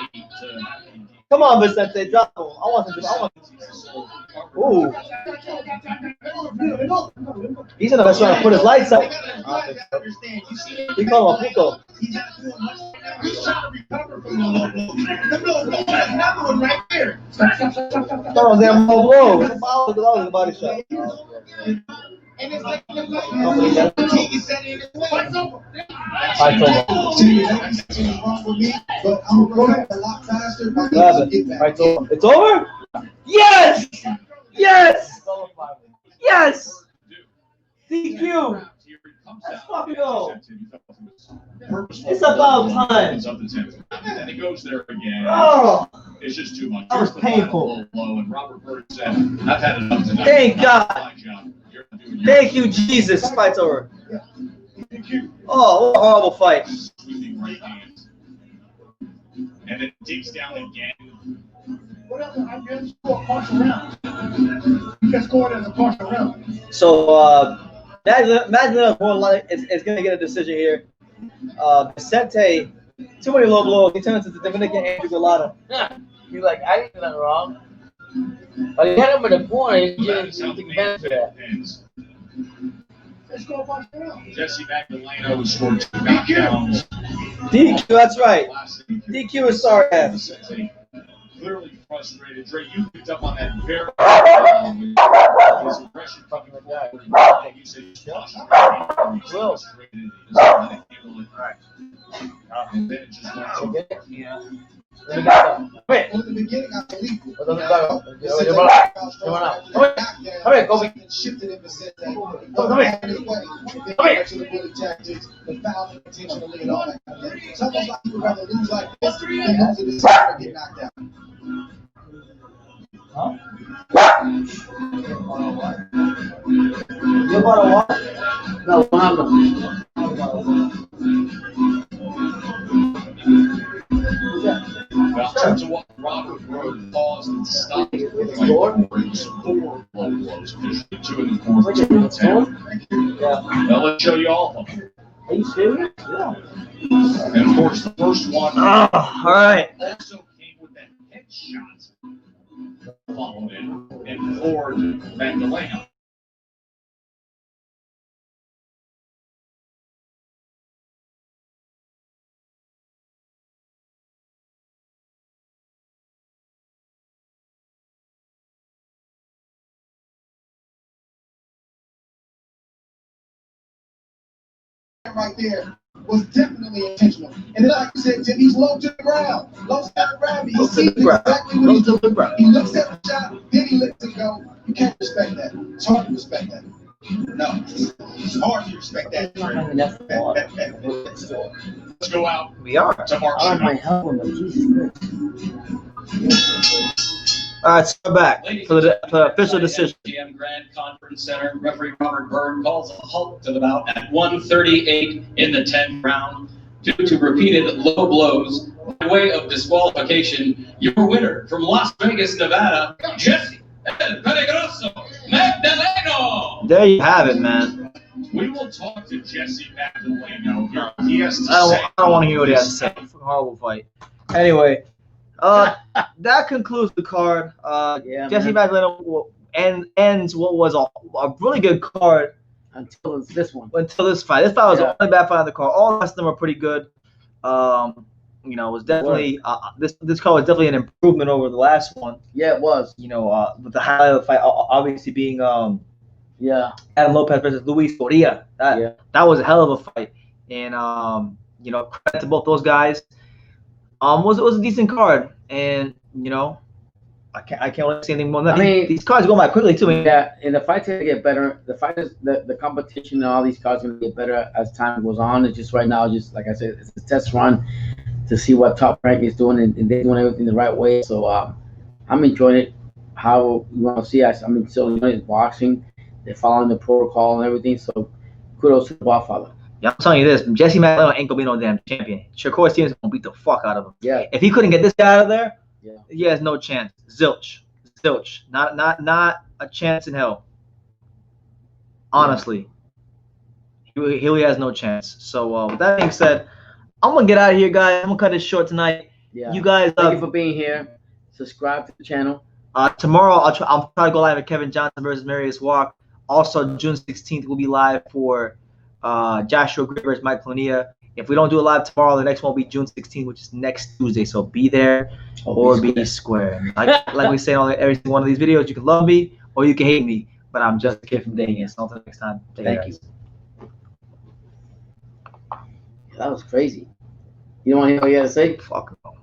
Come on, Vicente, drop him. I want him to. Ooh. He's in the best trying to put his lights up. He call him a Pico. He's not doing much right now. He's trying to recover from the low blow. The low blow. That's another one right there. That was damn low blow. That was a body shot. And it's like Fatigue is setting in. Fight's over. Fight's over. Wrong with me, but I'm going a lot faster. My What happened? Fight's over. It's over? Yes! Yes! Yes! DQ! Let's fucking go. It's about time. And it goes there again. Oh, It's just too much. that was Here's the final painful. blow, and Robert Bird said, I've had enough tonight. Thank God. Fine job. You're doing your Thank you, Jesus. Fight's over. Oh, what a horrible fight. sweeping right hand. And then digs down again. What else? I'm going to score a partial round. You can score it as a partial round. So, Magdaleno is going to get a decision here. Vicente, too many low blows. He turns into Dominican Andrew Galata. He's like, I didn't do nothing wrong. But he had him in the corner. He didn't take advantage of that. Let's go a partial round. Jessie Magdaleno scored 2 knockdowns. DQ, that's right. DQ is sorry ass. Clearly frustrated. Dre, you picked up on that very his aggression fucking with that. You said he's frustrated. He's frustrated. He's not able to and then it just went over. Yeah. Let me back up. Come here. From the beginning, I believe it. What does it back up? Come on out. Come here, Kobe. Shifted in Vicente. Come here. The bully tactics, the foul intentionally, and all that kind of thing. It's almost like you would rather lose like this than lose to this guy and get knocked out. Huh? You bought a what? No, what happened? Well, to what Robert Bird paused and stopped the fight. Four low blows, officially 2 in the fourth, 2 in the 10th. Yeah. Well, let's show you all of them. Are you serious? Yeah. And of course, the first one All right. also came with that headshot. Followed it and Ford Magdaleno. right there was definitely intentional. And then, like you said, Jim, he's low to the ground. Low to the ground. He sees exactly what he's doing. He looks at the shot, then he lets it go. You can't respect that. It's hard to respect that. No, it's hard to respect that. Let's go out. We are. To Mark. I might help him, but Jesus Christ. All right, so we're back for the official decision. GM Grand Conference Center. Referee Robert Byrne calls a halt to the bout at 1:38 in the 10th round due to repeated low blows by way of disqualification. Your winner from Las Vegas, Nevada, Jessie El Peligroso Magdaleno. There you have it, man. We will talk to Jessie Magdaleno. He has to I say. don't want to hear what he has to say. Horrible fight. Anyway, that concludes the card. Jessie Magdaleno ends what was a really good card until this one. Until this fight. This fight was the only bad fight on the card. All the rest of them were pretty good. You know, it was definitely this card was definitely an improvement over the last one. Yeah, it was. You know, with the highlight of the fight obviously being Adam Lopez versus Luis Correa. That was a hell of a fight. And you know, credit to both those guys. It was a decent card, and you know, I can't really say anything more than that. I mean, these cards go by quickly too. Yeah, and the fight's gonna get better. The fight is the competition and all these cards are gonna get better as time goes on. It's just right now, just like I said, it's a test run to see what Top Rank is doing, and they're doing everything the right way. So I'm enjoying it. How you want to see us? I'm still enjoying boxing. They're following the protocol and everything. So kudos to the Godfather. Yeah, I'm telling you this, Jessie Magdaleno ain't gonna be no damn champion. Shakur Stevens gonna beat the fuck out of him. Yeah. If he couldn't get this guy out of there, he has no chance. Zilch. Not a chance in hell. Honestly. He really has no chance. So with that being said, I'm gonna get out of here, guys. I'm gonna cut it short tonight. Yeah. You guys thank you for being here. Subscribe to the channel. Tomorrow I'll try to go live with Kevin Johnson versus Marius Walk. Also June 16th we'll be live for Joshua Gray versus Mike Plania. If we don't do it live tomorrow, the next one will be June 16th, which is next Tuesday. So be there or be square. Like we say on every single one of these videos, you can love me or you can hate me, but I'm just a kid from Vegas. Until next time. Thank you. That was crazy. You don't want to hear what you had to say? Fuck no.